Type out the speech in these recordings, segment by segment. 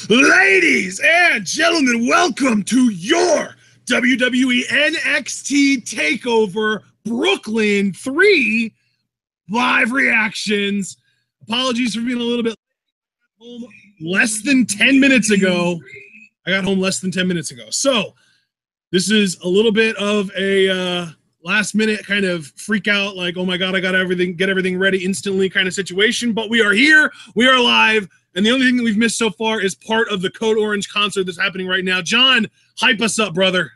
Ladies and gentlemen, welcome to your WWE NXT Takeover Brooklyn 3 live reactions. Apologies for being a little bit home less than 10 minutes ago. I got home less than 10 minutes ago. So this is a little bit of a last minute kind of freak out, like, oh my God, I got everything, get everything ready instantly kind of situation. But we are here, we are live. And the only thing that we've missed so far is part of the Code Orange concert that's happening right now. John, hype us up, brother.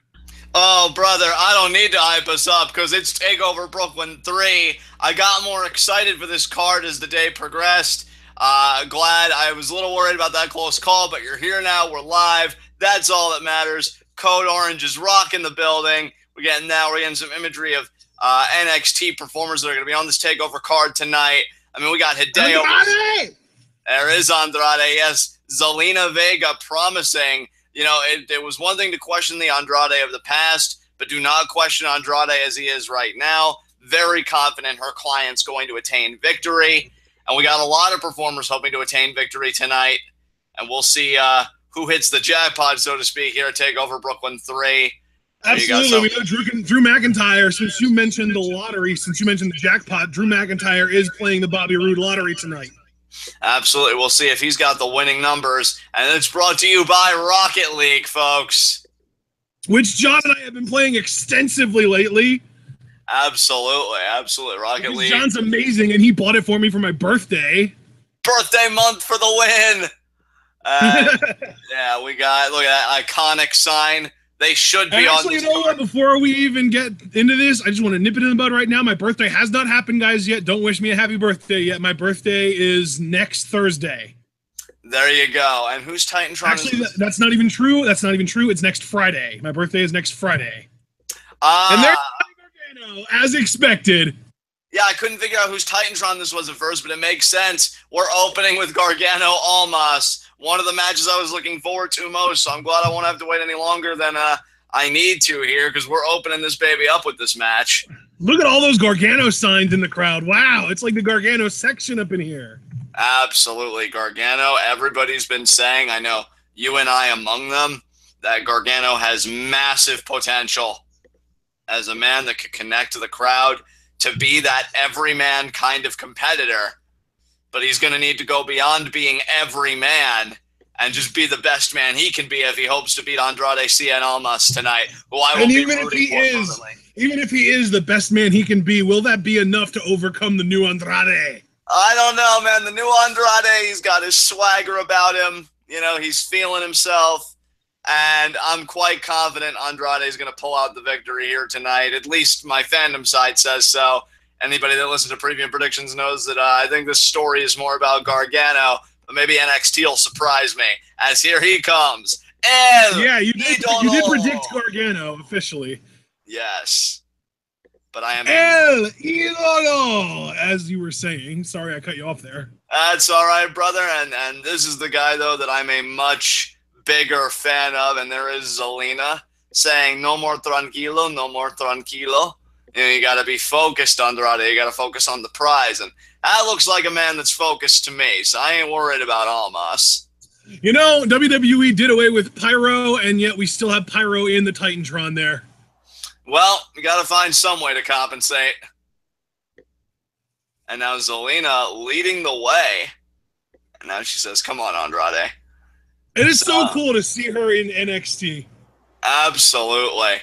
Oh, brother, I don't need to hype us up because it's TakeOver Brooklyn 3. I got more excited for this card as the day progressed. Glad. I was a little worried about that close call, but you're here now. We're live. That's all that matters. Code Orange is rocking the building. We're getting some imagery of NXT performers that are going to be on this TakeOver card tonight. I mean, we got Hideo. Andrade! There is Andrade, yes. Zelina Vega promising. You know, it was one thing to question the Andrade of the past, but do not question Andrade as he is right now. Very confident her client's going to attain victory. And we got a lot of performers hoping to attain victory tonight. And we'll see who hits the jackpot, so to speak, here at TakeOver Brooklyn 3. Absolutely. We know Drew McIntyre, since you mentioned the lottery, since you mentioned the jackpot, Drew McIntyre is playing the Bobby Roode lottery tonight. Absolutely. We'll see if he's got the winning numbers. And it's brought to you by Rocket League, folks. Which John and I have been playing extensively lately. Absolutely. Absolutely. Rocket League. John's amazing, and he bought it for me for my birthday. Birthday month for the win. Yeah, we got, look at that iconic sign. They should be on this. You know what? Before we even get into this, I just want to nip it in the bud right now. My birthday has not happened, guys, yet. Don't wish me a happy birthday yet. My birthday is next Thursday. There you go. And who's Titantron? Actually, that's not even true. That's not even true. It's next Friday. My birthday is next Friday. And there's Gargano, as expected. Yeah, I couldn't figure out whose Titantron this was at first, but it makes sense. We're opening with Gargano Almas. One of the matches I was looking forward to most, so I'm glad I won't have to wait any longer than I need to here, because we're opening this baby up with this match. Look at all those Gargano signs in the crowd. Wow, it's like the Gargano section up in here. Absolutely, Gargano. Everybody's been saying, I know you and I among them, that Gargano has massive potential as a man that could connect to the crowd, to be that everyman kind of competitor. But he's going to need to go beyond being every man and just be the best man he can be if he hopes to beat Andrade Cien Almas tonight, who I will be rooting for. Even if he is the best man he can be, will that be enough to overcome the new Andrade? I don't know, man. The new Andrade, he's got his swagger about him. You know, he's feeling himself. And I'm quite confident Andrade is going to pull out the victory here tonight. At least my fandom side says so. Anybody that listens to preview predictions knows that I think this story is more about Gargano, but maybe NXT will surprise me, as here he comes. Yeah, you did predict Gargano officially. Yes. But I am El Idolo, as you were saying. Sorry, I cut you off there. That's all right, brother. And this is the guy, though, that I'm a much bigger fan of, and there is Zelina saying, no more tranquilo, no more tranquilo. You know, you got to be focused, Andrade. You got to focus on the prize. And that looks like a man that's focused to me, so I ain't worried about Almas. You know, WWE did away with Pyro, and yet we still have Pyro in the Titantron there. Well, we got to find some way to compensate. And now Zelina leading the way. And now she says, come on, Andrade. It is so cool to see her in NXT. Absolutely.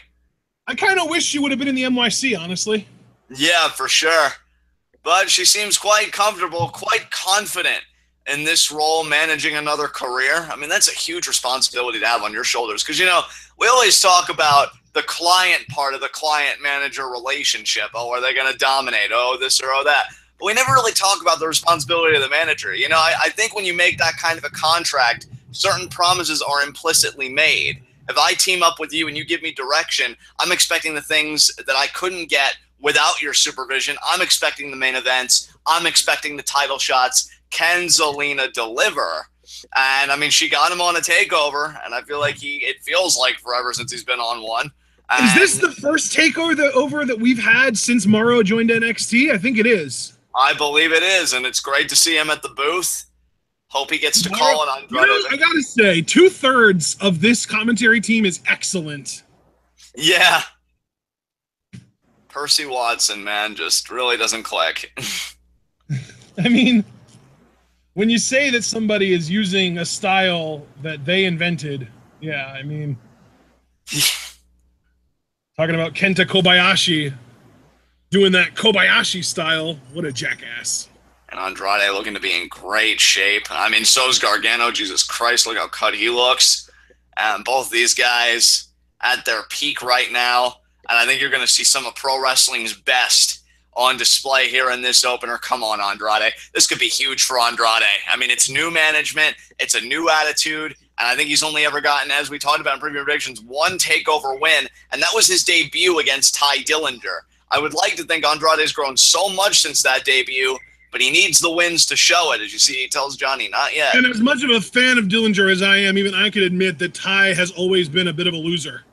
I kind of wish she would have been in the NYC, honestly. Yeah, for sure. But she seems quite comfortable, quite confident in this role, managing another career. I mean, that's a huge responsibility to have on your shoulders. Because, you know, we always talk about the client part of the client-manager relationship. Oh, are they going to dominate? Oh, this or oh, that. But we never really talk about the responsibility of the manager. You know, I think when you make that kind of a contract, certain promises are implicitly made. If I team up with you and you give me direction, I'm expecting the things that I couldn't get without your supervision. I'm expecting the main events. I'm expecting the title shots. Can Zelina deliver? And, I mean, she got him on a takeover, and I feel like it feels like forever since he's been on one. And is this the first takeover that we've had since Morrow joined NXT? I think it is. I believe it is, and it's great to see him at the booth. Hope he gets to call it on Andrade. You know, I gotta say, 2/3 of this commentary team is excellent. Yeah. Percy Watson, man, just really doesn't click. I mean, when you say that somebody is using a style that they invented, yeah, I mean, talking about Kenta Kobayashi doing that Kobayashi style, what a jackass. And Andrade looking to be in great shape. I mean, so is Gargano. Jesus Christ, look how cut he looks. Both these guys at their peak right now. And I think you're going to see some of pro wrestling's best on display here in this opener. Come on, Andrade. This could be huge for Andrade. I mean, it's new management. It's a new attitude. And I think he's only ever gotten, as we talked about in previous predictions, one takeover win. And that was his debut against Ty Dillinger. I would like to think Andrade's grown so much since that debut, but he needs the wins to show it. As you see, he tells Johnny, not yet. And as much of a fan of Dillinger as I am, even I could admit that Ty has always been a bit of a loser.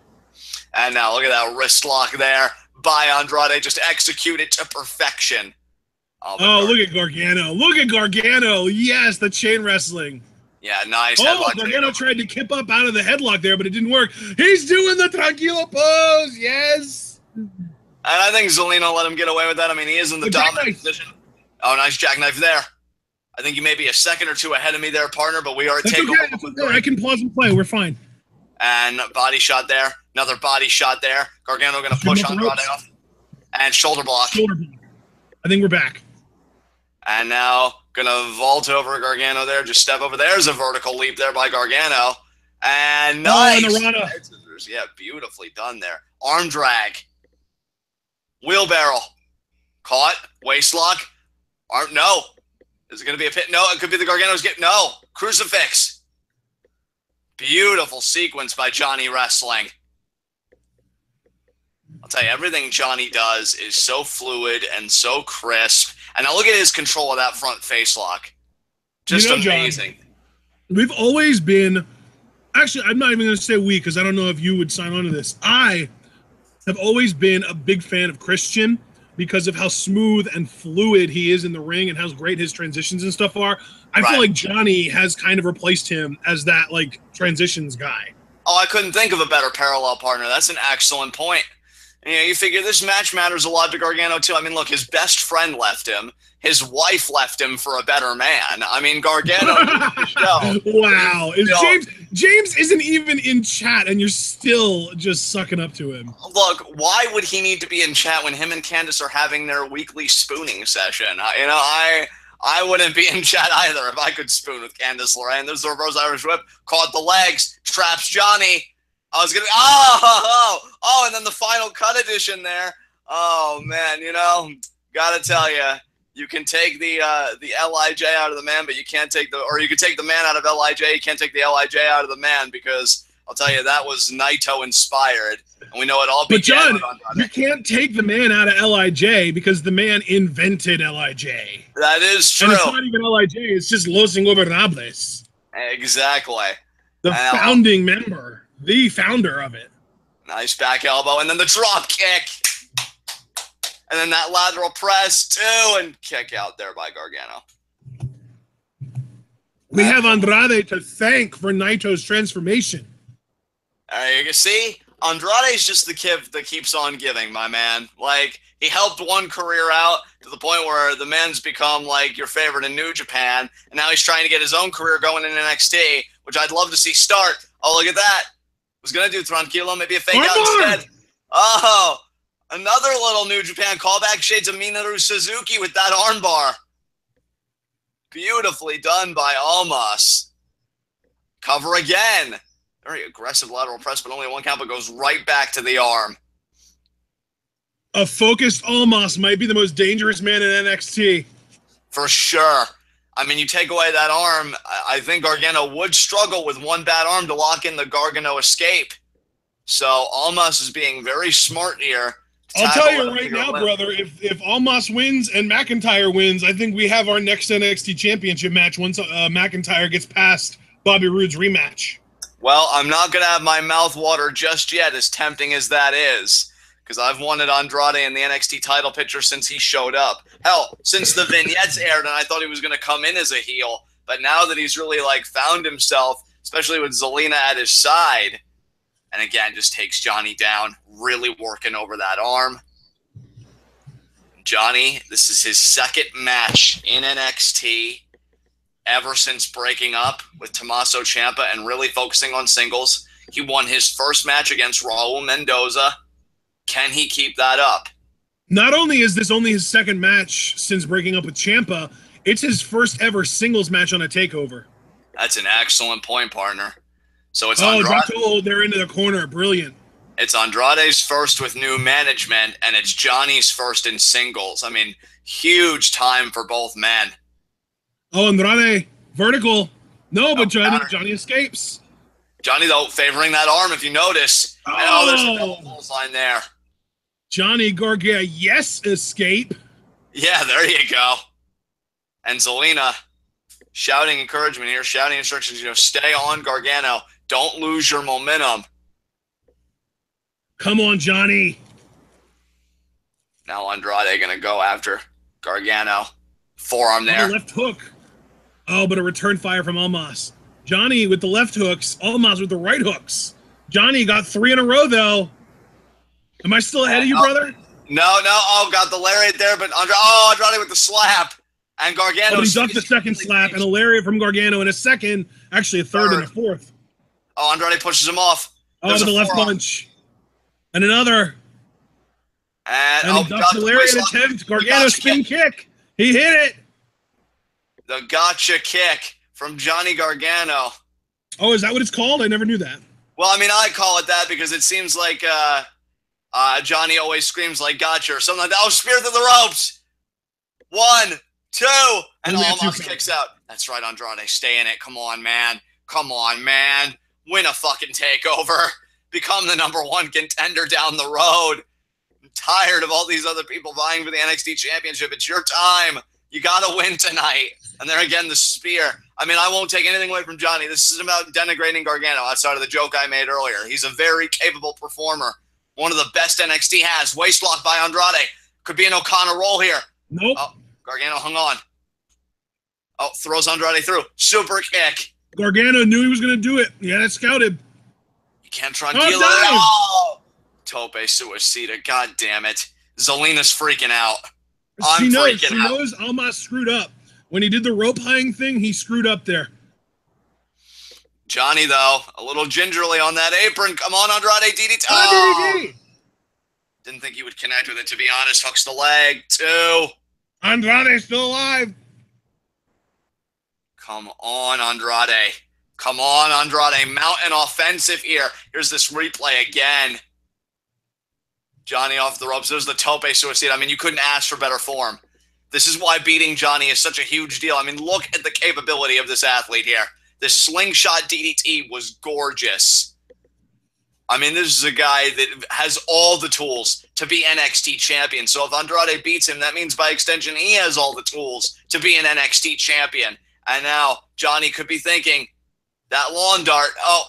And now look at that wrist lock there by Andrade. Just execute it to perfection. Oh, look at Gargano. Look at Gargano. Yes, the chain wrestling. Yeah, nice. Oh, Gargano tried to kip up out of the headlock there, but it didn't work. He's doing the tranquilo pose. Yes. And I think Zelina let him get away with that. I mean, he is in the dominant position. Oh, nice jackknife there. I think you may be a second or two ahead of me there, partner, but we are at takeover. Okay. I can pause and play. We're fine. And body shot there. Another body shot there. Gargano going to push Andrade off. And shoulder block. I think we're back. And now going to vault over Gargano there. Just step over. There's a vertical leap there by Gargano. And nice. Yeah, beautifully done there. Arm drag. Wheelbarrow. Caught. Waist lock. Arm. No. Is it going to be a pit? No, it could be the Gargano's get. No. Crucifix. Beautiful sequence by Johnny Wrestling. I'll tell you, everything Johnny does is so fluid and so crisp. And now look at his control of that front face lock. Just amazing. John, we've always been, actually, I'm not even going to say we, because I don't know if you would sign on to this. I have always been a big fan of Christian because of how smooth and fluid he is in the ring and how great his transitions and stuff are. I feel like Johnny has kind of replaced him as that, like, transitions guy. Oh, I couldn't think of a better parallel partner. That's an excellent point. And, you know, you figure this match matters a lot to Gargano, too. I mean, look, his best friend left him. His wife left him for a better man. I mean, Gargano. Wow. James isn't even in chat, and you're still just sucking up to him. Look, why would he need to be in chat when him and Candice are having their weekly spooning session? I wouldn't be in chat either if I could spoon with Candice LeRae. There's the reverse Irish whip. Caught the legs. Traps Johnny. I was going to... and then the final cut edition there. Oh, man, got to tell you, you can take the LIJ out of the man, but you can't take you can take the man out of LIJ, you can't take the LIJ out of the man, because I'll tell you, that was Naito inspired. And we know it all began. But John, you can't take the man out of LIJ because the man invented LIJ. That is true. And it's not even LIJ, it's just Los Ingobernables. Exactly. The founding member, the founder of it. Nice back elbow, and then the drop kick. And then that lateral press, too, and kick out there by Gargano. We have Andrade to thank for Naito's transformation. You can see, Andrade's just the kid that keeps on giving, my man. Like, he helped one career out to the point where the man's become, like, your favorite in New Japan, and now he's trying to get his own career going in NXT, which I'd love to see start. Oh, look at that. Was going to do Tranquilo, maybe a fake out instead. Oh, another little New Japan callback, shades of Minoru Suzuki with that armbar. Beautifully done by Almas. Cover again. Very aggressive lateral press, but only one count, but goes right back to the arm. A focused Almas might be the most dangerous man in NXT. For sure. I mean, you take away that arm, I think Gargano would struggle with one bad arm to lock in the Gargano escape. So Almas is being very smart here. I'll tell you right now, brother, if Almas wins and McIntyre wins, I think we have our next NXT Championship match once McIntyre gets past Bobby Roode's rematch. Well, I'm not going to have my mouth water just yet, as tempting as that is, because I've wanted Andrade in the NXT title picture since he showed up. Hell, since the vignettes aired and I thought he was going to come in as a heel. But now that he's really like found himself, especially with Zelina at his side, and again, just takes Johnny down, really working over that arm. Johnny, this is his second match in NXT ever since breaking up with Tommaso Ciampa and really focusing on singles. He won his first match against Raul Mendoza. Can he keep that up? Not only is this only his second match since breaking up with Ciampa, it's his first ever singles match on a takeover. That's an excellent point, partner. So it's Andrade. Dropped a hold there into the corner. Brilliant. It's Andrade's first with new management, and it's Johnny's first in singles. I mean, huge time for both men. Oh, Andrade, vertical. No, but Johnny escapes. Johnny, though, favoring that arm, if you notice. Oh, there's a double clothesline there. Johnny Gargano, yes, escape. Yeah, there you go. And Zelina shouting encouragement here, shouting instructions, stay on, Gargano. Don't lose your momentum. Come on, Johnny. Now Andrade going to go after Gargano. Forearm there. Left hook. Oh, but a return fire from Almas. Johnny with the left hooks, Almas with the right hooks. Johnny got 3 in a row, though. Am I still ahead of you, brother? No. Oh, got the lariat there, but Andrade with the slap. And Gargano. He ducked the second slap and a lariat from Gargano in a second. Actually, a third and a fourth. Oh, Andrade pushes him off. There's the left punch. And another. And he ducks the lariat attempt. Gargano spin kick. He hit it. The gotcha kick from Johnny Gargano. Oh, is that what it's called? I never knew that. Well, I mean, I call it that because it seems like Johnny always screams like gotcha or something like that. Oh, spear through the ropes. 1, 2, and Almas kicks out. That's right, Andrade. Stay in it. Come on, man. Come on, man. Win a fucking takeover. Become the #1 contender down the road. I'm tired of all these other people vying for the NXT Championship. It's your time. You got to win tonight. And there again, the spear. I mean, I won't take anything away from Johnny. This isn't about denigrating Gargano outside of the joke I made earlier. He's a very capable performer. One of the best NXT has. Waistlock by Andrade. Could be an O'Connor roll here. Nope. Oh, Gargano hung on. Oh, throws Andrade through. Super kick. Gargano knew he was going to do it. He had it scouted. You can't tranquilo it. Oh! Tope suicida. God damn it. Zelina's freaking out. She knows Almas screwed up. When he did the rope hanging thing, he screwed up there. Johnny, though, a little gingerly on that apron. Come on, Andrade, DDT. Oh! Didn't think he would connect with it, to be honest. Hooks the leg. 2. Andrade's still alive. Come on, Andrade. Come on, Andrade. Mount an offensive here. Here's this replay again. Johnny off the ropes. There's the tope suicide. I mean, you couldn't ask for better form. This is why beating Johnny is such a huge deal. I mean, look at the capability of this athlete here. This slingshot DDT was gorgeous. I mean, this is a guy that has all the tools to be NXT champion. So if Andrade beats him, that means by extension he has all the tools to be an NXT champion. And now Johnny could be thinking, that lawn dart. Oh,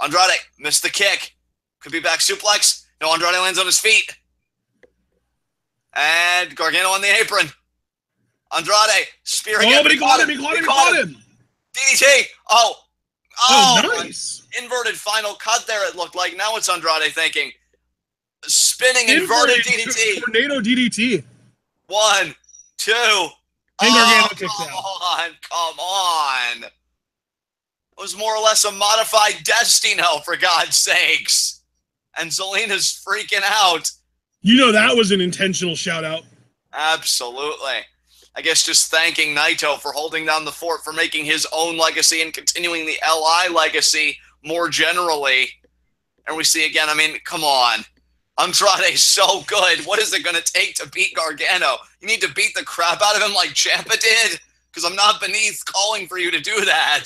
Andrade missed the kick. Could be back suplex. No, Andrade lands on his feet. And Gargano on the apron. Andrade, spear again. Oh, but he caught him. DDT. Oh, nice. Inverted final cut there, it looked like. Now it's Andrade thinking. Spinning inverted DDT. Tornado DDT. 1, 2. And Gargano kicks out. Come on. It was more or less a modified Destino, for God's sakes. And Zelina's freaking out. You know that was an intentional shout-out. Absolutely. I guess just thanking Naito for holding down the fort, for making his own legacy and continuing the LI legacy more generally. And we see again, I mean, come on. Andrade's so good. What is it going to take to beat Gargano? You need to beat the crap out of him like Ciampa did? Because I'm not beneath calling for you to do that.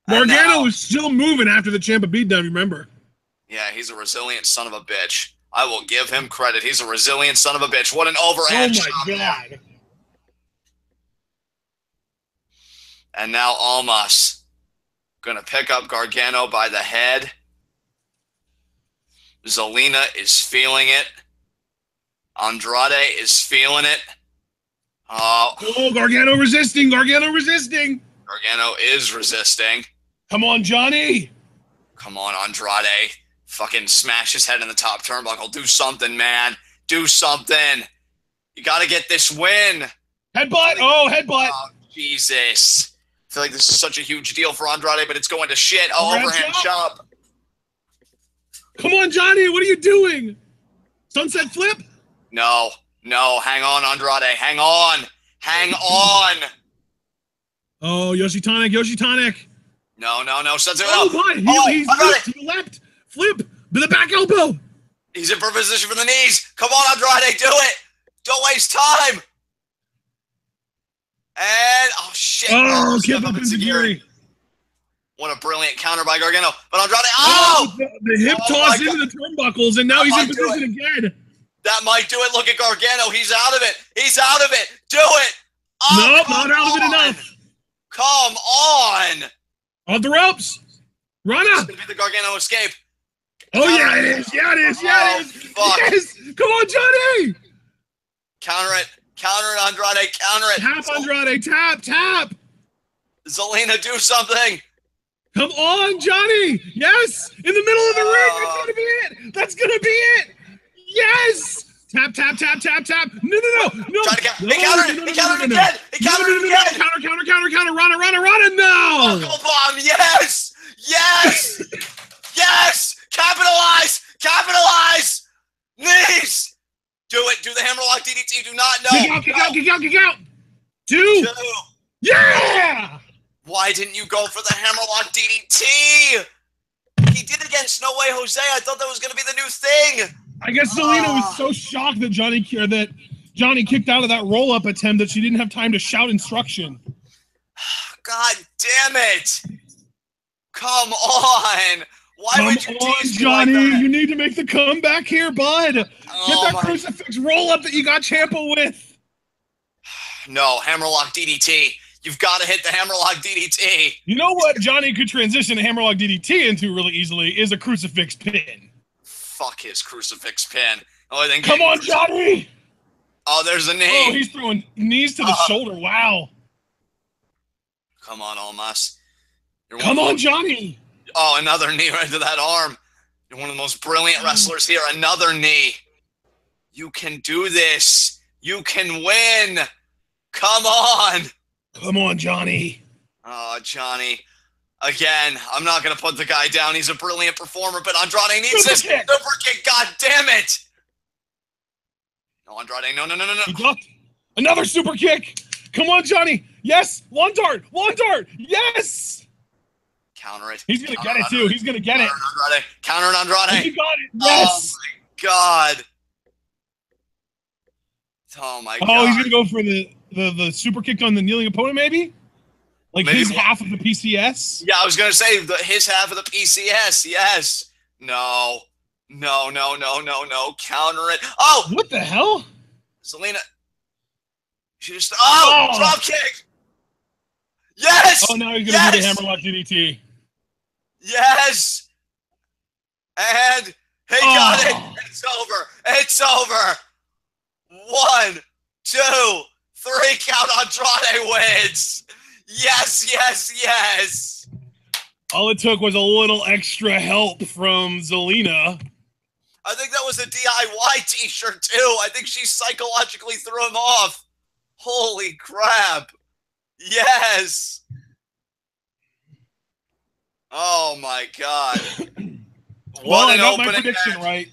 Gargano was still moving after the Ciampa beatdown, remember? Yeah, he's a resilient son of a bitch. I will give him credit. He's a resilient son of a bitch. What an overhand shot. Oh, my God. And now Almas going to pick up Gargano by the head. Zelina is feeling it. Andrade is feeling it. Oh, Gargano resisting. Gargano resisting. Gargano is resisting. Come on, Johnny. Come on, Andrade. Fucking smash his head in the top turnbuckle. Do something, man. Do something. You got to get this win. Headbutt. Oh, headbutt. Oh, Jesus. I feel like this is such a huge deal for Andrade, but it's going to shit. Oh, overhand chop. Come on, Johnny. What are you doing? Sunset flip? No. No. Hang on, Andrade. Hang on. Hang on. Oh, Yoshi Tonic. Yoshi Tonic. No. Sunset. Oh, my. He's to the left. Flip. To the back elbow. He's in perfect position for the knees. Come on, Andrade. Do it. Don't waste time. And, oh, shit. Oh, kept up in Zagiri. What a brilliant counter by Gargano. But Andrade, oh! The hip toss into the turnbuckles, and now he's in position again. That might do it. Look at Gargano. He's out of it. He's out of it. Do it. Oh, nope, not out of it enough. Come on. On the ropes. Run up. It's going to be the Gargano escape. Oh, yeah, it is. Yeah, it is. Yeah, it is. Fuck. Yes. Come on, Johnny. Counter it. Counter it, Andrade. Counter it. Tap, Andrade. Tap. Zelina, do something. Come on, Johnny. Yes. In the middle of the ring. That's going to be it. That's going to be it. Yes. Tap. No. Try to counter. He countered it. He countered it again. He countered it again. Counter. Run. No. Buckle bomb. Yes. Capitalize. Knees. Do it. Do the hammerlock DDT. Do not know. Kick out. Two. Yeah. Why didn't you go for the hammerlock DDT? He did against No Way Jose. I thought that was going to be the new thing. I guess Zelina was so shocked that Johnny kicked out of that roll-up attempt that she didn't have time to shout instruction. God damn it. Come on. Why would you tease me Johnny? like that? You need to make the comeback here, bud. Get that crucifix roll-up that you got Ciampa with. No, hammerlock DDT. You've got to hit the hammerlock DDT. You know what Johnny could transition a hammerlock DDT into really easily is a crucifix pin. Fuck his crucifix pin. Oh, then come on, Johnny! Oh, there's a knee. Oh, he's throwing knees to the shoulder. Wow. Come on, Almas. Come on, Johnny. Oh, another knee right to that arm. You're one of the most brilliant wrestlers here. Another knee. You can do this. You can win. Come on. Come on, Johnny. Oh, Johnny. Again, I'm not going to put the guy down. He's a brilliant performer, but Andrade needs this super kick. God damn it. No, Andrade. No. He ducked. Another super kick. Come on, Johnny. Yes. Lawn dart. Yes. Counter it. He's going to get it, too. He's going to get it. Counter it, Andrade. He got it. Yes. Oh, my God. Oh, my God. Oh, he's going to go for the super kick on the kneeling opponent, maybe? Like maybe his half of the PCS? Yeah, I was going to say his half of the PCS. Yes. No. Counter it. Oh! What the hell? Zelina. She just. Oh! Drop kick! Yes! Oh, now he's going to do the hammerlock DDT. Yes! And he got it. It's over. 1, 2, 3. Count. Andrade wins. Yes. All it took was a little extra help from Zelina. I think that was a DIY t-shirt, too. I think she psychologically threw him off. Holy crap. Yes. Oh, my God. Well, I got my prediction right.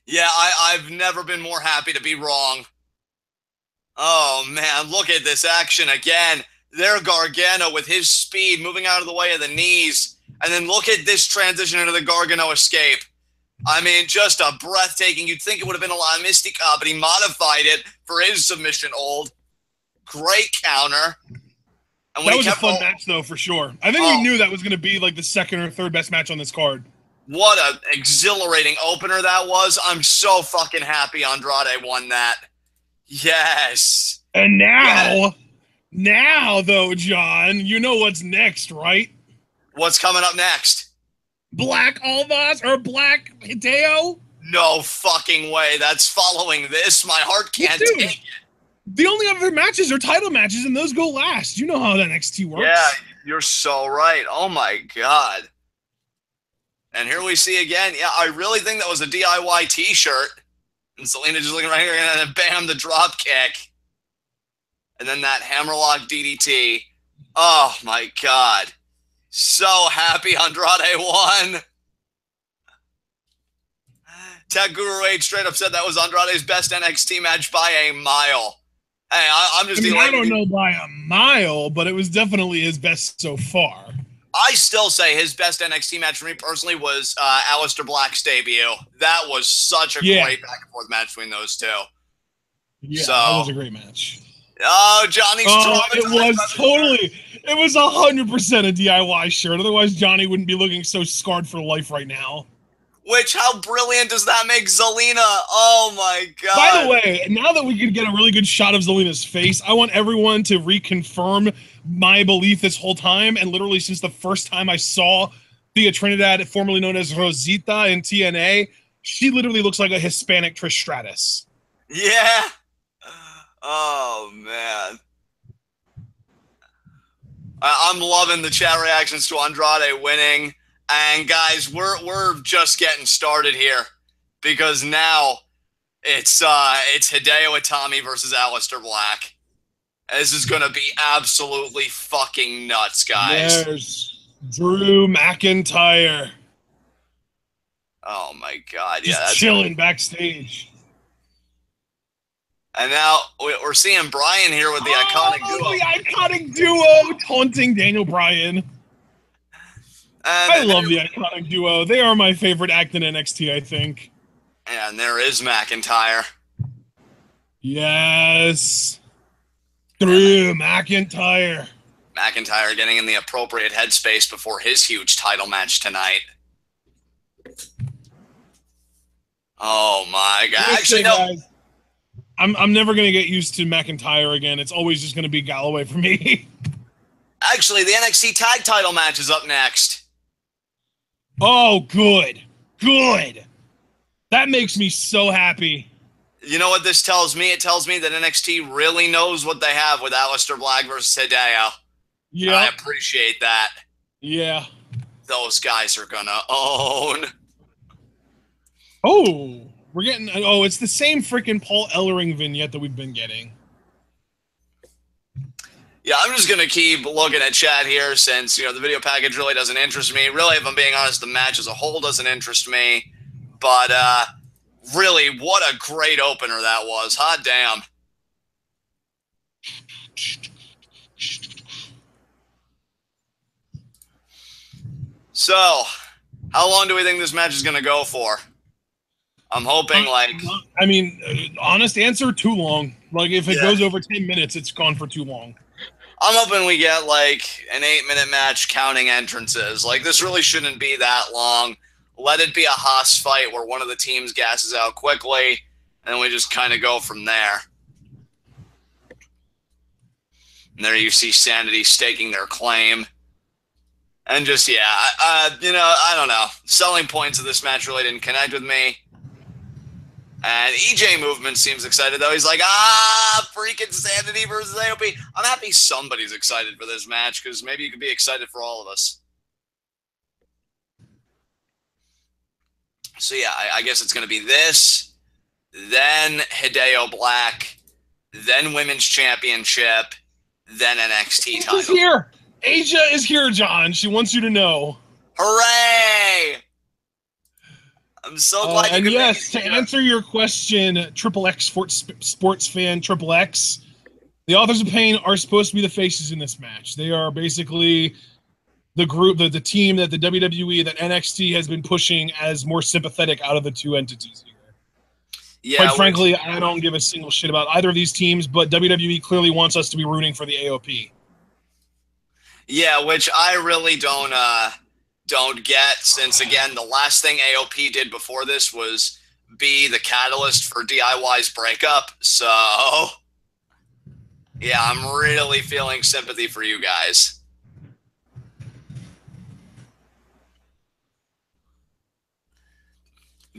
Yeah, I've never been more happy to be wrong. Oh, man, look at this action again. There, Gargano with his speed moving out of the way of the knees. And then look at this transition into the Gargano escape. I mean, just a breathtaking. You'd think it would have been a La Mystica, but he modified it for his submission hold. Great counter. And that was a fun match, though, for sure. I think we knew that was going to be like the second or third best match on this card. What an exhilarating opener that was. I'm so fucking happy Andrade won that. Yes. And now, though, John, you know what's next, right? What's coming up next? Black Almas or Black Hideo? No fucking way. That's following this. My heart can't take it. The only other matches are title matches, and those go last. You know how NXT works. Yeah, you're so right. Oh my God. And here we see again. Yeah, I really think that was a DIY T-shirt. And Zelina just looking right here, and then bam, the drop kick. And then that hammerlock DDT. Oh my God. So happy Andrade won. Tech Guru 8 straight up said that was Andrade's best NXT match by a mile. Hey, I'm just I don't know by a mile, but it was definitely his best so far. I still say his best NXT match for me personally was Alistair Black's debut. That was such a great back and forth match between those two. Yeah, so, that was a great match. Oh, Johnny's it was 100% a DIY shirt. Otherwise, Johnny wouldn't be looking so scarred for life right now. Which, how brilliant does that make Zelina? Oh my God. By the way, now that we could get a really good shot of Zelina's face, I want everyone to reconfirm my belief this whole time. And literally since the first time I saw Thea Trinidad, formerly known as Rosita in TNA, she literally looks like a Hispanic Trish Stratus. Yeah. Oh, man. I'm loving the chat reactions to Andrade winning. And guys, we're just getting started here because now it's Hideo Itami versus Aleister Black. This is gonna be absolutely fucking nuts, guys. There's Drew McIntyre. Oh my God! Just that's chilling backstage. And now we're seeing Bryan here with the iconic duo. The iconic duo taunting Daniel Bryan. I love the iconic duo. They are my favorite act in NXT, I think. And there is McIntyre. Yes. Drew McIntyre. McIntyre getting in the appropriate headspace before his huge title match tonight. Oh my God. Actually, no. Guys, I'm never going to get used to McIntyre again. It's always just going to be Galloway for me. Actually, the NXT tag title match is up next. Oh, good. Good. That makes me so happy. You know what this tells me? It tells me that NXT really knows what they have with Aleister Black versus Hideo. Yeah. I appreciate that. Yeah. Those guys are gonna own. Oh, we're getting... Oh, it's the same freaking Paul Ellering vignette that we've been getting. Yeah, I'm just going to keep looking at chat here since, the video package really doesn't interest me. Really, if I'm being honest, the match as a whole doesn't interest me. But, really, what a great opener that was. Hot damn. So, how long do we think this match is going to go for? I'm hoping, I mean, honest answer, too long. Like, if it goes over 10 minutes, it's gone for too long. I'm hoping we get, an 8-minute match counting entrances. This really shouldn't be that long. Let it be a Haas fight where one of the teams gasses out quickly, and then we just kind of go from there. And there you see Sanity staking their claim. And just, I don't know. Selling points of this match really didn't connect with me. And EJ Movement seems excited, though. He's like, freaking Sanity versus AOP. I'm happy somebody's excited for this match, because maybe you could be excited for all of us. So, I guess it's going to be this, then Hideo Black, then Women's Championship, then NXT title. Asia is here. Asia is here, John. She wants you to know. Hooray! I'm so glad you and could yes, to answer your question, Triple X sports fan Triple X, the Authors of Pain are supposed to be the faces in this match. They are basically the group, the team that the WWE, that NXT has been pushing as more sympathetic out of the two entities here. Yeah, quite frankly, I don't give a single shit about either of these teams, but WWE clearly wants us to be rooting for the AOP. Yeah, which I really don't get, since again the last thing AOP did before this was be the catalyst for DIY's breakup. So yeah, I'm really feeling sympathy for you guys.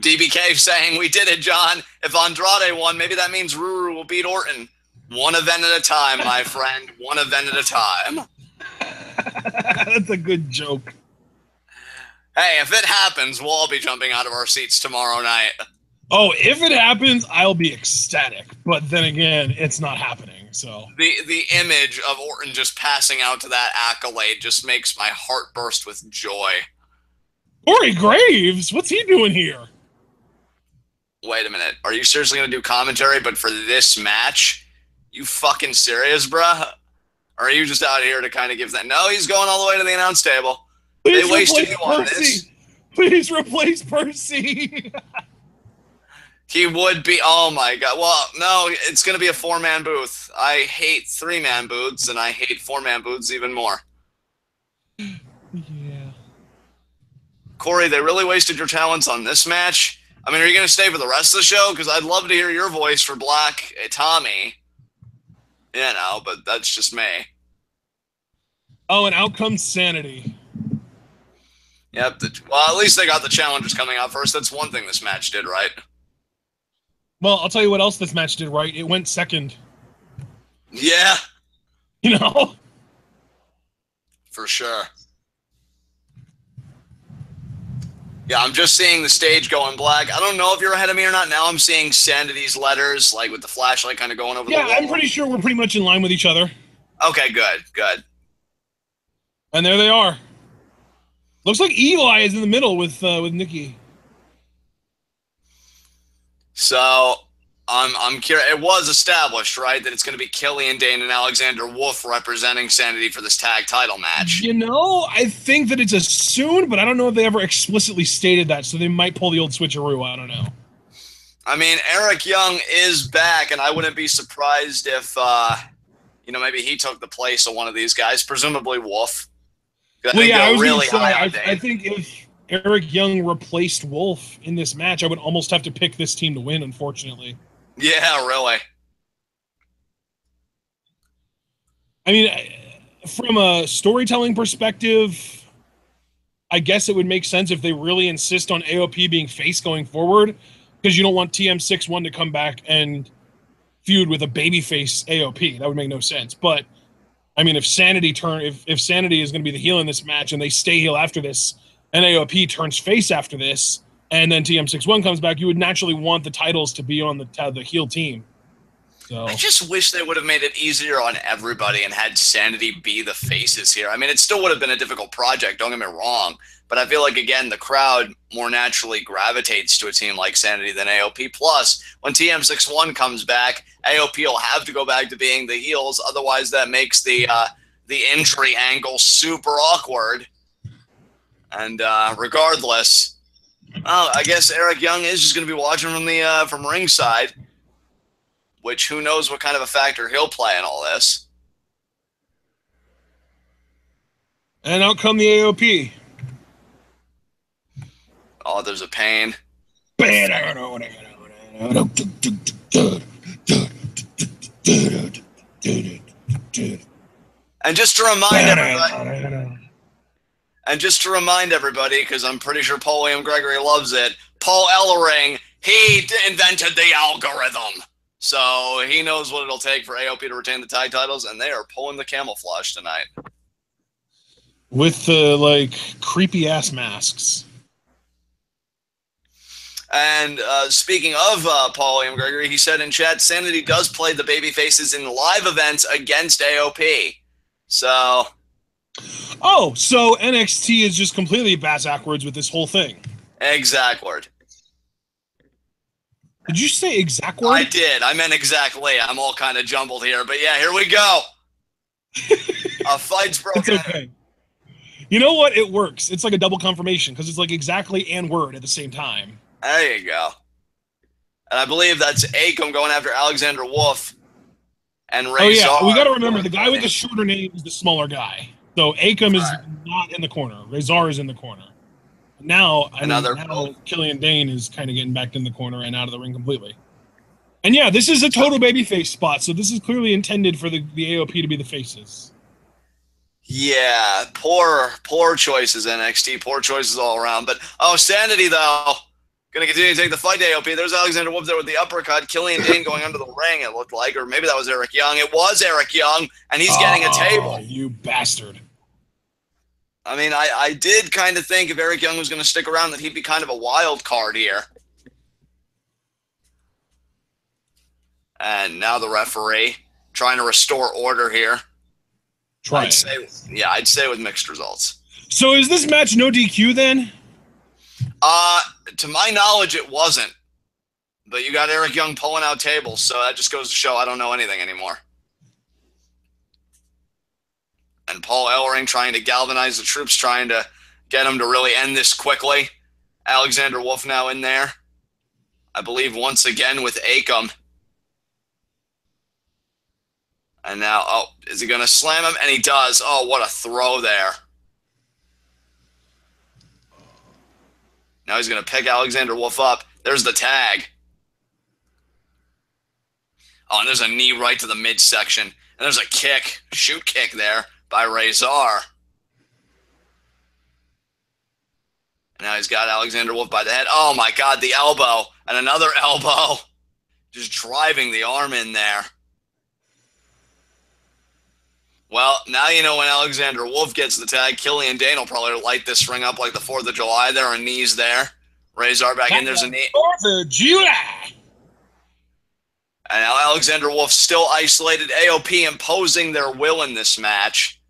DBK saying, we did it, John. If Andrade won, maybe that means Ruru will beat Orton. One event at a time, my friend. One event at a time. That's a good joke. Hey, if it happens, we'll all be jumping out of our seats tomorrow night. Oh, if it happens, I'll be ecstatic. But then again, it's not happening. So the image of Orton just passing out to that accolade just makes my heart burst with joy. Corey Graves, what's he doing here? Wait a minute. Are you seriously going to do commentary, but for this match? You fucking serious, bruh? Or are you just out here to kind of give that? No, he's going all the way to the announce table. Please they wasted you on Percy. this. Please replace Percy. He would be. Oh my god. Well, no, it's going to be a 4-man booth. I hate 3-man booths, and I hate 4-man booths even more. Yeah. Corey, they really wasted your talents on this match. I mean, are you going to stay for the rest of the show? Because I'd love to hear your voice for Black Itami. You know, but that's just me. Oh, and out comes Sanity. Yep. Well, at least they got the challengers coming out first. That's one thing this match did, right? Well, I'll tell you what else this match did right. It went second. Yeah. You know? For sure. Yeah, I'm just seeing the stage going black. I don't know if you're ahead of me or not. Now I'm seeing Sanity's letters, like with the flashlight kind of going over the wall. Yeah, I'm pretty sure we're pretty much in line with each other. Okay, good. And there they are. Looks like Eagle Eye is in the middle with Nikki. So I'm curious. It was established, right, that it's going to be Killian Dane and Alexander Wolf representing Sanity for this tag title match. You know, I think that it's assumed, but I don't know if they ever explicitly stated that, so they might pull the old switcheroo. I don't know. I mean, Eric Young is back, and I wouldn't be surprised if, maybe he took the place of one of these guys, presumably Wolf. Well, yeah, I was really high. I think if Eric Young replaced Wolf in this match, I would almost have to pick this team to win, unfortunately. Yeah, really. I mean, from a storytelling perspective, I guess it would make sense if they really insist on AOP being face going forward, because you don't want TM61 to come back and feud with a babyface AOP. That would make no sense. But I mean, if Sanity is going to be the heel in this match and they stay heel after this, and AOP turns face after this, and then TM61 comes back, you would naturally want the titles to be on the heel team. So I just wish they would have made it easier on everybody and had Sanity be the faces here. I mean, it still would have been a difficult project, don't get me wrong, but I feel like, again, the crowd more naturally gravitates to a team like Sanity than AOP. Plus, when TM61 comes back, AOP will have to go back to being the heels. Otherwise, that makes the injury angle super awkward. And regardless, I guess Eric Young is just going to be watching from ringside, which who knows what kind of a factor he'll play in all this. And out come the AOP. Oh, there's a pain. And just to remind everybody, because I'm pretty sure Paul William Gregory loves it, Paul Ellering, he invented the algorithm. So he knows what it'll take for AOP to retain the tag titles, and they are pulling the camouflage tonight. With the, creepy-ass masks. And speaking of Paul William Gregory, he said in chat, Sanity does play the babyfaces in live events against AOP. So... Oh, so NXT is just completely bass-backwards with this whole thing. Exactward. Did you say exactward? I did. I meant exactly. I'm all kind of jumbled here. But yeah, here we go. A fight's broken. It's okay. You know what? It works. It's like a double confirmation because it's like exactly and word at the same time. There you go. And I believe that's Akam going after Alexander Wolf and Razor. Oh, yeah. We got to remember the guy with the shorter name is the smaller guy. So Akam is not in the corner. Razor is in the corner. Now Killian Dane is kind of getting back in the corner and out of the ring completely. And yeah, this is a total babyface spot, so this is clearly intended for the AOP to be the faces. Yeah, poor choices, NXT. Poor choices all around. But, Sanity, though, Going to continue to take the fight to AOP. There's Alexander Wolf there with the uppercut. Killian Dane going under the ring, it looked like. Or maybe that was Eric Young. It was Eric Young, and he's getting a table. You bastard. I mean, I did kind of think if Eric Young was going to stick around that he'd be kind of a wild card here. And now the referee trying to restore order here. I'd say with mixed results. So is this match no DQ then? To my knowledge, it wasn't. But you got Eric Young pulling out tables, so that just goes to show I don't know anything anymore. And Paul Ellering trying to galvanize the troops, trying to get them to really end this quickly. Alexander Wolf now in there. I believe once again with Akam. And now, oh, is he going to slam him? And he does. Oh, what a throw there. Now he's going to pick Alexander Wolf up. There's the tag. Oh, and there's a knee right to the midsection. And there's a kick, shoot kick there by Razor. And now he's got Alexander Wolf by the head. Oh, my God, the elbow. And another elbow. Just driving the arm in there. Well, now you know when Alexander Wolf gets the tag, Killian Dane will probably light this ring up like the 4th of July. There are knees there. Razor back in. There's a knee. 4th of July. And now Alexander Wolf still isolated. AOP imposing their will in this match.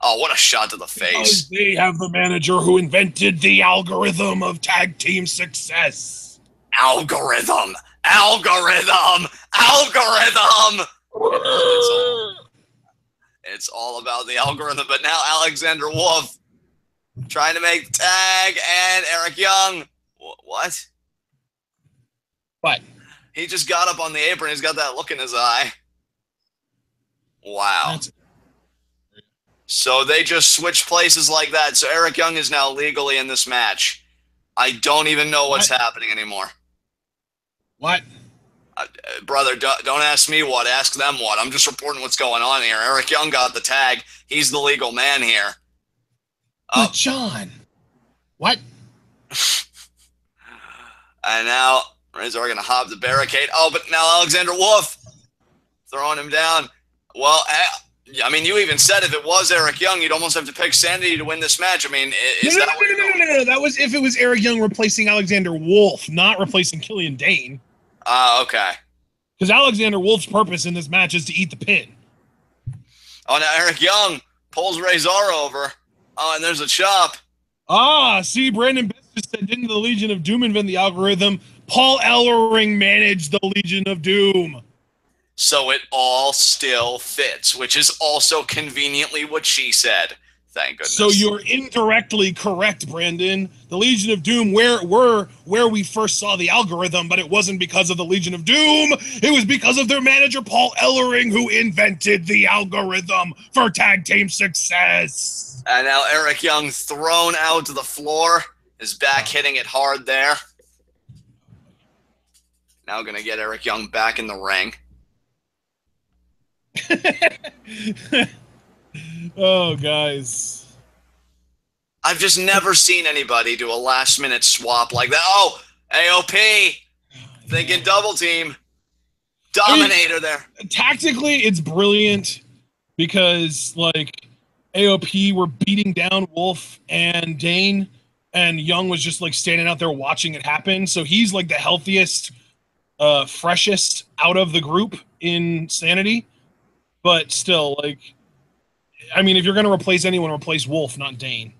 Oh, what a shot to the face. They have the manager who invented the algorithm of tag team success. Algorithm. Algorithm. Algorithm. It's all about the algorithm, but now Alexander Wolf trying to make the tag, and Eric Young. What? What? He just got up on the apron. He's got that look in his eye. Wow. So they just switched places like that. So Eric Young is now legally in this match. I don't even know what's happening anymore. What? Brother, don't ask me what. Ask them what. I'm just reporting what's going on here. Eric Young got the tag. He's the legal man here. But John. What? And now Razor going to hop the barricade. Oh, but now Alexander Wolf throwing him down. Well, I mean, you even said if it was Eric Young, you'd almost have to pick Sanity to win this match. I mean, No. That was if it was Eric Young replacing Alexander Wolf, not replacing Killian Dane. Okay. Because Alexander Wolf's purpose in this match is to eat the pin. Oh, now Eric Young pulls Razor over. Oh, and there's a chop. See, Brandon Best just said, didn't the Legion of Doom invent the algorithm? Paul Ellering managed the Legion of Doom. So it all still fits, which is also conveniently what she said. Thank goodness. So you're indirectly correct, Brandon. The Legion of Doom where we first saw the algorithm, but it wasn't because of the Legion of Doom. It was because of their manager, Paul Ellering, who invented the algorithm for tag team success. And now Eric Young thrown out to the floor. His back hitting it hard there. Now going to get Eric Young back in the ring. Oh, guys. I've just never seen anybody do a last-minute swap like that. Oh, AOP thinking double team. Dominator there. Tactically, it's brilliant because, like, AOP were beating down Wolf and Dane, and Young was just, like, standing out there watching it happen. So he's, like, the healthiest, freshest out of the group in Sanity. But still, like, I mean, if you're going to replace anyone, replace Wolf, not Dane.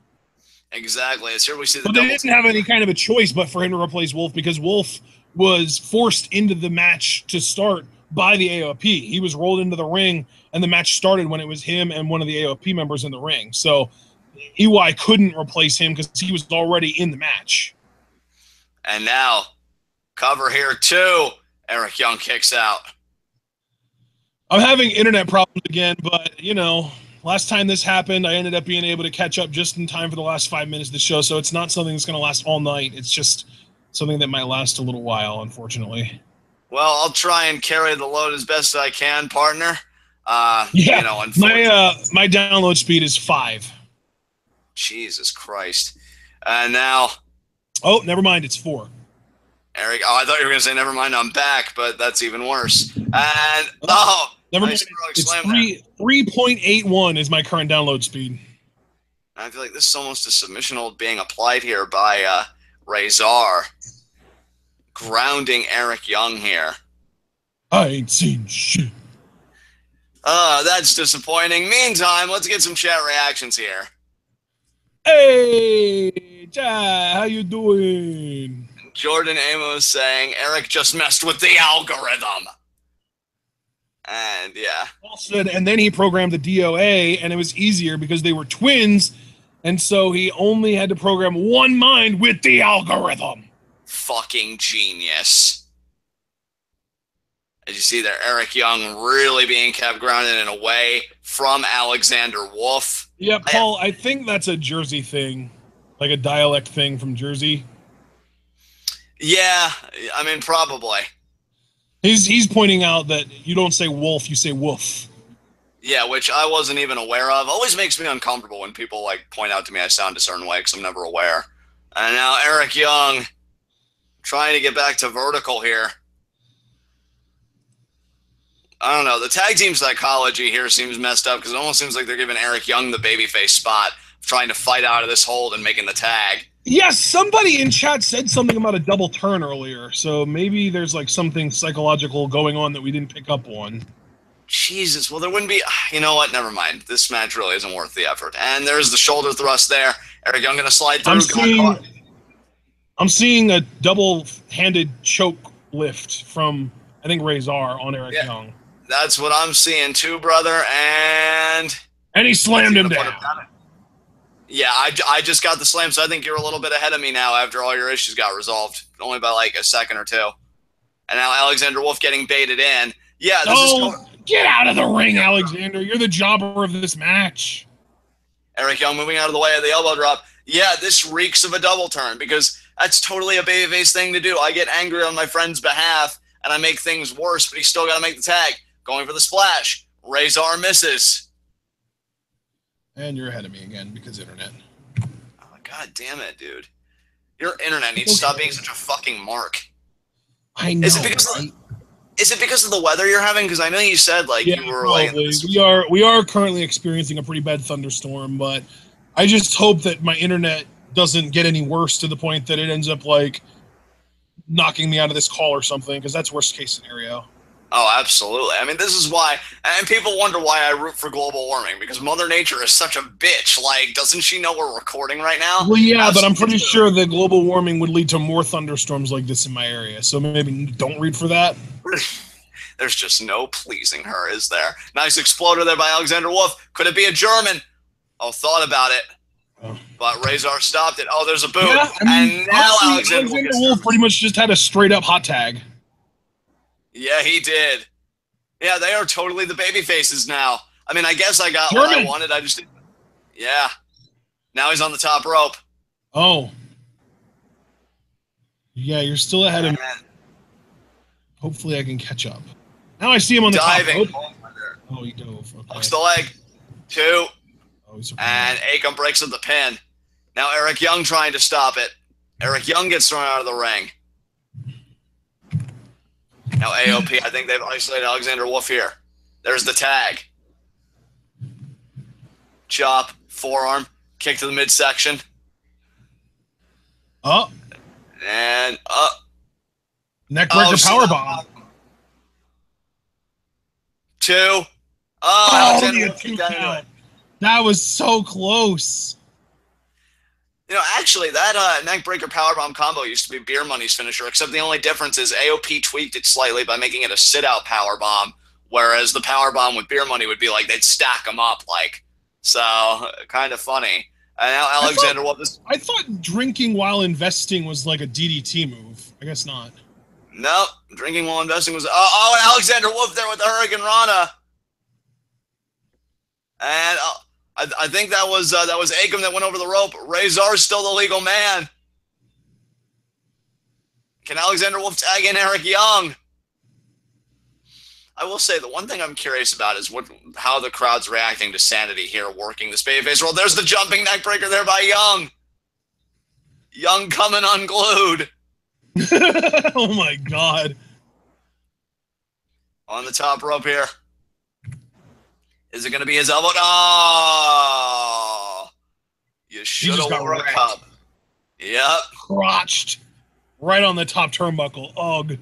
Exactly. It's here we see the But they didn't have any kind of a choice but for him to replace Wolf because Wolf was forced into the match to start by the AOP. He was rolled into the ring, and the match started when it was him and one of the AOP members in the ring. So EY couldn't replace him because he was already in the match. And now, cover here too. Eric Young kicks out. I'm having internet problems again, but, you know, last time this happened, I ended up being able to catch up just in time for the last 5 minutes of the show, so it's not something that's going to last all night. It's just something that might last a little while, unfortunately. Well, I'll try and carry the load as best I can, partner. Yeah, you know, my download speed is 5. Jesus Christ. And now... Oh, never mind, it's 4. Eric. Oh, I thought you were going to say, never mind, I'm back, but that's even worse. And, never mind. nice It's 3.81 is my current download speed. I feel like this is almost a submission hold being applied here by Razor. Grounding Eric Young here. I ain't seen shit. That's disappointing. Meantime, let's get some chat reactions here. Hey, chat, how you doing? Jordan Amos saying, Eric just messed with the algorithm. And, yeah. And then he programmed the DOA, and it was easier because they were twins, and so he only had to program one mind with the algorithm. Fucking genius. As you see there, Eric Young really being kept grounded and away from Alexander Wolf. Yeah, Paul, I think that's a Jersey thing, like a dialect thing from Jersey. Yeah, I mean, probably. He's pointing out that you don't say wolf, you say woof. Yeah, which I wasn't even aware of. Always makes me uncomfortable when people like point out to me I sound a certain way because I'm never aware. And now Eric Young trying to get back to vertical here. I don't know. The tag team psychology here seems messed up because it almost seems like they're giving Eric Young the babyface spot, trying to fight out of this hold and making the tag. Yes, somebody in chat said something about a double turn earlier, so maybe there's like something psychological going on that we didn't pick up on. Jesus, well, there wouldn't be... You know what? Never mind. This match really isn't worth the effort. And there's the shoulder thrust there. Eric Young going to slide through. I'm seeing a double-handed choke lift from, I think, Razor on Eric Young. That's what I'm seeing too, brother. And he slammed him down. Yeah, I just got the slam, so I think you're a little bit ahead of me now after all your issues got resolved. Only by like a second or two. And now Alexander Wolf getting baited in. Yeah, this is... Get out of the ring, Alexander. You're the jobber of this match. Eric Young moving out of the way of the elbow drop. Yeah, this reeks of a double turn because that's totally a babyface thing to do. I get angry on my friend's behalf, and I make things worse, but he's still got to make the tag. Going for the splash. Razor misses. And you're ahead of me again because internet. Oh, God damn it, dude. Your internet needs to stop being such a fucking mark. I know. Is it because of the weather you're having? Because I know you said like you were probably. Like we are currently experiencing a pretty bad thunderstorm, but I just hope that my internet doesn't get any worse to the point that it ends up like knocking me out of this call or something, because that's worst case scenario. Oh, absolutely. I mean, this is why, and people wonder why I root for global warming, because Mother Nature is such a bitch. Like, doesn't she know we're recording right now? Well, yeah, but I'm pretty sure that global warming would lead to more thunderstorms like this in my area, so maybe don't read for that. There's just no pleasing her, is there? Nice exploder there by Alexander Wolf. Could it be a German? Oh, thought about it. Oh. But Razor stopped it. Oh, there's a boot. Yeah, I mean, and now Alexander Wolf pretty much just had a straight-up hot tag. Yeah, he did. Yeah, they are totally the baby faces now. I mean, I guess I got what I wanted. I just didn't. Yeah. Now he's on the top rope. Oh. Yeah, you're still ahead of me. Hopefully I can catch up. Now I see him on the top rope. Oh, he dove. Okay. Hooks the leg. 2. Oh, and Akam breaks up the pin. Now Eric Young trying to stop it. Eric Young gets thrown out of the ring. Now AOP, I think they've isolated Alexander Wolf here. There's the tag. Chop, forearm, kick to the midsection. Oh. And up. Neckbreaker powerbomb. 2. Alexander Wolf count. That was so close. You know, actually, that neckbreaker powerbomb combo used to be Beer Money's finisher, except the only difference is AOP tweaked it slightly by making it a sit-out powerbomb, whereas the powerbomb with Beer Money would be like they'd stack them up, like. So, kind of funny. And now Alexander Wolf. I thought drinking while investing was like a DDT move. I guess not. No, drinking while investing was. Oh, and Alexander Wolf there with the Hurricane Rana. And I think that was Akam that went over the rope. Razor's still the legal man. Can Alexander Wolf tag in Eric Young? I will say the one thing I'm curious about is how the crowd's reacting to Sanity here working this babyface role. There's the jumping neck breaker there by Young. Young coming unglued. Oh my God. On the top rope here. Is it going to be his elbow? Oh! You should have wore a cup. Yep. Crotched. Right on the top turnbuckle. Ugh.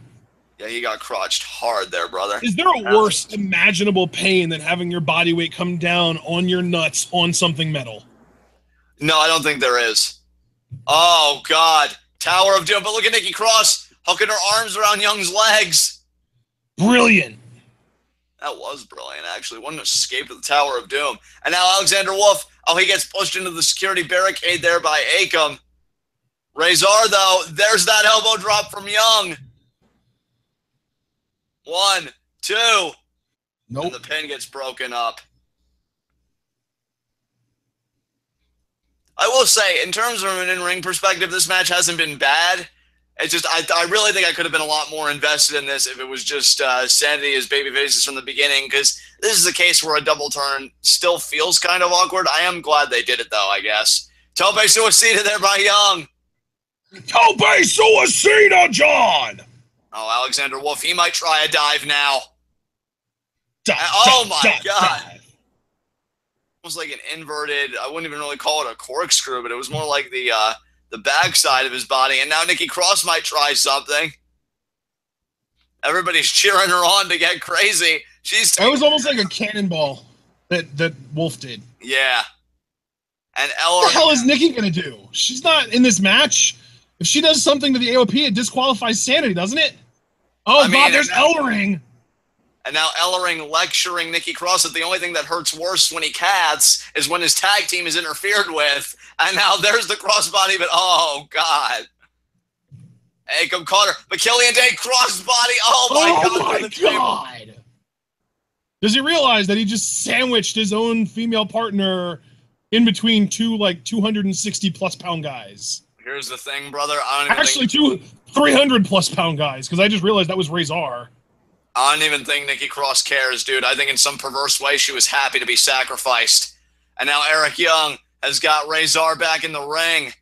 Yeah, he got crotched hard there, brother. Is there a worse imaginable pain than having your body weight come down on your nuts on something metal? No, I don't think there is. Oh, God. Tower of Doom. But look at Nikki Cross hooking her arms around Young's legs. Brilliant. That was brilliant, actually. What an escape to the Tower of Doom. And now Alexander Wolf. Oh, he gets pushed into the security barricade there by Akam. Razor, though, there's that elbow drop from Young. 1, 2. Nope. And the pin gets broken up. I will say, in terms of an in-ring perspective, this match hasn't been bad. It's just, I really think I could have been a lot more invested in this if it was just Sanity as babyfaces from the beginning, because this is a case where a double turn still feels kind of awkward. I am glad they did it, though, I guess. Tope Suicida there by Young. Tope Suicida, John! Oh, Alexander Wolf, he might try a dive now. My God. Dive. Almost like an inverted, I wouldn't even really call it a corkscrew, but it was more like the backside of his body. And now Nikki Cross might try something. Everybody's cheering her on to get crazy. That was almost like a cannonball that Wolf did. Yeah. And What the hell is Nikki going to do? She's not in this match. If she does something to the AOP, it disqualifies Sanity, doesn't it? Oh, God, there's Ellering. And now Ellering lecturing Nikki Cross that the only thing that hurts worse when he cats is when his tag team is interfered with. And now there's the crossbody, but oh, God. Akam caught her. But Killian Dane crossbody. Oh, my God. Does he realize that he just sandwiched his own female partner in between two, 260-plus pound guys? Here's the thing, brother. Two 300-plus pound guys, because I just realized that was Razor. I don't even think Nikki Cross cares, dude. I think in some perverse way she was happy to be sacrificed. And now Eric Young has got Razor back in the ring.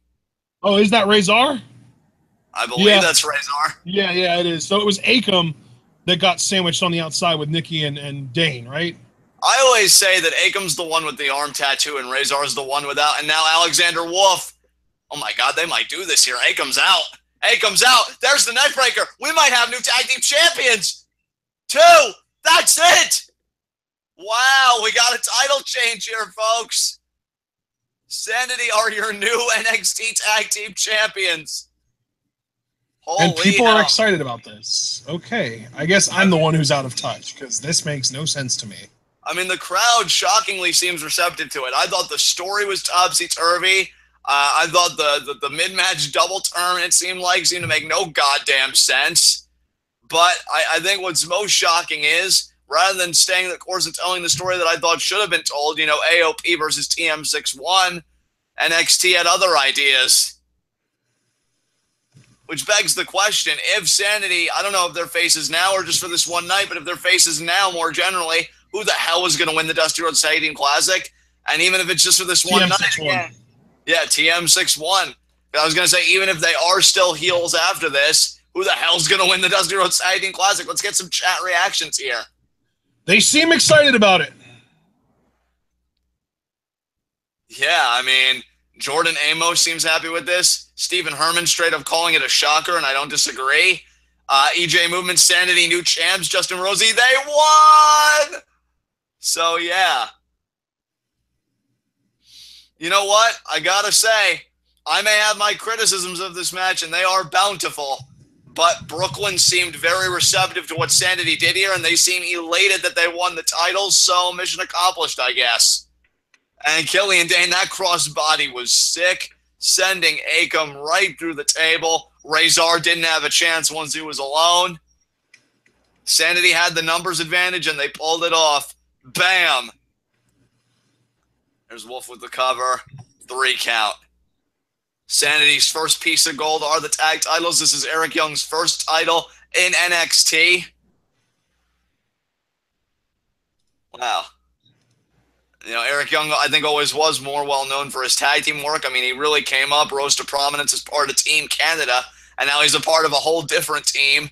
Oh, is that Razor? I believe that's Razor. Yeah, it is. So it was Akam that got sandwiched on the outside with Nikki and Dane, right? I always say that Akam's the one with the arm tattoo and Razor's the one without. And now Alexander Wolf. Oh, my God, they might do this here. Akam's out. Akam's out. There's the neck breaker. We might have new tag team champions. 2. That's it. Wow, we got a title change here, folks. Sanity are your new NXT Tag Team Champions. Holy and people hell. Are excited about this. Okay, I guess I'm the one who's out of touch, because this makes no sense to me. I mean, the crowd shockingly seems receptive to it. I thought the story was topsy-turvy. I thought the mid-match double turn, it seemed to make no goddamn sense. But I think what's most shocking is, rather than staying the course and telling the story that I thought should have been told, AOP versus TM61, NXT had other ideas. Which begs the question, if Sanity, I don't know if they're faces now or just for this one night, but if they're faces now more generally, who the hell is going to win the Dusty Rhodes Tag Team Classic? And even if it's just for this one night again. Yeah, TM61. I was going to say, even if they are still heels after this, who the hell's going to win the Dusty Rhodes Tag Team Classic? Let's get some chat reactions here. They seem excited about it. Yeah, I mean, Jordan Amos seems happy with this. Stephen Herman straight up calling it a shocker, and I don't disagree. EJ Movement, Sanity, new champs, Justin Rosie, they won! So, yeah. You know what? I gotta say, I may have my criticisms of this match, and they are bountiful. But Brooklyn seemed very receptive to what Sanity did here, and they seem elated that they won the titles, so mission accomplished, I guess. And Killian Dane, that crossbody was sick, sending Akam right through the table. Razor didn't have a chance once he was alone. Sanity had the numbers advantage, and they pulled it off. Bam! There's Wolf with the cover. 3 count. Sanity's first piece of gold are the tag titles. This is Eric Young's first title in NXT. Wow. Eric Young, I think, always was more well-known for his tag team work. I mean, he really came up, rose to prominence as part of Team Canada, and now he's a part of a whole different team,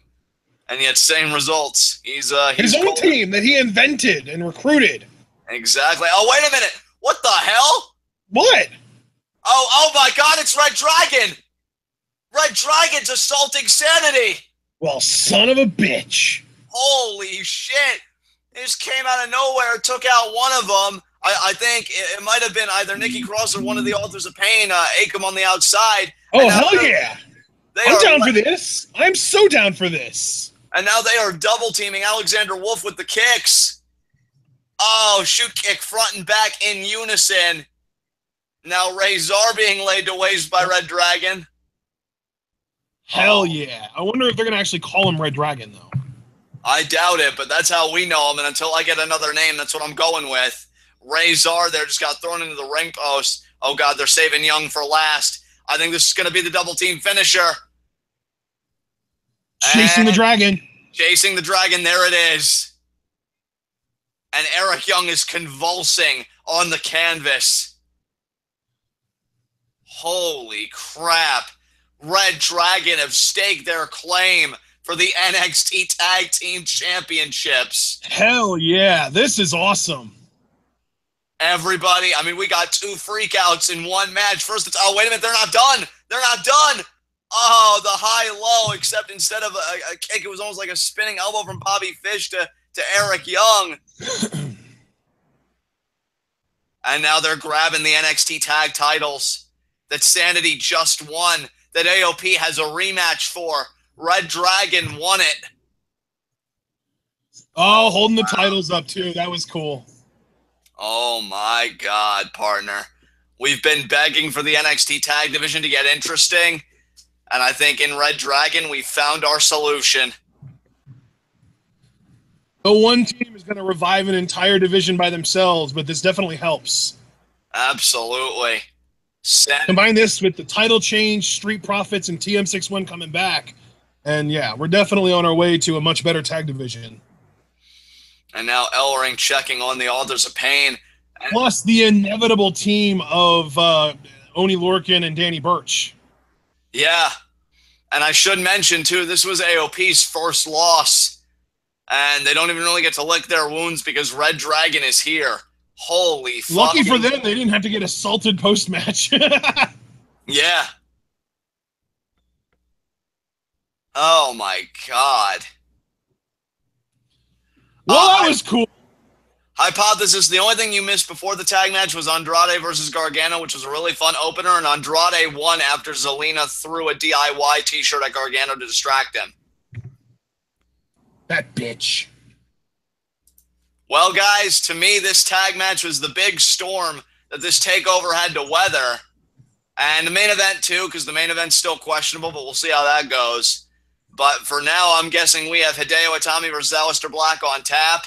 and yet same results. He's his own team that he invented and recruited. Exactly. Oh, wait a minute. What the hell? What? Oh my God, it's Red Dragon. Red Dragon's assaulting Sanity. Well, son of a bitch. Holy shit. He just came out of nowhere, took out one of them. I think it might have been either Nikki Cross or one of the Authors of Pain, Akam on the outside. Oh, hell yeah. I'm down for this. I'm so down for this. And now they are double teaming Alexander Wolf with the kicks. Oh, shoot kick front and back in unison. Now Razor being laid to waste by Red Dragon. Hell yeah. I wonder if they're going to actually call him Red Dragon, though. I doubt it, but that's how we know him. And until I get another name, that's what I'm going with. Razor there just got thrown into the ring post. Oh, God, they're saving Young for last. I think this is going to be the double team finisher. Chasing the dragon. Chasing the dragon. There it is. And Eric Young is convulsing on the canvas. Holy crap. Red Dragon have staked their claim for the NXT Tag Team Championships. Hell yeah. This is awesome. Everybody, I mean, we got 2 freakouts in one match. First, it's, oh, wait a minute, they're not done. They're not done. Oh, the high-low, except instead of a kick, it was almost like a spinning elbow from Bobby Fish to Eric Young. And now they're grabbing the NXT Tag titles that Sanity just won, that AOP has a rematch for. Red Dragon won it. Oh, holding the titles up, too. That was cool. Oh, my God, partner. We've been begging for the NXT Tag Division to get interesting, and I think in Red Dragon we found our solution. No one team is going to revive an entire division by themselves, but this definitely helps. Absolutely. Combine this with the title change, Street Profits, and TM61 coming back, and yeah, we're definitely on our way to a much better tag division. And now Ellering checking on the Authors of Pain. Plus the inevitable team of Oni Lorcan and Danny Burch. Yeah. And I should mention, too, this was AOP's first loss. And they don't even really get to lick their wounds because Red Dragon is here. Holy fuck. Lucky for them, they didn't have to get assaulted post-match. Yeah. Oh, my God. Well, that was cool. Hypothesis, the only thing you missed before the tag match was Andrade versus Gargano, which was a really fun opener, and Andrade won after Zelina threw a DIY t-shirt at Gargano to distract him. That bitch. Well, guys, to me, this tag match was the big storm that this TakeOver had to weather. And the main event, too, because the main event's still questionable, but we'll see how that goes. But for now, I'm guessing we have Hideo Itami versus Alistair Black on tap.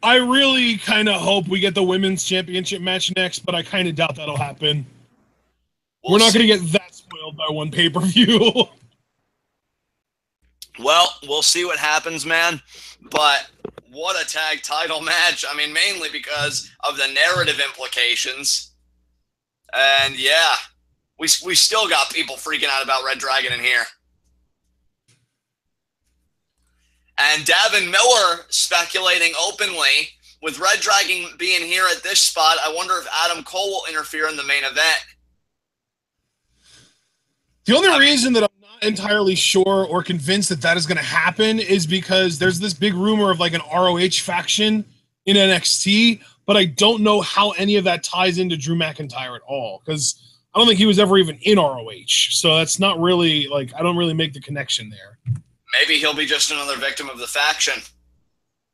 I really kind of hope we get the women's championship match next, but I kind of doubt that'll happen. We're not going to get that spoiled by one pay-per-view. Well, we'll see what happens, man. But what a tag title match. I mean, mainly because of the narrative implications. And yeah, we still got people freaking out about Red Dragon in here. And Davin Miller speculating openly, with Red Dragon being here at this spot, I wonder if Adam Cole will interfere in the main event. The only reason that I'm not entirely sure or convinced that that is going to happen is because there's this big rumor of like an ROH faction in NXT, but I don't know how any of that ties into Drew McIntyre at all, because I don't think he was ever even in ROH. So that's not really, like, I don't really make the connection there. Maybe he'll be just another victim of the faction.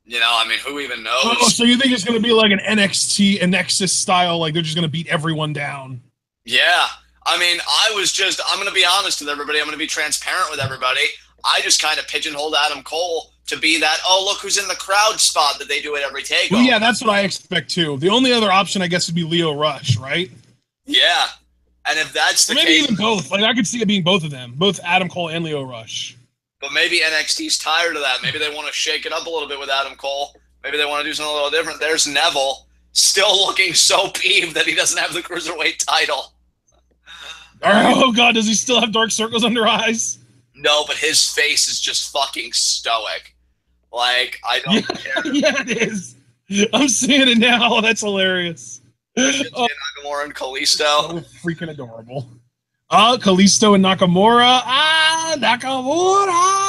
You know, I mean, who even knows? Oh, so you think it's going to be like an NXT, a Nexus style, like they're just going to beat everyone down? Yeah. I mean, I'm going to be honest with everybody. I'm going to be transparent with everybody. I just kind of pigeonholed Adam Cole to be that, oh, look who's in the crowd spot that they do at every takeover. Well, yeah, that's what I expect too. The only other option, I guess, would be Lio Rush, right? Yeah. And if that's the maybe case, even both. Like, I could see it being both of them, both Adam Cole and Lio Rush. But maybe NXT's tired of that. Maybe they want to shake it up a little bit with Adam Cole. Maybe they want to do something a little different. There's Neville, still looking so peeved that he doesn't have the Cruiserweight title. Oh, God, does he still have dark circles under eyes? No, but his face is just fucking stoic. Like, I don't care. Yeah, it is. I'm seeing it now. That's hilarious. Shinsuke Nakamura and Kalisto. So freaking adorable. Kalisto and Nakamura. Nakamura.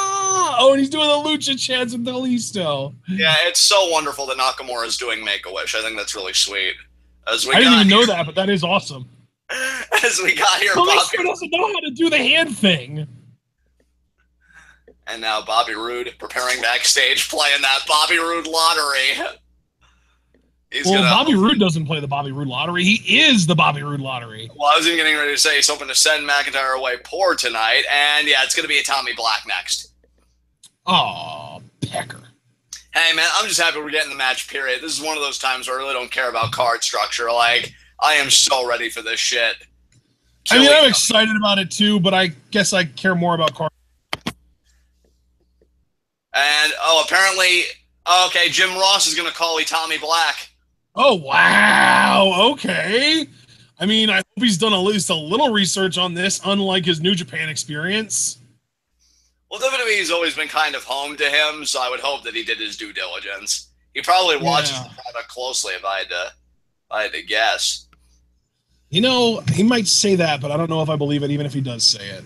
Oh, and he's doing the lucha chants with Kalisto. Yeah, it's so wonderful that Nakamura is doing Make-A-Wish. I think that's really sweet. I didn't even know that, but that is awesome. As we got here, Kalisto doesn't know how to do the hand thing. And now Bobby Roode preparing backstage, playing that Bobby Roode lottery. Bobby Roode doesn't play the Bobby Roode lottery. He is the Bobby Roode lottery. Well, I was even getting ready to say he's hoping to send McIntyre away poor tonight. And yeah, it's going to be Itami Black next. Oh, pecker. Hey, man, I'm just happy we're getting the match, period. This is one of those times where I really don't care about card structure. Like, I am so ready for this shit. I'm excited about it too, but I guess I care more about card. And, apparently, okay, Jim Ross is going to call Itami Black. Oh, wow. Okay. I mean, I hope he's done at least a little research on this, unlike his New Japan experience. Well, WWE's always been kind of home to him, so I would hope that he did his due diligence. He probably watches the product closely, if I had to guess. You know, he might say that, but I don't know if I believe it, even if he does say it.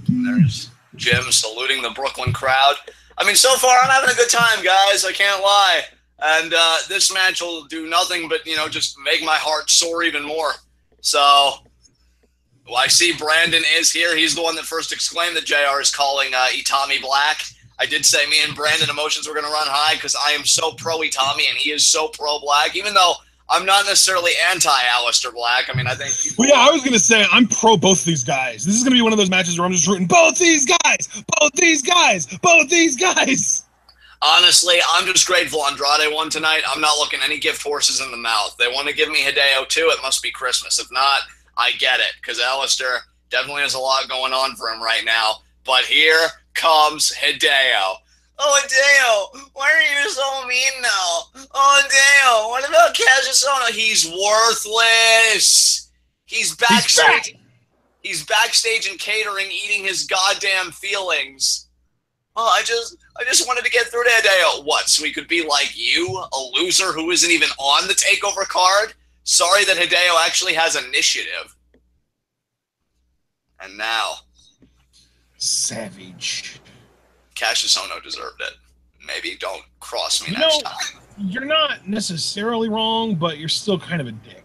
There's Jim saluting the Brooklyn crowd. I mean, so far, I'm having a good time, guys. I can't lie. And this match will do nothing but, just make my heart soar even more. So, I see Brandon is here. He's the one that first exclaimed that JR is calling Itami Black. I did say me and Brandon emotions were going to run high because I am so pro-Itami and he is so pro-Black, even though I'm not necessarily anti-Alistair Black. I mean, I think... Well, yeah, I was going to say, I'm pro both these guys. This is going to be one of those matches where I'm just rooting both these guys, both these guys, both these guys. Honestly, I'm just grateful Andrade won tonight. I'm not looking any gift horses in the mouth. They want to give me Hideo too. It must be Christmas. If not, I get it, because Alistair definitely has a lot going on for him right now. But here comes Hideo. Oh, Hideo, why are you so mean now? Oh, Hideo, what about Cassius Ohno? He's worthless. He's backstage. He's backstage and catering, eating his goddamn feelings. Well, I just wanted to get through to Hideo. What, so he could be like you, a loser who isn't even on the TakeOver card? Sorry that Hideo actually has initiative. And now... Savage. Cassius Ohno deserved it. Maybe don't cross me next time. You're not necessarily wrong, but you're still kind of a dick.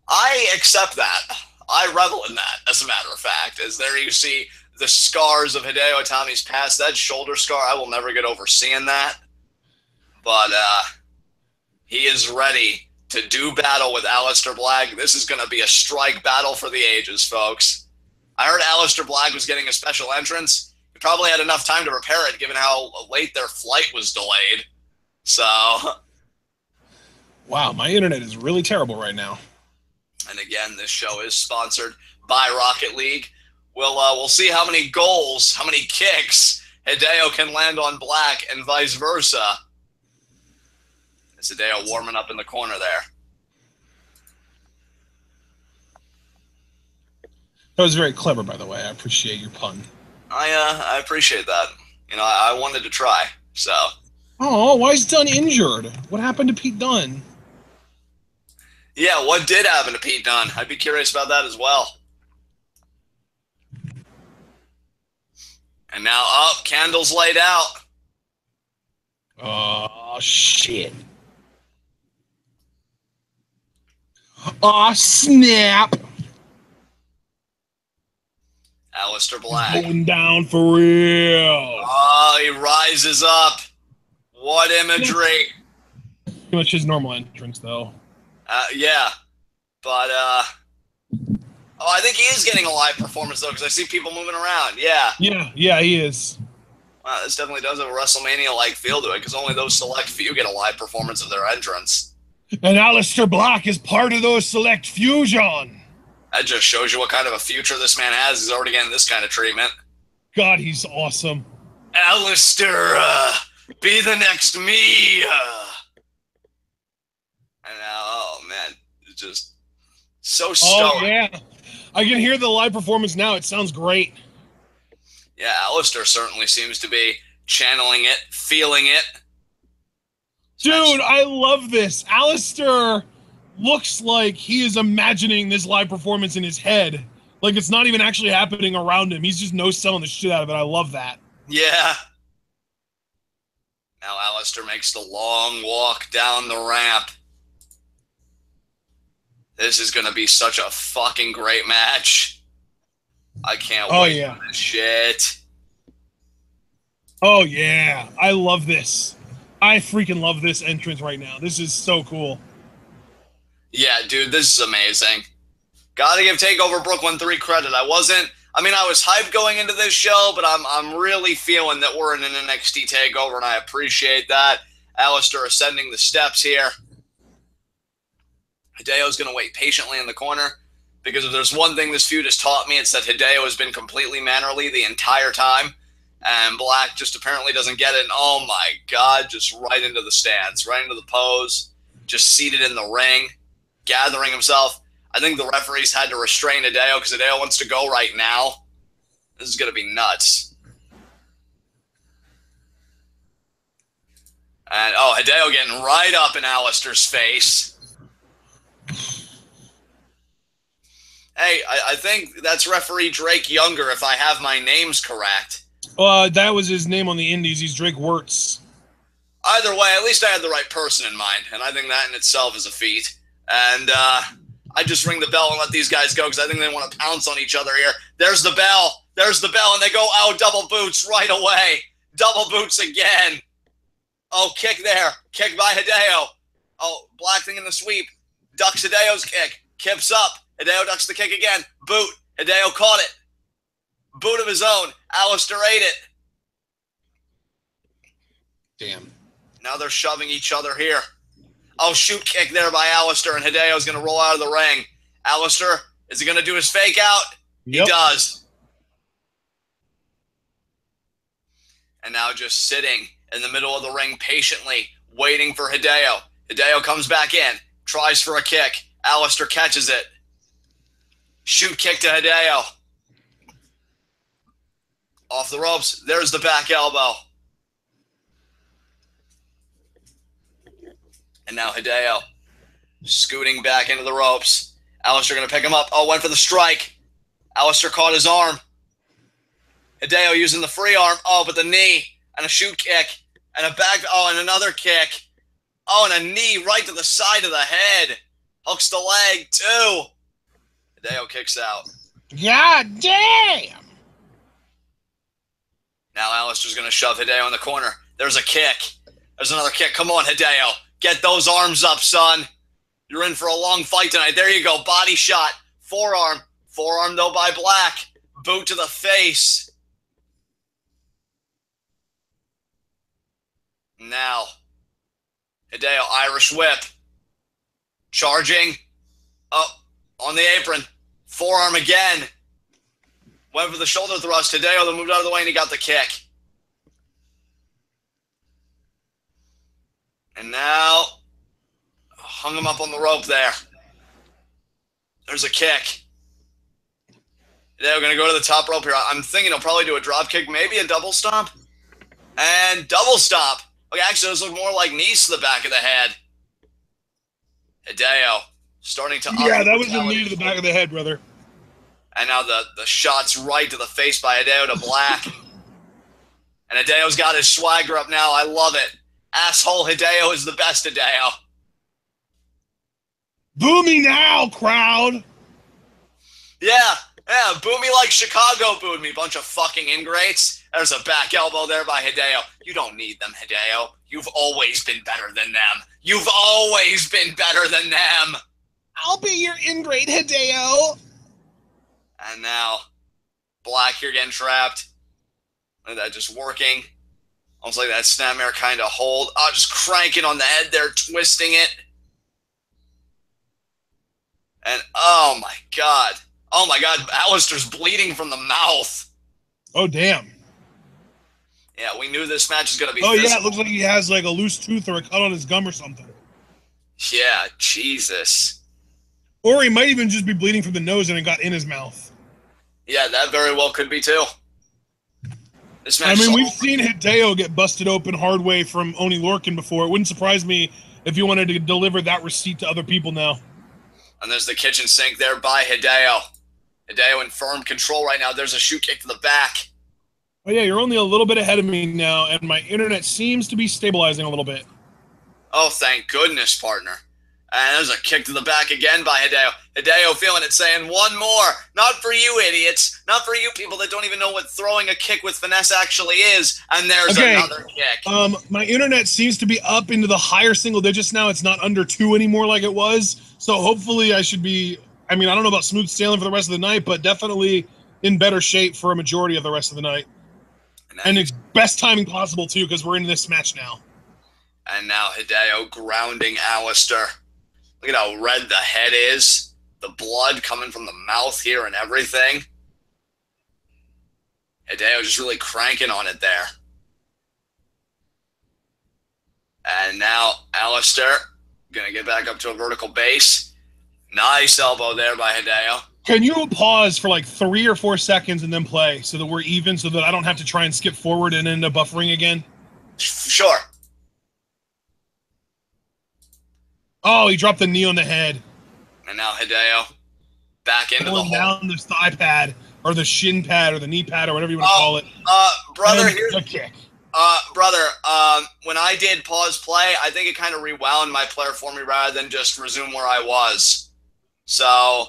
I accept that. I revel in that, as a matter of fact. As there you see the scars of Hideo Itami's past. That shoulder scar, I will never get over seeing that. But he is ready to do battle with Alistair Black. This is going to be a strike battle for the ages, folks. I heard Alistair Black was getting a special entrance. He probably had enough time to prepare it, given how late their flight was delayed. So... Wow, my internet is really terrible right now. And again, this show is sponsored by Rocket League. We'll see how many goals, how many kicks Hideo can land on Black and vice versa. It's Hideo warming up in the corner there. That was very clever, by the way. I appreciate your pun. I appreciate that. I wanted to try, so. Oh, why is Dunn injured? What happened to Pete Dunne? Yeah, what did happen to Pete Dunne? I'd be curious about that as well. And now, candles laid out. Oh, shit. Oh, snap. Alistair Black. Going down for real. Oh, he rises up. What imagery. Pretty much his normal entrance, though. Yeah. But, I think he is getting a live performance, though, because I see people moving around. Yeah. Yeah, he is. Wow, this definitely does have a WrestleMania-like feel to it, because only those select few get a live performance of their entrance. And Alistair Black is part of those select few, John. That just shows you what kind of a future this man has. He's already getting this kind of treatment. God, he's awesome. Alistair, be the next me. And now, oh, man, it's just... So stoic. Oh, yeah. I can hear the live performance now. It sounds great. Yeah, Alistair certainly seems to be channeling it, feeling it. Dude, I love this. Alistair looks like he is imagining this live performance in his head. Like it's not even actually happening around him. He's just no-selling the shit out of it. I love that. Yeah. Now Alistair makes the long walk down the ramp. This is going to be such a fucking great match. I can't wait for this shit. Oh, yeah. I love this. I freaking love this entrance right now. This is so cool. Yeah, dude, this is amazing. Gotta give TakeOver Brooklyn 3 credit. I was hyped going into this show, but I'm really feeling that we're in an NXT TakeOver, and I appreciate that. Alistair ascending the steps here. Hideo's going to wait patiently in the corner, because if there's one thing this feud has taught me, it's that Hideo has been completely mannerly the entire time, and Black just apparently doesn't get it. And oh my God, just right into the stance, right into the pose, just seated in the ring, gathering himself. I think the referees had to restrain Hideo because Hideo wants to go right now. This is going to be nuts. And oh, Hideo getting right up in Alistair's face. Hey, I think that's referee Drake Younger, if I have my names correct. That was his name on the indies. He's Drake Wirtz. Either way, at least I had the right person in mind, and I think that in itself is a feat. And I just ring the bell and let these guys go because I think they want to pounce on each other here. There's the bell. There's the bell, and they go, oh, double boots right away. Double boots again. Oh, kick there. Kick by Hideo. Oh, Black thing in the sweep. Ducks Hideo's kick. Kips up. Hideo ducks the kick again. Boot. Hideo caught it. Boot of his own. Alistair ate it. Damn. Now they're shoving each other here. Oh, shoot kick there by Alistair, and Hideo's going to roll out of the ring. Alistair, is he going to do his fake out? Yep. He does. And now just sitting in the middle of the ring patiently, waiting for Hideo. Hideo comes back in, tries for a kick. Alistair catches it. Shoot kick to Hideo. Off the ropes. There's the back elbow. And now Hideo scooting back into the ropes. Alistair going to pick him up. Oh, went for the strike. Alistair caught his arm. Hideo using the free arm. Oh, but the knee and a shoot kick and a back. Oh, and another kick. Oh, and a knee right to the side of the head. Hooks the leg, too. Hideo kicks out. God damn. Now Alistair's going to shove Hideo in the corner. There's a kick. There's another kick. Come on, Hideo. Get those arms up, son. You're in for a long fight tonight. There you go. Body shot. Forearm. Forearm, though, by Black. Boot to the face. Now, Hideo, Irish whip. Charging. Oh, on the apron. Forearm again. Went for the shoulder thrust. Hideo then moved out of the way and he got the kick. And now, hung him up on the rope there. There's a kick. Hideo going to go to the top rope here. I'm thinking he'll probably do a drop kick, maybe a double stomp. And double stomp. Okay, actually, this looks more like knees to the back of the head. Hideo starting to... Yeah, that was the knee to the back of the head, brother. And now the shot's right to the face by Hideo to Black. And Hideo's got his swagger up now. I love it. Asshole Hideo is the best Hideo. Boo me now, crowd. Yeah, boo me like Chicago booed me, bunch of fucking ingrates. There's a back elbow there by Hideo. You don't need them, Hideo. You've always been better than them. You've always been better than them. I'll be your ingrate, Hideo. And now, Black here getting trapped. Look at that, just working. Almost like that snapmare kind of hold. Oh, just cranking on the head there, twisting it. And oh my God. Oh my God, Alistair's bleeding from the mouth. Oh, damn. Yeah, we knew this match was going to be physical. Yeah, it looks like he has like a loose tooth or a cut on his gum or something. Yeah, Jesus. Or he might even just be bleeding from the nose and it got in his mouth. Yeah, that very well could be too. This match we've seen Hideo get busted open hard way from Oni Lorcan before. It wouldn't surprise me if he wanted to deliver that receipt to other people now. And there's the kitchen sink there by Hideo. Hideo in firm control right now. There's a shoot kick to the back. Oh yeah, you're only a little bit ahead of me now, and my internet seems to be stabilizing a little bit. Oh, thank goodness, partner. And there's a kick to the back again by Hideo. Hideo feeling it, saying, one more. Not for you, idiots. Not for you people that don't even know what throwing a kick with finesse actually is. And there's another kick. My internet seems to be up into the higher single digits now. It's not under 2 anymore like it was. So hopefully I should be, I don't know about smooth sailing for the rest of the night, but definitely in better shape for a majority of the rest of the night. And it's best timing possible, too, because we're in this match now. And now Hideo grounding Alistair. Look at how red the head is. The blood coming from the mouth here and everything. Hideo just really cranking on it there. And now Alistair going to get back up to a vertical base. Nice elbow there by Hideo. Can you pause for like 3 or 4 seconds and then play so that we're even, so that I don't have to try and skip forward and end up buffering again? Sure. Oh, he dropped the knee on the head. And now Hideo back into the hole. Down the thigh pad, or the shin pad, or the knee pad, or whatever you want to call it. Brother, here's a kick. Brother, when I did pause play, I think it kind of rewound my player for me rather than just resume where I was. So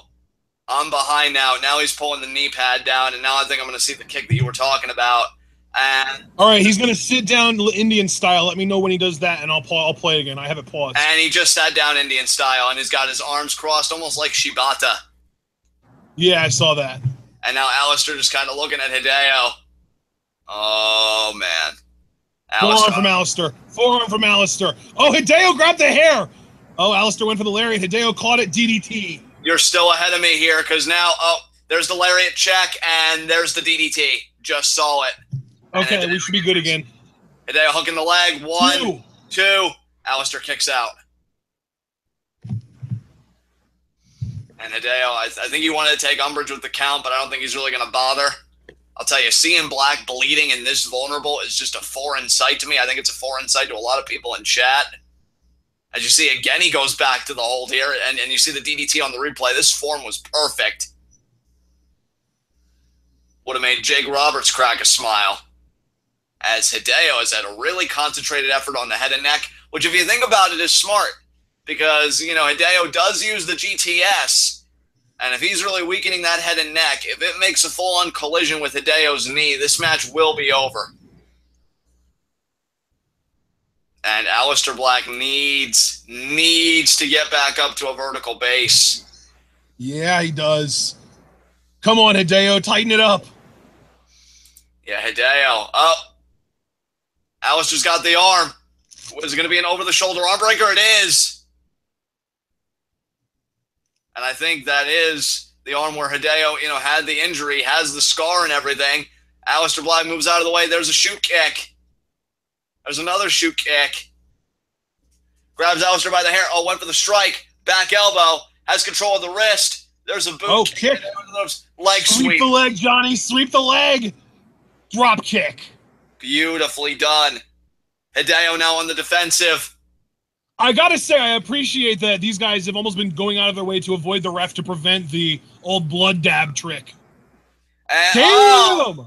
I'm behind now. Now he's pulling the knee pad down, and now I think I'm going to see the kick that you were talking about. And all right, he's going to sit down Indian style. Let me know when he does that, and I'll play again. I have it paused. And he just sat down Indian style, and he's got his arms crossed, almost like Shibata. Yeah, I saw that. And now Alistair just kind of looking at Hideo. Oh, man. Forearm from Alistair. Forearm from Alistair. Oh, Hideo grabbed the hair. Oh, Alistair went for the lariat. Hideo caught it DDT. You're still ahead of me here, because now, there's the lariat check, and there's the DDT. Just saw it. Okay, we should be good again. Hideo hooking the leg. 1, 2. Alistair kicks out. And Hideo, I think he wanted to take umbrage with the count, but I don't think he's really going to bother. I'll tell you, seeing Black bleeding and this vulnerable is just a foreign sight to me. I think it's a foreign sight to a lot of people in chat. As you see, again, he goes back to the hold here, and you see the DDT on the replay. This form was perfect. Would have made Jake Roberts crack a smile. As Hideo has had a really concentrated effort on the head and neck, which if you think about it is smart because, Hideo does use the GTS, and if he's really weakening that head and neck, if it makes a full-on collision with Hideo's knee, this match will be over. And Alistair Black needs to get back up to a vertical base. Yeah, he does. Come on, Hideo, tighten it up. Yeah, Hideo. Oh. Alistair's got the arm. Is it going to be an over-the-shoulder arm breaker? It is. And I think that is the arm where Hideo, had the injury, has the scar and everything. Alistair Black moves out of the way. There's a shoot kick. There's another shoot kick. Grabs Alistair by the hair. Oh, went for the strike. Back elbow. Has control of the wrist. There's a boot. Oh, kick. Leg sweep. Sweep the leg, Johnny. Sweep the leg. Drop kick. Beautifully done. Hideo now on the defensive. I gotta say, I appreciate that these guys have almost been going out of their way to avoid the ref to prevent the old blood dab trick. Damn!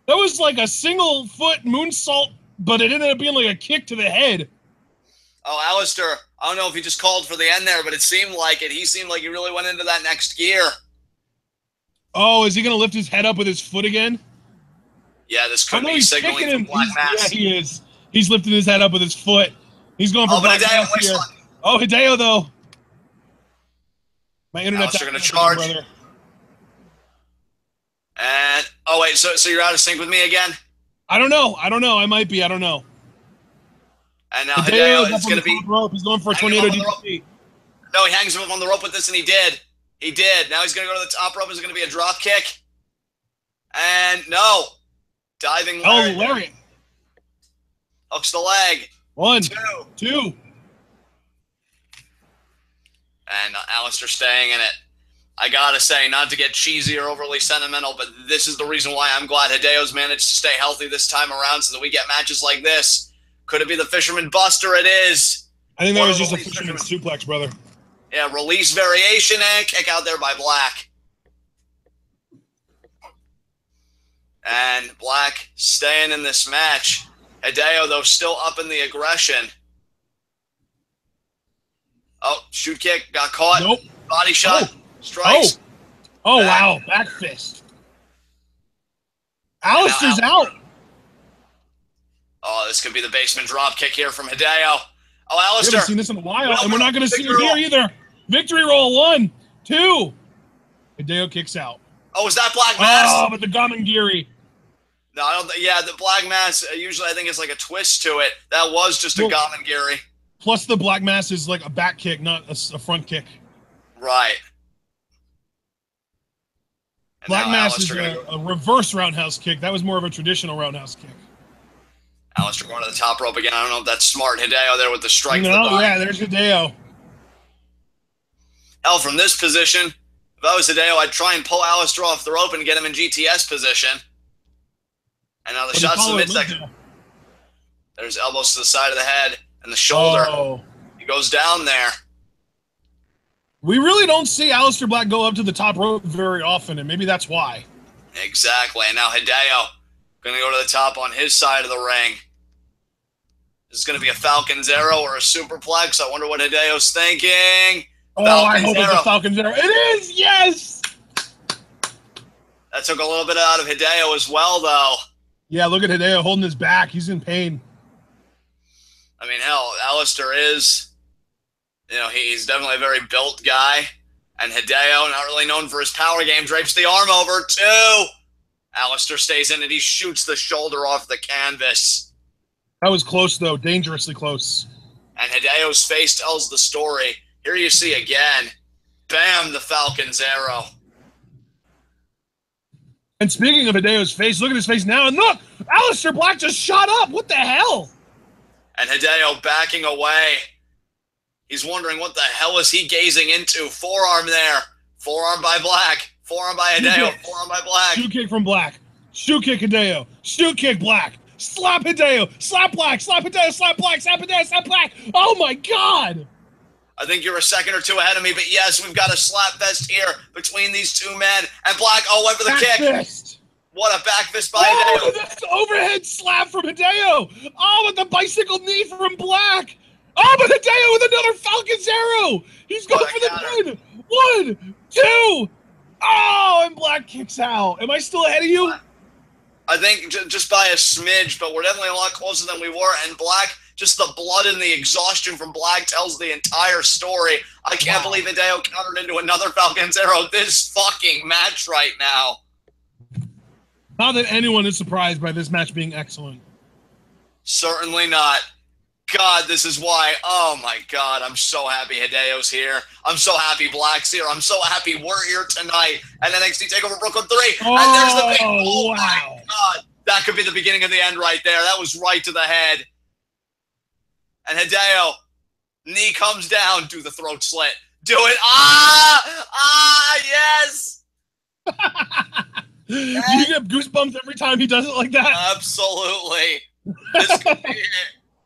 That was like a single foot moonsault, but it ended up being like a kick to the head. Oh, Alistair, I don't know if he just called for the end there, but it seemed like it. He seemed like he really went into that next gear. Oh, is he gonna lift his head up with his foot again? Yeah, this could be signaling from Black Mass. Yeah, he is. He's lifting his head up with his foot. He's going for Black Mass here. Oh, Hideo, though. My internet's going to charge. Brother. And, oh, wait, so you're out of sync with me again? I don't know. I might be. I don't know. And now Hideo is going to be... Rope. He's going for a tornado DDT. No, he hangs him on the rope with this, and he did. He did. Now he's going to go to the top rope. It's going to be a drop kick. And, no. Diving lariat. Oh, lariat. Hooks the leg. 1, 2. And Alistair staying in it. I gotta say, not to get cheesy or overly sentimental, but this is the reason why I'm glad Hideo's managed to stay healthy this time around so that we get matches like this. Could it be the Fisherman Buster? It is. I think that was just a Fisherman suplex, brother. Yeah, release variation and kick out there by Black. And Black staying in this match. Hideo, though, still up in the aggression. Oh, shoot kick, got caught. Nope. Body shot, strikes. Oh, wow, back fist. Alistair's out. Oh, this could be the basement drop kick here from Hideo. Oh, We Alistair. haven't seen this in a while, and we're not going to see it here either. Victory roll, 1, 2. Hideo kicks out. Oh, is that Black Mass? Oh, but the Gamangiri. No, I don't. Yeah, the Black Mass. Usually, I think it's like a twist to it. That was just a Gamangiri. Plus, the Black Mass is like a back kick, not a front kick. Right. And Black Mass is a reverse roundhouse kick. That was more of a traditional roundhouse kick. Alistair going to the top rope again. I don't know if that's smart. Hideo there with the strike. No, yeah, there's Hideo. Hell, from this position, if I was Hideo, I'd try and pull Alistair off the rope and get him in GTS position. And now the shots to the midsection. There's elbows to the side of the head and the shoulder. Oh. He goes down there. We really don't see Alistair Black go up to the top rope very often, and maybe that's why. Exactly. And now Hideo going to go to the top on his side of the ring. This is going to be a Falcon's Arrow or a Superplex. I wonder what Hideo's thinking. Oh, I hope it's a Falcon's Arrow. It is! Yes! That took a little bit out of Hideo as well, though. Yeah, look at Hideo holding his back. He's in pain. I mean, hell, Alistair is, he's definitely a very built guy. And Hideo, not really known for his power game, drapes the arm over, too. Alistair stays in and he shoots the shoulder off the canvas. That was close, though. Dangerously close. And Hideo's face tells the story. Here you see again. Bam, the Falcon's Arrow. And speaking of Hideo's face, look at his face now. And look! Alistair Black just shot up! What the hell? And Hideo backing away. He's wondering what the hell is he gazing into. Forearm there. Forearm by Black. Forearm by Hideo. Forearm by Black. Shoe kick from Black. Shoe kick Hideo. Shoe kick Black. Slap Hideo. Slap Black. Slap Hideo. Slap Black. Slap Hideo. Slap Black. Oh my God! I think you're a second or two ahead of me, but yes, we've got a slap fest here between these two men. And Black, went for the kick. Fist. What a back fist by Hideo. That's overhead slap from Hideo. Oh, with the bicycle knee from Black. Oh, but Hideo with another Falcon's Arrow. He's going for the pin. 1, 2. Oh, and Black kicks out. Am I still ahead of you? I think just by a smidge, but we're definitely a lot closer than we were. And Black, just the blood and the exhaustion from Black tells the entire story. I can't believe Hideo countered into another Falcon's Arrow this fucking match right now. Not that anyone is surprised by this match being excellent. Certainly not. God, this is why. Oh my God, I'm so happy Hideo's here. I'm so happy Black's here. I'm so happy we're here tonight at NXT Takeover Brooklyn 3. And there's the big. Oh my God, that could be the beginning of the end right there. That was right to the head. And Hideo, knee comes down, do the throat slit. Do it. Yes. You get goosebumps every time he does it like that? Absolutely. This could be it.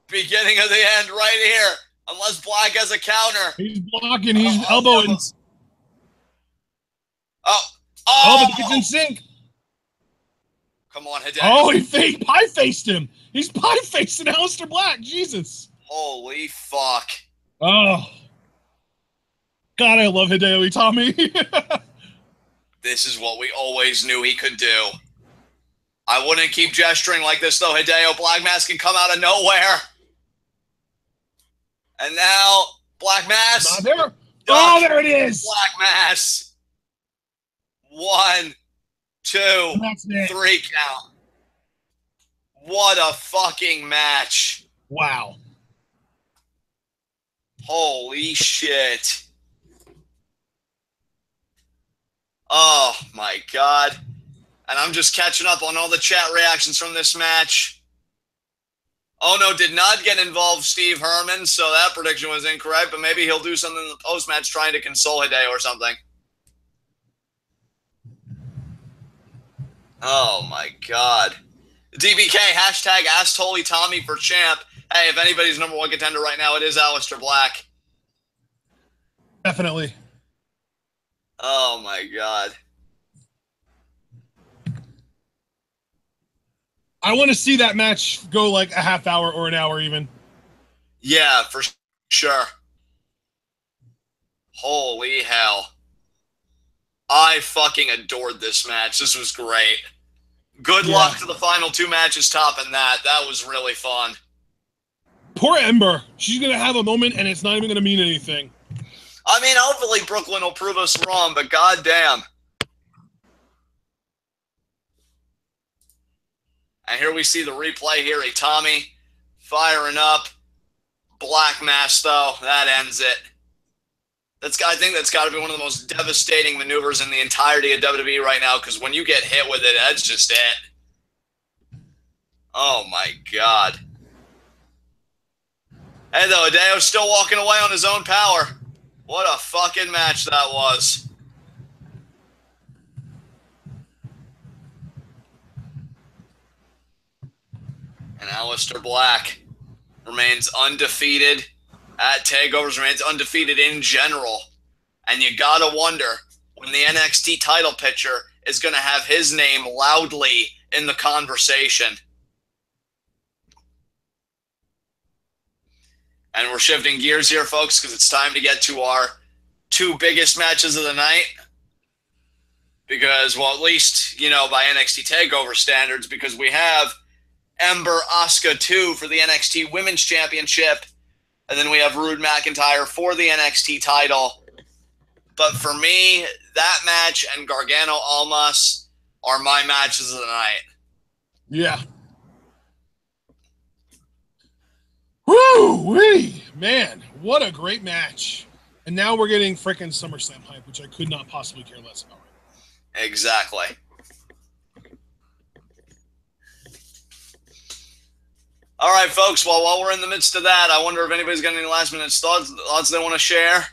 Beginning of the end right here. Unless Black has a counter. He's blocking. He's elbowing. Oh, but the kitchen sink. Come on, Hideo. Oh, he pie-faced him. He's pie-facing Alistair Black. Jesus. Holy fuck. Oh. God, I love Hideo Itami. This is what we always knew he could do. I wouldn't keep gesturing like this, though. Hideo, Black Mass can come out of nowhere. And now, Black Mass. Not there. Oh, there it is. Black Mass. 1, 2, 3 count. What a fucking match. Wow. Holy shit. Oh, my God. And I'm just catching up on all the chat reactions from this match. Oh, no, did not get involved, Steve Herman, so that prediction was incorrect, but maybe he'll do something in the post-match trying to console Hideo or something. Oh, my God. DBK, hashtag asked Holy Tommy for champ. Hey, if anybody's number one contender right now, it is Aleister Black. Definitely. Oh, my God. I want to see that match go like a half hour or an hour even. Yeah, for sure. Holy hell. I fucking adored this match. This was great. Good luck to the final two matches topping that. That was really fun. Poor Ember. She's going to have a moment and it's not even going to mean anything. I mean, hopefully Brooklyn will prove us wrong, but goddamn. And here we see the replay here. Itami firing up. Black mass, though. That ends it. I think that's got to be one of the most devastating maneuvers in the entirety of WWE right now, because when you get hit with it, that's just it. Oh, my God. Hey, though, Hideo's still walking away on his own power. What a fucking match that was. And Alistair Black remains undefeated at Takeovers, remains undefeated in general. And you gotta wonder when the NXT title picture is gonna have his name loudly in the conversation. And we're shifting gears here, folks, because it's time to get to our two biggest matches of the night. Because, well, at least, you know, by NXT TakeOver standards, because we have Ember Asuka 2 for the NXT Women's Championship, and then we have Roode McIntyre for the NXT title. But for me, that match and Gargano Almas are my matches of the night. Yeah. Woo-wee! Man, what a great match. And now we're getting frickin' SummerSlam hype, which I could not possibly care less about. Exactly. All right, folks. Well, while we're in the midst of that, I wonder if anybody's got any last-minute thoughts they want to share.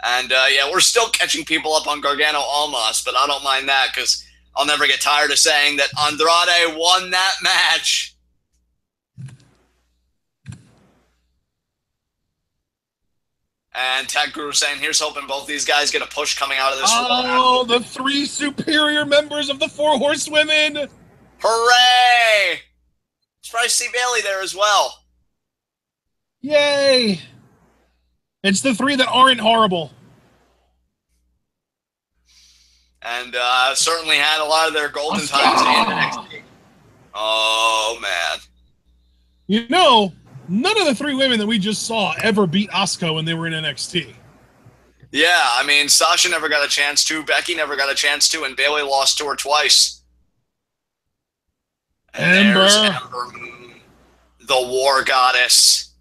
And, yeah, we're still catching people up on Gargano Almas, but I don't mind that because I'll never get tired of saying that Andrade won that match. And Tag Guru saying, here's hoping both these guys get a push coming out of this. Oh, the three superior members of the Four Horsewomen. Hooray! Surprised to see Bailey there as well. Yay! It's the three that aren't horrible. And certainly had a lot of their golden times in NXT. Oh, man. You know, none of the three women that we just saw ever beat Asuka when they were in NXT. Yeah, I mean, Sasha never got a chance to, Becky never got a chance to, and Bailey lost to her twice. And Ember. there's Ember Moon, the war goddess.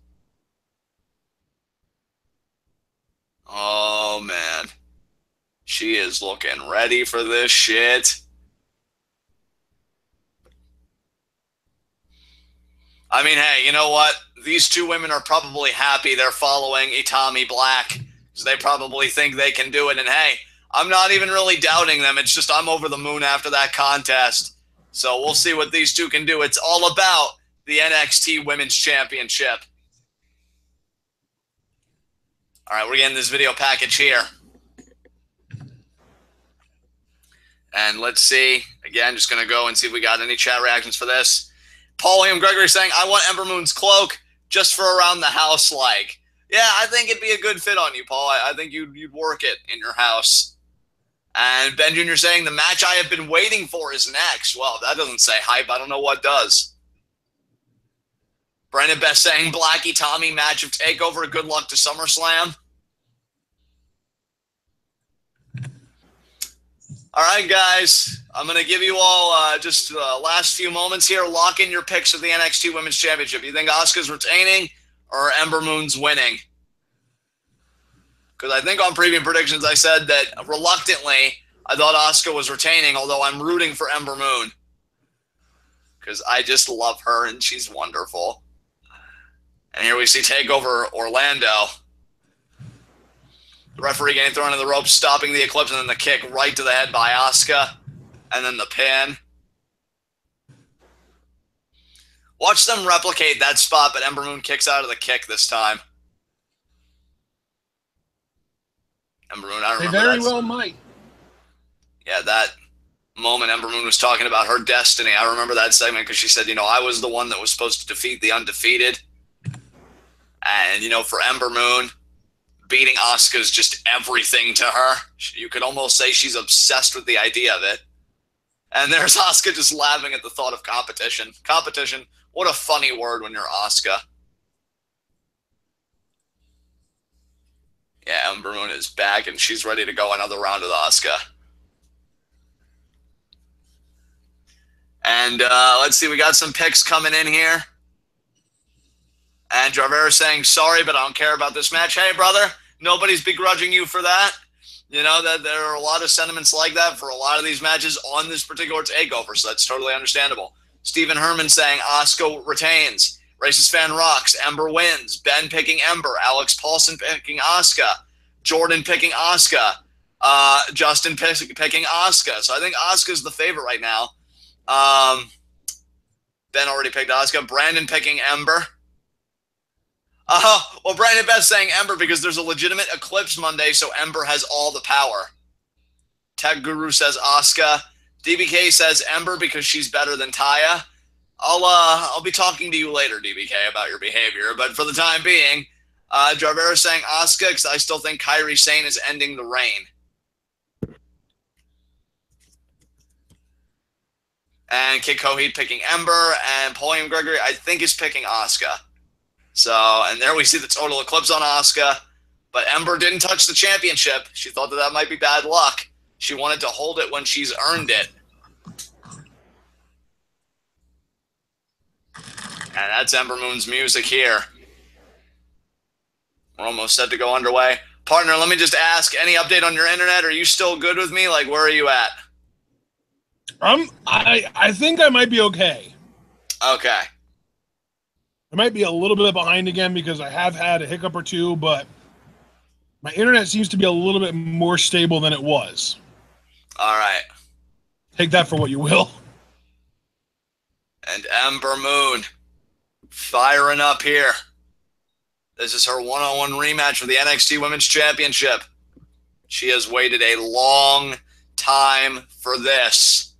Oh, man. She is looking ready for this shit. I mean, hey, you know what? These two women are probably happy they're following Itami Black. So they probably think they can do it. And hey, I'm not even really doubting them. It's just I'm over the moon after that contest. So we'll see what these two can do. It's all about the NXT Women's Championship. All right, we're getting this video package here. And let's see. Again, just going to go and see if we got any chat reactions for this. Paulium Gregory saying, I want Ember Moon's cloak just for around the house like. Yeah, I think it'd be a good fit on you, Paul. I think you'd work it in your house. And Ben Jr. saying, the match I have been waiting for is next. Well, that doesn't say hype. I don't know what does. Brandon Best saying, Blackie Tommy match of TakeOver. Good luck to SummerSlam. All right, guys. I'm going to give you all just last few moments here. Lock in your picks of the NXT Women's Championship. You think Asuka's retaining or Ember Moon's winning? Because I think on previous predictions I said that reluctantly I thought Asuka was retaining, although I'm rooting for Ember Moon. Because I just love her and she's wonderful. And here we see Takeover Orlando. The referee getting thrown in the ropes, stopping the Eclipse, and then the kick right to the head by Asuka. And then the pin. Watch them replicate that spot, but Ember Moon kicks out of the kick this time. Ember Moon, I remember they very well might. Yeah, that moment Ember Moon was talking about her destiny. I remember that segment because she said, I was the one that was supposed to defeat the undefeated. And, for Ember Moon, beating Asuka is just everything to her. You could almost say she's obsessed with the idea of it. And there's Asuka just laughing at the thought of competition. Competition, what a funny word when you're Asuka. Yeah, Ember Moon is back, and she's ready to go another round with Asuka. And let's see, we got some picks coming in here. And Jarvera saying, sorry, but I don't care about this match. Hey, brother, nobody's begrudging you for that. That there are a lot of sentiments like that for a lot of these matches on this particular takeover, so that's totally understandable. Stephen Herman saying, Asuka retains. Racist Fan rocks. Ember wins. Ben picking Ember. Alex Paulson picking Asuka. Jordan picking Asuka. Justin picking Asuka. So I think Asuka's the favorite right now. Ben already picked Asuka. Brandon picking Ember. Well, Brandon Best saying Ember because there's a legitimate Eclipse Monday, so Ember has all the power. Tech Guru says Asuka. DBK says Ember because she's better than Taya. I'll be talking to you later, DBK, about your behavior, but for the time being, Jarvera saying Asuka because I still think Kairi Sane is ending the reign. And Kid Coheed picking Ember, and Pauline Gregory, I think, is picking Asuka. So, and there we see the total Eclipse on Asuka. But Ember didn't touch the championship. She thought that might be bad luck. She wanted to hold it when she's earned it. And that's Ember Moon's music here. We're almost set to go underway. Partner, let me just ask, any update on your internet? Are you still good with me? Like, where are you at? I think I might be okay. Okay. I might be a little bit behind again because I have had a hiccup or two, but my internet seems to be a little bit more stable than it was. All right. Take that for what you will. And Ember Moon firing up here. This is her one-on-one rematch for the NXT Women's Championship. She has waited a long time for this.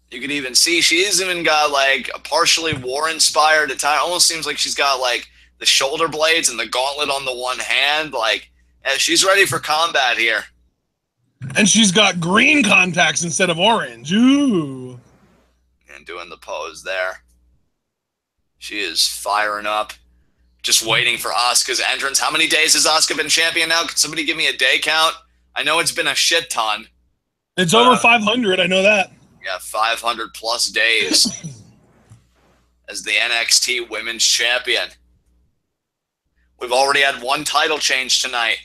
You can even see she's even got like a partially war-inspired attire. Almost seems like she's got like the shoulder blades and the gauntlet on the one hand. Like, yeah, she's ready for combat here. And she's got green contacts instead of orange. Ooh. And doing the pose there. She is firing up. Just waiting for Asuka's entrance. How many days has Asuka been champion now? Can somebody give me a day count? I know it's been a shit ton. It's over 500, I know that. Yeah, 500 plus days as the NXT Women's Champion. We've already had one title change tonight.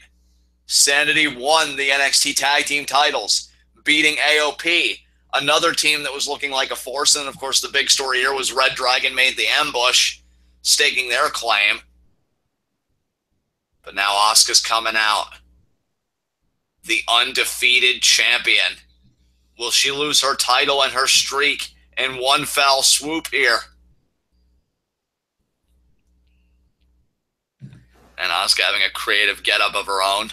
Sanity won the NXT Tag Team titles, beating AOP, another team that was looking like a force. And, of course, the big story here was Red Dragon made the ambush, staking their claim. But now Asuka's coming out. The undefeated champion. Will she lose her title and her streak in one foul swoop here? And Asuka having a creative getup of her own.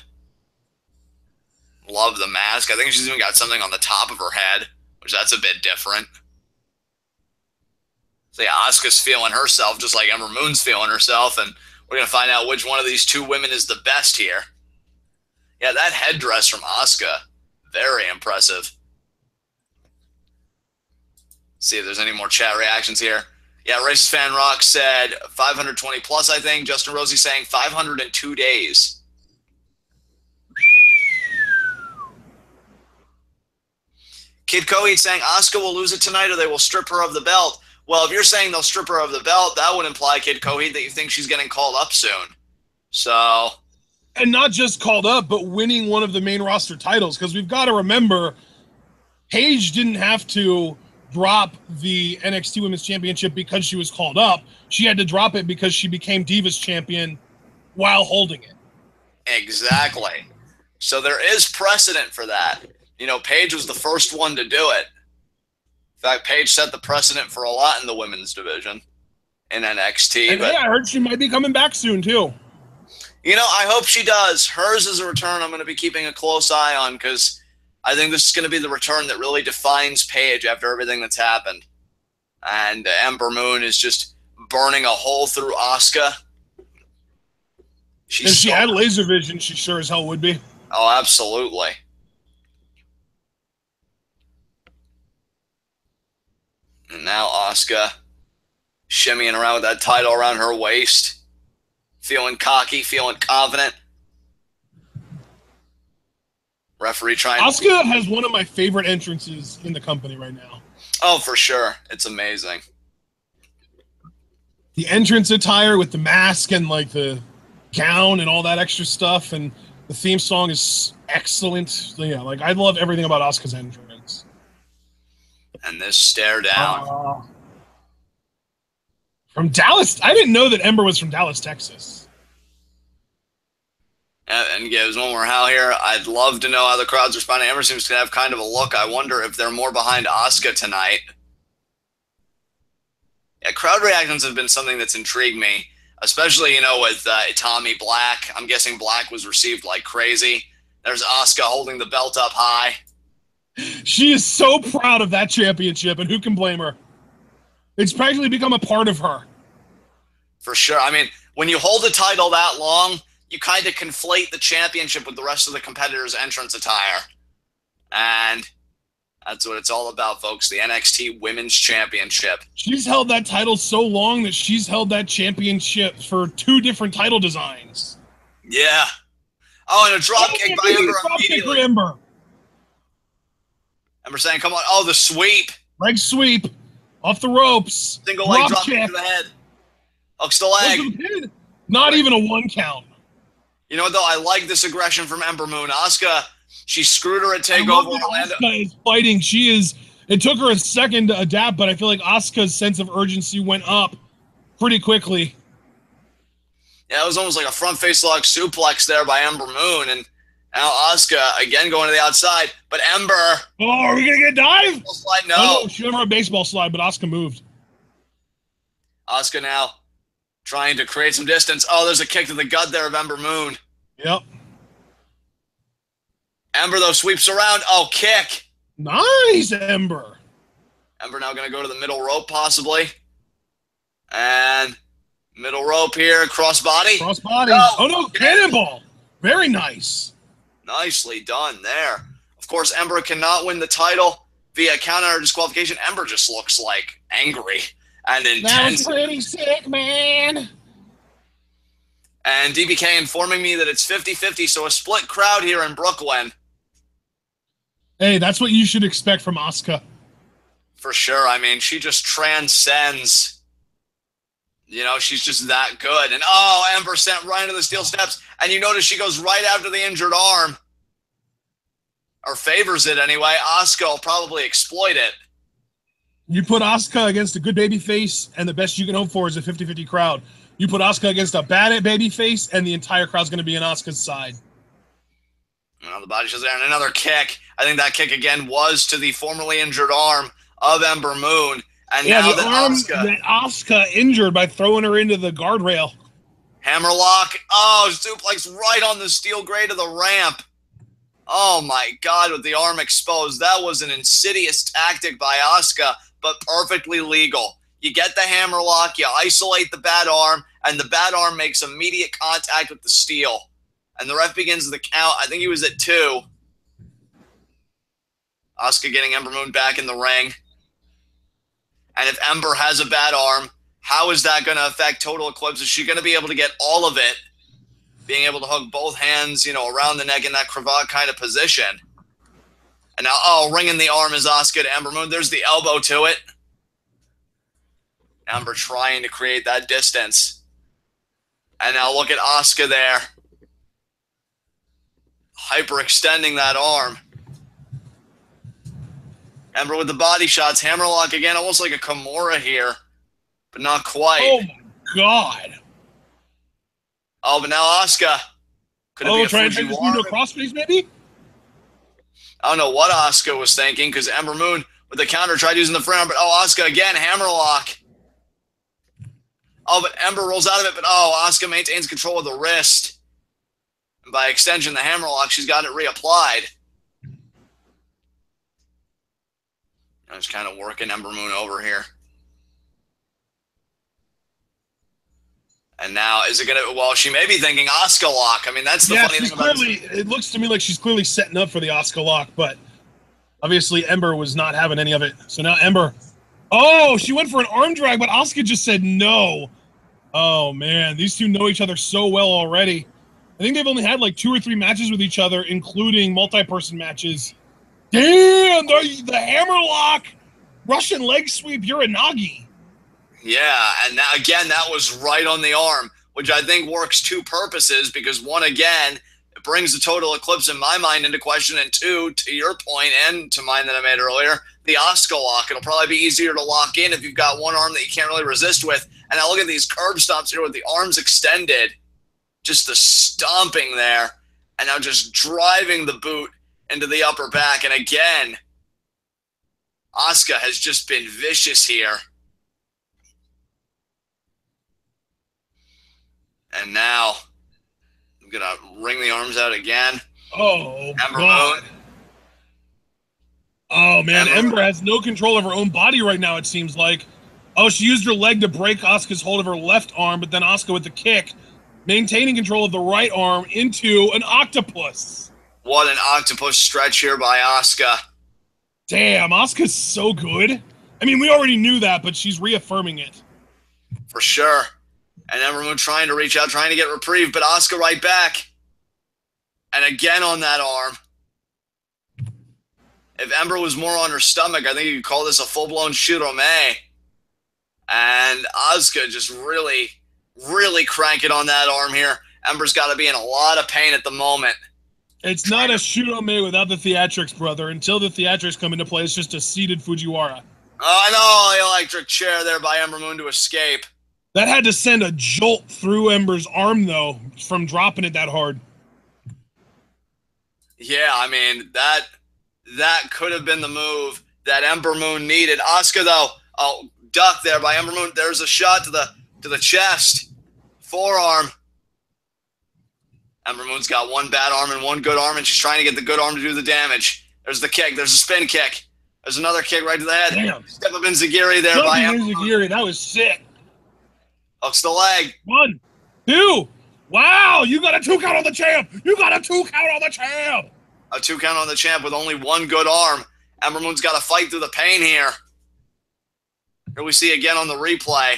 Love the mask. I think she's even got something on the top of her head, which that's a bit different. So yeah, Asuka's feeling herself just like Ember Moon's feeling herself, and we're going to find out which one of these two women is the best here. Yeah, that headdress from Asuka, very impressive. See if there's any more chat reactions here. Yeah, Racist Fan Rock said 520 plus, I think. Justin Rosie saying 502 days. Kid Coheed saying Asuka will lose it tonight or they will strip her of the belt. Well, if you're saying they'll strip her of the belt, that would imply, Kid Coheed, that you think she's getting called up soon. So... And not just called up, but winning one of the main roster titles. Because we've got to remember, Paige didn't have to drop the NXT Women's Championship because she was called up. She had to drop it because she became Divas Champion while holding it. Exactly. So there is precedent for that. You know, Paige was the first one to do it. In fact, Paige set the precedent for a lot in the women's division in NXT. And but I heard she might be coming back soon, too. You know, I hope she does. Hers is a return I'm going to be keeping a close eye on because I think this is going to be the return that really defines Paige after everything that's happened. And Ember Moon is just burning a hole through Asuka. If she had laser vision, she sure as hell would be. Oh, absolutely. And now Asuka shimmying around with that title around her waist. Feeling cocky, feeling confident. Referee trying. Asuka has one of my favorite entrances in the company right now. Oh, for sure. It's amazing. The entrance attire with the mask and like the gown and all that extra stuff, and the theme song is excellent. So, yeah, like I love everything about Asuka's entrance. And this stare down. From Dallas. I didn't know that Ember was from Dallas, Texas. And yeah, there's one more Hal here. I'd love to know how the crowd's responding. Ember seems to have kind of a look. I wonder if they're more behind Asuka tonight. Yeah, crowd reactions have been something that's intrigued me, especially, you know, with Itami Black. I'm guessing Black was received like crazy. There's Asuka holding the belt up high. She is so proud of that championship, and who can blame her? It's practically become a part of her. For sure. I mean, when you hold a title that long, you kind of conflate the championship with the rest of the competitors' entrance attire. And that's what it's all about, folks. The NXT Women's Championship. She's held that title so long that she's held that championship for 2 different title designs. Yeah. Oh, and a dropkick by Ember immediately. Ember. Ember saying, come on. Oh, the sweep. Leg sweep. Off the ropes. Single leg drop kick to the head. Hooks the leg. Not even a 1 count. You know what, though? I like this aggression from Ember Moon. Asuka, she screwed her at TakeOver. Asuka is fighting. She is. It took her a second to adapt, but I feel like Asuka's sense of urgency went up pretty quickly. Yeah, it was almost like a front face lock suplex there by Ember Moon. And now Asuka, again, going to the outside. But Ember. Oh, are we going to get dive? Slide? No. Oh, she went for a baseball slide, but Asuka moved. Asuka now trying to create some distance. Oh, there's a kick to the gut there of Ember Moon. Yep. Ember, though, sweeps around. Oh, kick. Nice, Ember. Ember now going to go to the middle rope, possibly. And middle rope here, crossbody. Crossbody. Oh, no, cannonball. Very nice. Nicely done there. Of course, Ember cannot win the title via counter or disqualification. Ember just looks like angry and intense. That was pretty sick, man. And DBK informing me that it's 50-50, so a split crowd here in Brooklyn. Hey, that's what you should expect from Asuka. For sure. I mean, she just transcends. You know, she's just that good. And, oh, Ember sent right into the steel steps. And you notice she goes right after the injured arm. Or favors it anyway. Asuka will probably exploit it. You put Asuka against a good baby face, and the best you can hope for is a 50-50 crowd. You put Asuka against a bad baby face, and the entire crowd's going to be on Asuka's side. Well, the body shows there, and another kick. I think that kick again was to the formerly injured arm of Ember Moon. And yeah, now the arm that Asuka injured by throwing her into the guardrail. Hammerlock. Oh, suplex right on the steel grate of the ramp. Oh my God, with the arm exposed. That was an insidious tactic by Asuka, but perfectly legal. You get the hammerlock, you isolate the bad arm, and the bad arm makes immediate contact with the steel. And the ref begins the count. I think he was at 2. Asuka getting Ember Moon back in the ring. And if Ember has a bad arm, how is that going to affect Total Eclipse? Is she going to be able to get all of it? Being able to hook both hands, you know, around the neck in that cravat kind of position. And now, oh, ringing the arm is Asuka to Ember Moon. There's the elbow to it. Ember trying to create that distance. And now look at Asuka there. Hyperextending that arm. Ember with the body shots. Hammerlock again, almost like a Kimura here, but not quite. Oh, my God. Oh, but now Asuka. Could it be a trying to take this into a crossface, maybe? I don't know what Asuka was thinking, because Ember Moon with the counter tried using the front, but Asuka again, hammerlock. Oh, but Ember rolls out of it, but Asuka maintains control of the wrist. And by extension, the hammerlock, she's got it reapplied. I'm just kind of working Ember Moon over here. And now, is it going to, well, she may be thinking Asuka lock. I mean, that's the funny thing about this. It looks to me like she's clearly setting up for the Asuka lock, but obviously Ember was not having any of it. So now Ember, she went for an arm drag, but Asuka just said no. Oh, man, these two know each other so well already. I think they've only had like 2 or 3 matches with each other, including multi-person matches. Damn, the hammerlock, Russian leg sweep, Uranagi. Yeah, and now, again, that was right on the arm, which I think works 2 purposes, because 1, again, it brings the total Eclipse in my mind into question, and 2, to your point and to mine that I made earlier, the Asuka lock. It'll probably be easier to lock in if you've got one arm that you can't really resist with. And now look at these curb stomps here with the arms extended. Just the stomping there. And now just driving the boot into the upper back. And again, Asuka has just been vicious here. And now, I'm going to wring the arms out again. Oh, Ember God. Moon. Oh, man, Ember has no control of her own body right now, it seems like. Oh, she used her leg to break Asuka's hold of her left arm, but then Asuka with the kick, maintaining control of the right arm into an octopus. What an octopus stretch here by Asuka. Damn, Asuka's so good. I mean, we already knew that, but she's reaffirming it. For sure. And Ember Moon trying to reach out, trying to get reprieve, but Asuka right back. And again on that arm. If Ember was more on her stomach, I think you could call this a full-blown Shirome. And Asuka just really, really cranking on that arm here. Ember's got to be in a lot of pain at the moment. It's not a Shirome without the theatrics, brother. Until the theatrics come into play, it's just a seated Fujiwara. Oh, I know, the electric chair there by Ember Moon to escape. That had to send a jolt through Ember's arm, though, from dropping it that hard. Yeah, I mean, that could have been the move that Ember Moon needed. Asuka, though, duck there by Ember Moon. There's a shot to the chest. Forearm. Ember Moon's got one bad arm and one good arm, and she's trying to get the good arm to do the damage. There's the kick. There's a spin kick. There's another kick right to the head. Damn. Step up in Zagiri there by Ember Moon. That was sick. Hooks the leg. 1, 2. Wow, you got a 2 count on the champ. You got a 2 count on the champ. A 2 count on the champ with only one good arm. Ember Moon's got to fight through the pain here. Here we see again on the replay.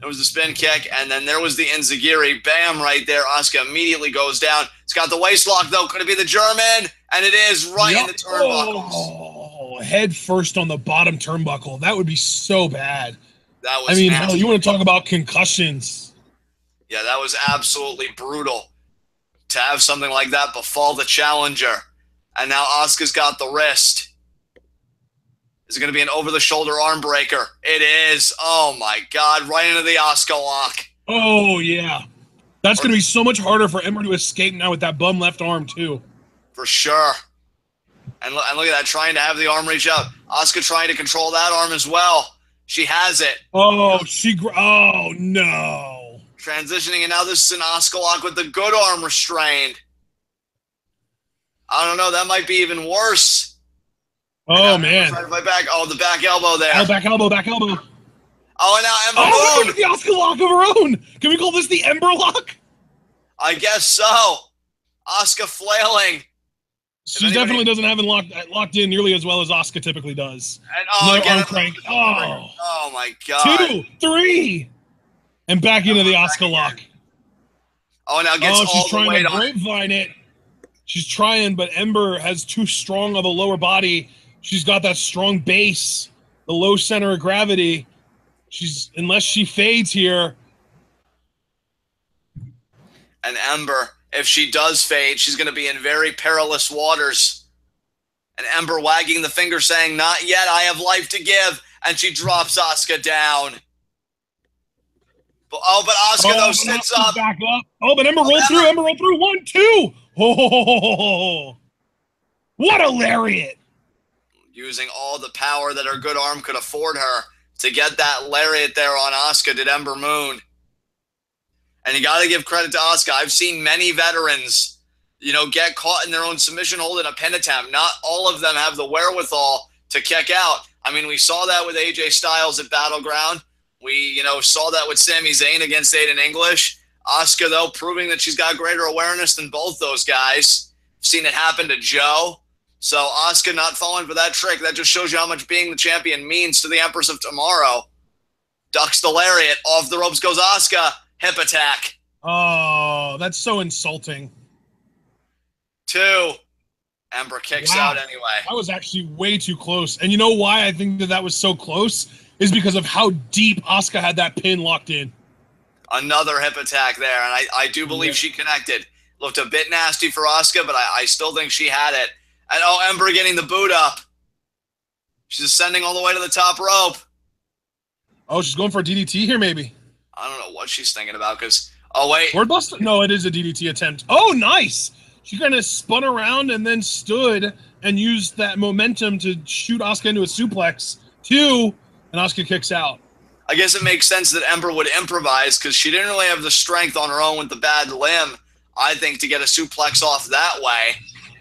There was the spin kick, and then there was the enzigiri. Bam, right there. Asuka immediately goes down. It's got the waist lock, though. Could it be the German? And it is right in the turnbuckles. Oh, head first on the bottom turnbuckle. That would be so bad. That was hell, you want to talk about concussions. Yeah, that was absolutely brutal. To have something like that befall the challenger. And now Asuka's got the wrist. Is it going to be an over-the-shoulder arm breaker? It is. Oh, my God. Right into the Asuka lock. Oh, yeah. That's going to be so much harder for Ember to escape now with that bum left arm, too. For sure. And look at that, trying to have the arm reach out. Asuka trying to control that arm as well. She has it. Oh, oh, no. Transitioning, and now this is an Asuka lock with the good arm restrained. I don't know. That might be even worse. Oh, man. Trying to fight back. Oh, the back elbow there. Oh, back elbow, back elbow. Oh, and now Ember Moon. The Asuka lock of her own. Can we call this the Ember lock? I guess so. Asuka flailing. She definitely doesn't have it locked in nearly as well as Asuka typically does. And arm crank. Oh, my God. 2, 3. And back into the Asuka lock. Oh, now gets all the weight on it. She's trying to grapevine it. She's trying, but Ember has too strong of a lower body. She's got that strong base, the low center of gravity. Unless she fades here. And Ember, if she does fade, she's going to be in very perilous waters. And Ember wagging the finger saying, not yet, I have life to give. And she drops Asuka down. But Asuka, though, sits up. Back up. Oh, but Ember rolled through. Ember rolled through. 1, 2. Oh, what a lariat. Using all the power that her good arm could afford her to get that lariat there on Asuka, did Ember Moon. And you got to give credit to Asuka. I've seen many veterans, get caught in their own submission hold in a pin attempt. Not all of them have the wherewithal to kick out. I mean, we saw that with AJ Styles at Battleground. We, saw that with Sami Zayn against Aiden English. Asuka, though, proving that she's got greater awareness than both those guys. I've seen it happen to Joe. So Asuka not falling for that trick. That just shows you how much being the champion means to the Empress of Tomorrow. Ducks the lariat. Off the ropes goes Asuka. Hip attack. Oh, that's so insulting. 2. Ember kicks out anyway. That was actually way too close. And you know why I think that was so close? Is because of how deep Asuka had that pin locked in. Another hip attack there, and I do believe she connected. Looked a bit nasty for Asuka, but I still think she had it. And Ember getting the boot up. She's ascending all the way to the top rope. Oh, she's going for a DDT here, maybe. I don't know what she's thinking about, because... Oh, wait. Word Buster? No, it is a DDT attempt. Oh, nice! She kind of spun around and then stood and used that momentum to shoot Asuka into a suplex. 2, and Asuka kicks out. I guess it makes sense that Ember would improvise because she didn't really have the strength on her own with the bad limb, I think, to get a suplex off that way.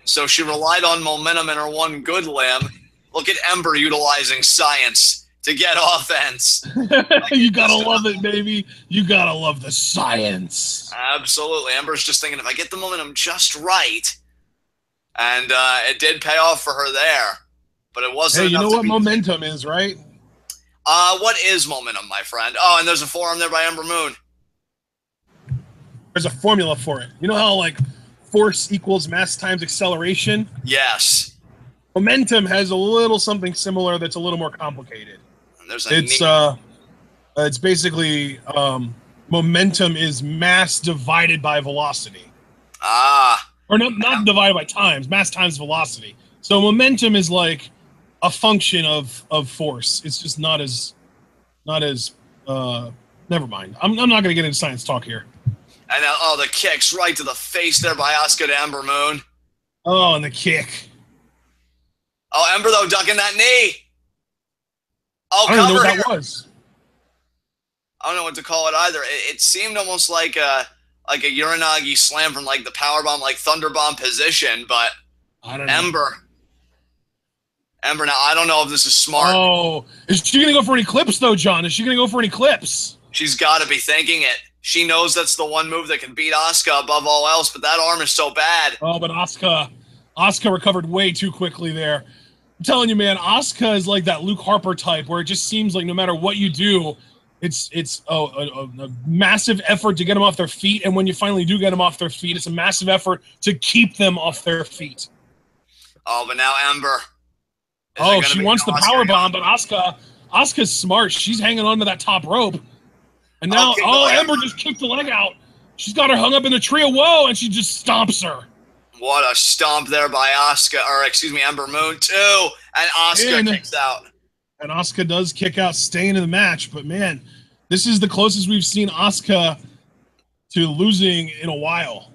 So she relied on momentum in her one good limb. Look at Ember utilizing science to get offense. You gotta love it, baby. You gotta love the science. Absolutely. Ember's just thinking, if I get the momentum just right. And it did pay off for her there. But it wasn't enough. Hey, you know what momentum is, right? What is momentum, my friend? Oh, and there's a forearm there by Ember Moon. There's a formula for it. You know how, force equals mass times acceleration? Yes. Momentum has a little something similar that's a little more complicated. It's basically momentum is mass divided by velocity. Or not divided by times, mass times velocity. So momentum is like a function of force. It's just not as never mind. I'm not going to get into science talk here. And the kicks right to the face there by Asuka to Ember Moon. Oh, and the kick. Oh, Ember, though, ducking that knee. Oh, I don't know what that was. I don't know what to call it either. It seemed almost like a Uranagi slam from the powerbomb, Thunderbomb position, but I don't know. Ember, now I don't know if this is smart. Oh, is she going to go for an Eclipse, though, John? Is she going to go for an Eclipse? She's got to be thinking it. She knows that's the one move that can beat Asuka above all else, but that arm is so bad. Oh, but Asuka recovered way too quickly there. I'm telling you, man, Asuka is like that Luke Harper type where it just seems like no matter what you do, it's a massive effort to get them off their feet, and when you finally do get them off their feet, it's a massive effort to keep them off their feet. Oh, but now Ember. Oh, she wants the power bomb, but Asuka's smart. She's hanging on to that top rope. And now, Ember just kicked the leg out. She's got her hung up in the tree of woe, and she just stomps her. What a stomp there by Ember Moon, too. And Asuka kicks out. And Asuka does kick out, staying in the match. But, man, this is the closest we've seen Asuka to losing in a while.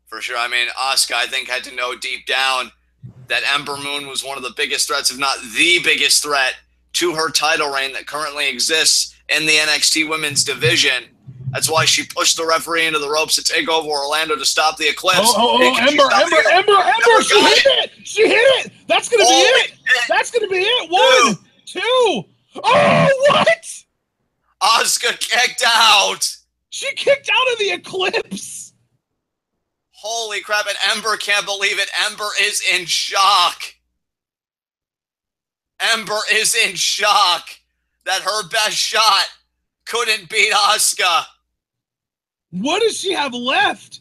For sure. I mean, Asuka, I think, had to know deep down that Ember Moon was one of the biggest threats, if not the biggest threat, to her title reign that currently exists in the NXT Women's Division. That's why she pushed the referee into the ropes to take over Orlando to stop the Eclipse. Ember, she hit it! She hit it! That's going to be it! That's going to be it! 1, 2. Oh, what? Asuka kicked out! She kicked out of the Eclipse! Holy crap, and Ember can't believe it. Ember is in shock. Ember is in shock that her best shot couldn't beat Asuka. What does she have left?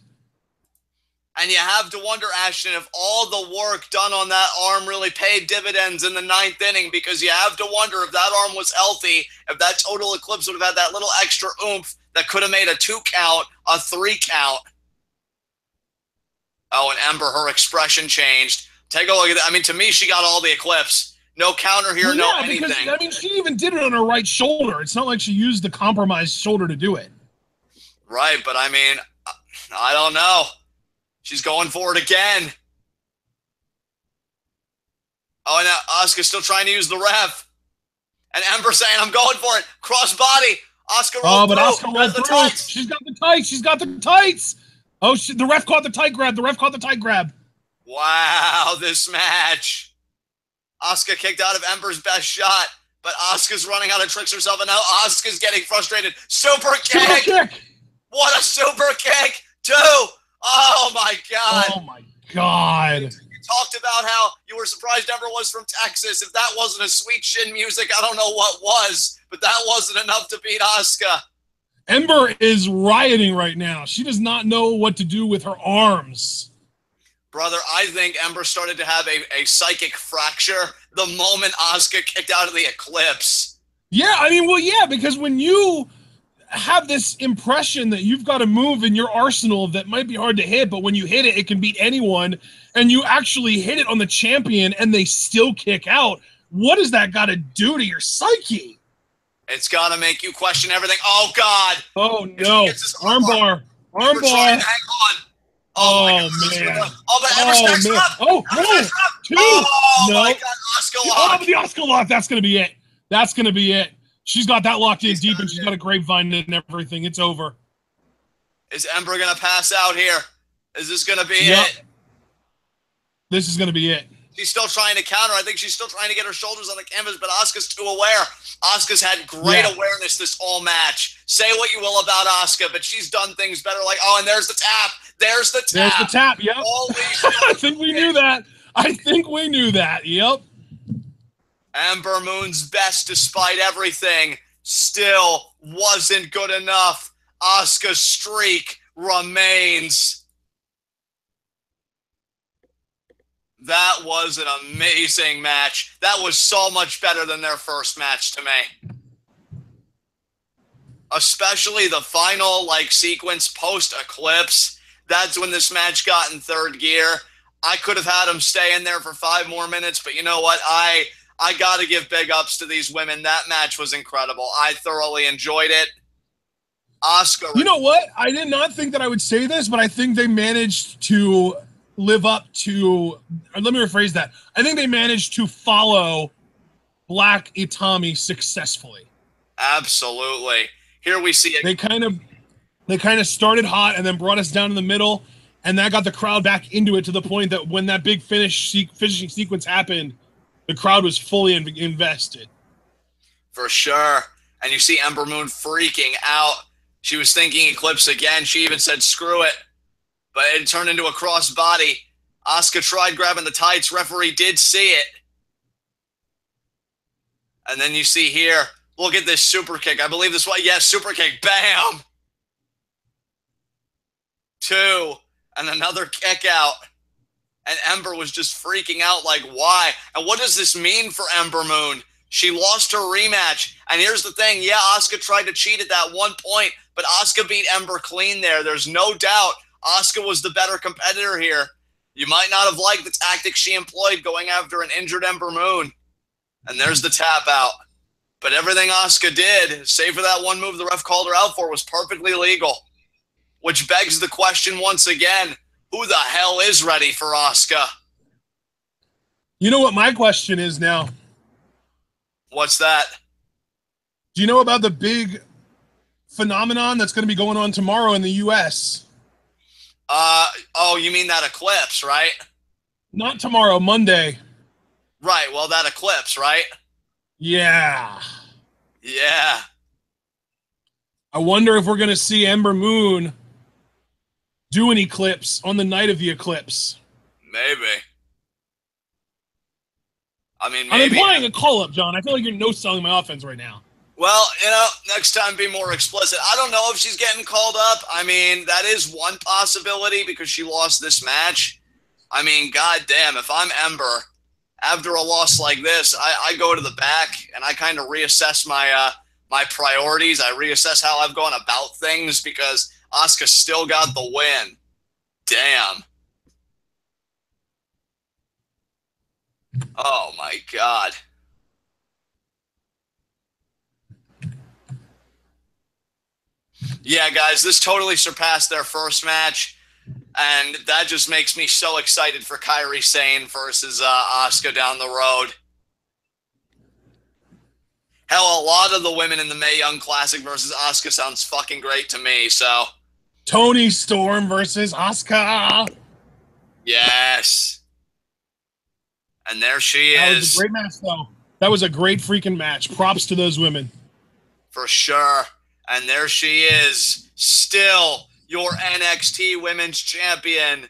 And you have to wonder, Ashton, if all the work done on that arm really paid dividends in the 9th inning, because you have to wonder if that arm was healthy, if that total Eclipse would have had that little extra oomph that could have made a 2 count, a 3 count. Oh, and Ember, her expression changed. Take a look at that. I mean, to me, she got all the Eclipse. No counter here, no anything. Because, I mean, she even did it on her right shoulder. It's not like she used the compromised shoulder to do it. Right, but I mean, I don't know. She's going for it again. Oh, and now Asuka's still trying to use the ref. And Ember saying, I'm going for it. Cross body. Asuka rolled through. Asuka rolled through. Tights. She's got the tights. She's got the tights. Oh, the ref caught the tight grab. The ref caught the tight grab. Wow, this match. Asuka kicked out of Ember's best shot, but Asuka's running out of tricks herself, and now Asuka's getting frustrated. Super kick. Super kick. What a super kick. 2. Oh, my God. Oh, my God. You talked about how you were surprised Ember was from Texas. If that wasn't a sweet shin music, I don't know what was, but that wasn't enough to beat Asuka. Ember is rioting right now. She does not know what to do with her arms. Brother, I think Ember started to have a psychic fracture the moment Asuka kicked out of the Eclipse. Yeah, I mean, well, yeah, because when you have this impression that you've got a move in your arsenal that might be hard to hit, but when you hit it, it can beat anyone, and you actually hit it on the champion and they still kick out, what does that got to do to your psyche? It's got to make you question everything. Oh, God. Oh, no. Armbar. Armbar. Hang on. Oh, man. Oh, but Ember stacks up. Oh, no. 2. Oh, no. my God. Asuka lock. Oh, the Asuka lock. That's going to be it. That's going to be it. She's got that locked in deep, and she's got a grapevine and everything. It's over. Is Ember going to pass out here? Is this going to be it? This is going to be it. She's still trying to counter. I think she's still trying to get her shoulders on the canvas, but Asuka's too aware. Asuka's had great awareness this whole match. Say what you will about Asuka, but she's done things better. Like, oh, and there's the tap. There's the tap. There's the tap, yep. I think we knew that. Yep. Ember Moon's best despite everything still wasn't good enough. Asuka's streak remains. That was an amazing match. That was so much better than their first match to me. Especially the final sequence post-Eclipse. That's when this match got in third gear. I could have had them stay in there for 5 more minutes, but you know what? I got to give big ups to these women. That match was incredible. I thoroughly enjoyed it. Asuka. You know what? I did not think that I would say this, but I think they managed to live up to, or let me rephrase that. I think they managed to follow Black Itami successfully. Absolutely. Here we see it. They kind of started hot and then brought us down in the middle, and that got the crowd back into it to the point that when that big finishing sequence happened, the crowd was fully invested. For sure. And you see Ember Moon freaking out. She was thinking Eclipse again. She even said, screw it. But it turned into a crossbody. Asuka tried grabbing the tights. Referee did see it. And then you see here, look at this super kick. I believe this one. Yes, super kick. Bam! 2. And another kick out. And Ember was just freaking out like, why? And what does this mean for Ember Moon? She lost her rematch. And here's the thing. Yeah, Asuka tried to cheat at that one point, but Asuka beat Ember clean there. There's no doubt Asuka was the better competitor here. You might not have liked the tactics she employed going after an injured Ember Moon. And there's the tap out. But everything Asuka did, save for that one move the ref called her out for, was perfectly legal. Which begs the question once again, who the hell is ready for Asuka? You know what my question is now? What's that? Do you know about the big phenomenon that's going to be going on tomorrow in the U.S.? Oh, you mean that Eclipse, right? Not tomorrow, Monday. Right, well, that Eclipse, right? Yeah. Yeah. I wonder if we're going to see Ember Moon do an Eclipse on the night of the Eclipse. Maybe. I mean, maybe. I'm implying a call-up, John. I feel like you're no-selling my offense right now. Well, next time be more explicit. I don't know if she's getting called up. I mean, that is one possibility because she lost this match. I mean, goddamn, if I'm Ember, after a loss like this, I go to the back and I kind of reassess my my priorities. I reassess how I've gone about things because Asuka still got the win. Damn. Oh my God. Yeah, guys, this totally surpassed their first match. And that just makes me so excited for Kairi Sane versus Asuka down the road. Hell, a lot of the women in the Mae Young Classic versus Asuka sounds fucking great to me, so. Toni Storm versus Asuka. Yes. And there she is. That was a great match, though. That was a great freaking match. Props to those women. For sure. And there she is, still your NXT Women's Champion.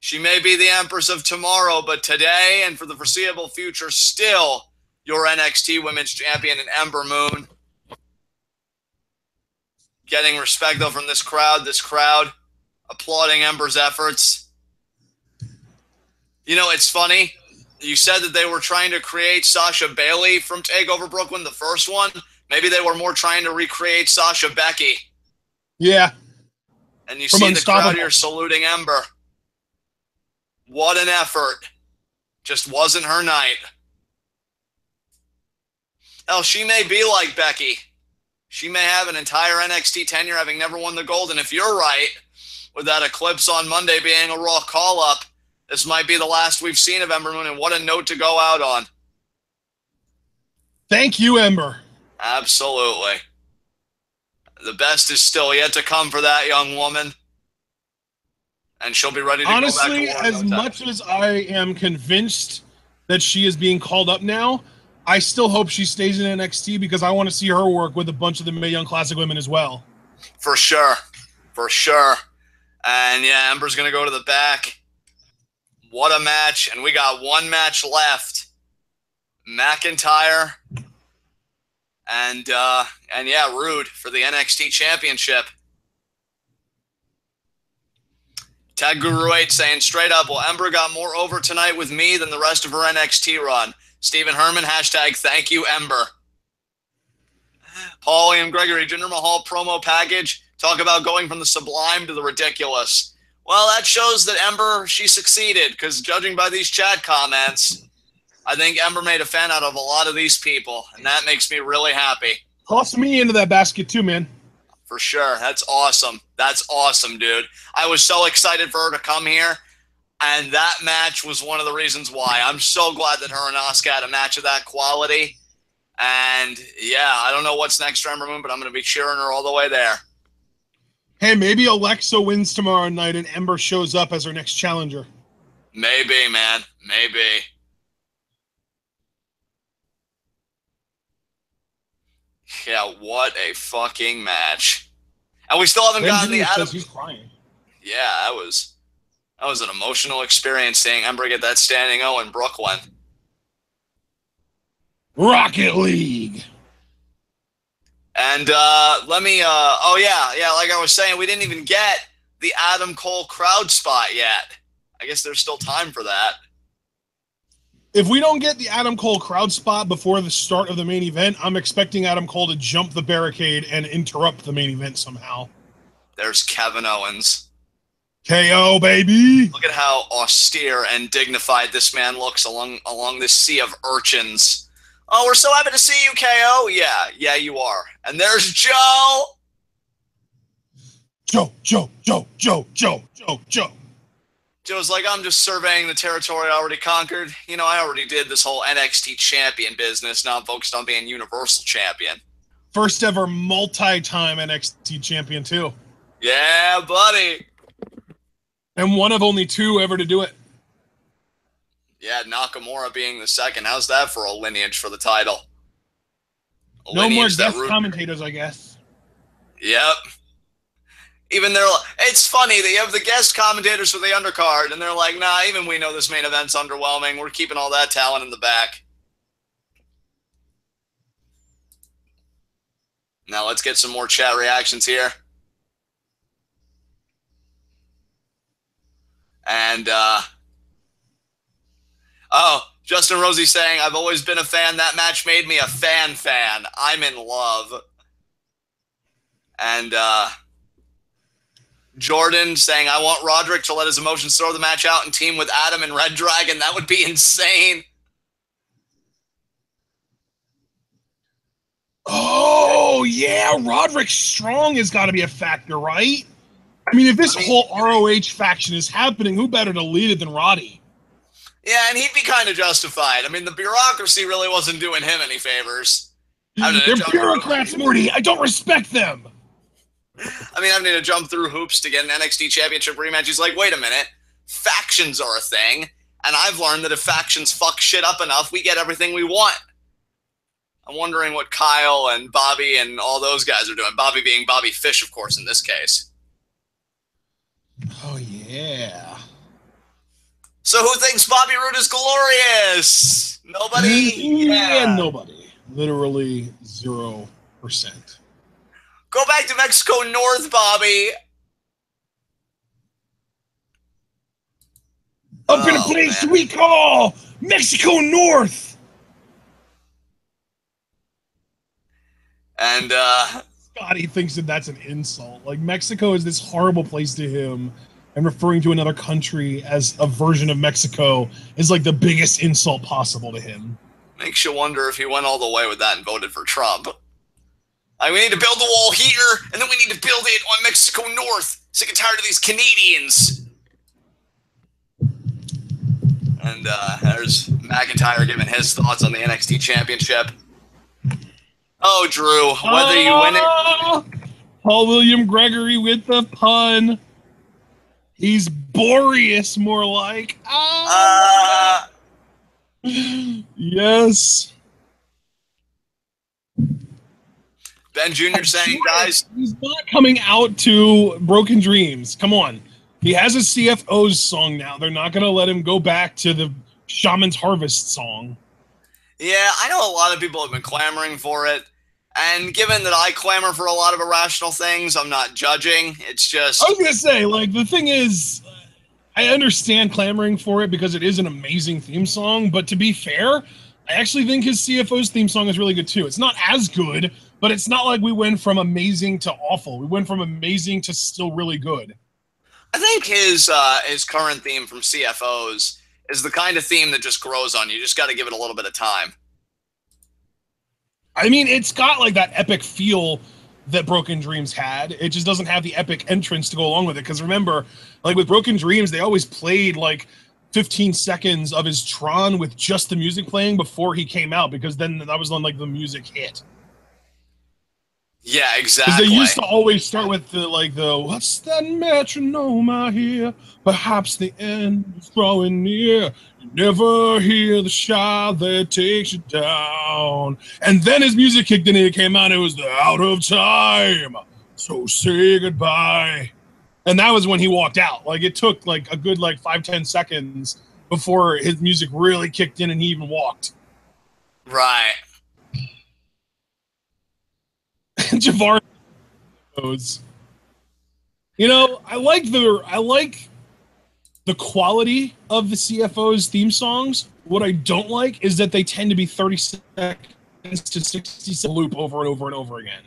She may be the Empress of Tomorrow, but today and for the foreseeable future, still your NXT Women's Champion in Ember Moon. Getting respect, though, from this crowd applauding Ember's efforts. You know, it's funny. You said that they were trying to create Sasha Bailey from TakeOver Brooklyn, the first one. Maybe they were more trying to recreate Sasha Becky. Yeah. And you see the crowd here saluting Ember. What an effort. Just wasn't her night. Hell, she may be like Becky. She may have an entire NXT tenure having never won the gold. And if you're right, with that Eclipse on Monday being a Raw call-up, this might be the last we've seen of Ember Moon, and what a note to go out on. Thank you, Ember. Absolutely. The best is still yet to come for that young woman. And she'll be ready to go back to war. Honestly, as much as I am convinced that she is being called up now, I still hope she stays in NXT because I want to see her work with a bunch of the Mae Young Classic women as well. For sure. For sure. And yeah, Ember's going to go to the back. What a match. And we got one match left. McIntyre and yeah, Roode for the NXT Championship. Tag Guru 8 saying straight up, well, Ember got more over tonight with me than the rest of her NXT run. Stephen Herman, hashtag thank you, Ember. Paulie and Gregory, Jinder Mahal promo package. Talk about going from the sublime to the ridiculous. Well, that shows that Ember, she succeeded, because judging by these chat comments, I think Ember made a fan out of a lot of these people, and that makes me really happy. Toss me into that basket too, man. For sure. That's awesome. That's awesome, dude. I was so excited for her to come here, and that match was one of the reasons why. I'm so glad that her and Asuka had a match of that quality. And, yeah, I don't know what's next for Ember Moon, but I'm going to be cheering her all the way there. Hey, maybe Alexa wins tomorrow night and Ember shows up as her next challenger. Maybe, man. Maybe. Yeah, what a fucking match. And we still haven't gotten the Adam. He's crying. Yeah, that was an emotional experience seeing Ember get that standing O in Brooklyn. Rocket League. And let me like I was saying, we didn't even get the Adam Cole crowd spot yet. I guess there's still time for that. If we don't get the Adam Cole crowd spot before the start of the main event, I'm expecting Adam Cole to jump the barricade and interrupt the main event somehow. There's Kevin Owens. KO, baby! Look at how austere and dignified this man looks along this sea of urchins. Oh, we're so happy to see you, KO. Yeah, you are. And there's Joe. Joe. Joe's like, I'm just surveying the territory I already conquered. You know, I already did this whole NXT champion business. Now I'm focused on being Universal Champion. First ever multi-time NXT champion, too. Yeah, buddy. And one of only two ever to do it. Yeah, Nakamura being the second. How's that for a lineage for the title? No more guest commentators, I guess. Yep. Even it's funny that you have the guest commentators for the undercard, and they're like, nah, even we know this main event's underwhelming. We're keeping all that talent in the back. Now let's get some more chat reactions here. And, Justin Rosie saying, I've always been a fan. That match made me a fan. I'm in love. And, Jordan saying, I want Roderick to let his emotions throw the match out and team with Adam and Red Dragon. That would be insane. Oh, yeah, Roderick Strong has got to be a factor, right? I mean, if this whole ROH faction is happening, who better to lead it than Roddy? Yeah, and he'd be kind of justified. I mean, the bureaucracy really wasn't doing him any favors. They're bureaucrats, Morty. I don't respect them. I mean, having to jump through hoops to get an NXT Championship rematch. He's like, wait a minute. Factions are a thing. And I've learned that if factions fuck shit up enough, we get everything we want. I'm wondering what Kyle and Bobby and all those guys are doing. Bobby being Bobby Fish, of course, in this case. Oh, yeah. So who thinks Bobby Roode is glorious? Nobody? Yeah, nobody. Literally 0%. Go back to Mexico North, Bobby. Up in a place we call Mexico North. And Scotty thinks that that's an insult. Like, Mexico is this horrible place to him, and referring to another country as a version of Mexico is like the biggest insult possible to him. Makes you wonder if he went all the way with that and voted for Trump. Like, we need to build a wall here, and then we need to build it on Mexico North. Sick and tired of these Canadians. And there's McIntyre giving his thoughts on the NXT Championship. Oh, Drew, whether you win it... Paul William Gregory with the pun. He's Boreas, more like. Yes. Ben Jr. saying, guys... He's not coming out to Broken Dreams. Come on. He has a CFO's song now. They're not going to let him go back to the Shaman's Harvest song. Yeah, I know a lot of people have been clamoring for it. And given that I clamor for a lot of irrational things, I'm not judging. It's just... I was going to say, like, the thing is, I understand clamoring for it because it is an amazing theme song. But to be fair, I actually think his CFO's theme song is really good, too. It's not as good, but it's not like we went from amazing to awful. We went from amazing to still really good. I think his current theme from CFOs is the kind of theme that just grows on you. You just got to give it a little bit of time. I mean, it's got like that epic feel that Broken Dreams had. It just doesn't have the epic entrance to go along with it. Because remember, like with Broken Dreams, they always played like 15 seconds of his Tron with just the music playing before he came out, because then that was when like the music hit. Yeah, exactly. Because they used to always start with the what's that metronome I hear? Perhaps the end is drawing near. You never hear the shout that takes you down. And then his music kicked in and it came out. It was the out of time. So say goodbye. And that was when he walked out. Like it took like a good 5-10 seconds before his music really kicked in and he even walked. Right. Javar goes, you know, I like the quality of the CFO's theme songs. What I don't like is that they tend to be 30 seconds to 60 second loop over and over and over again.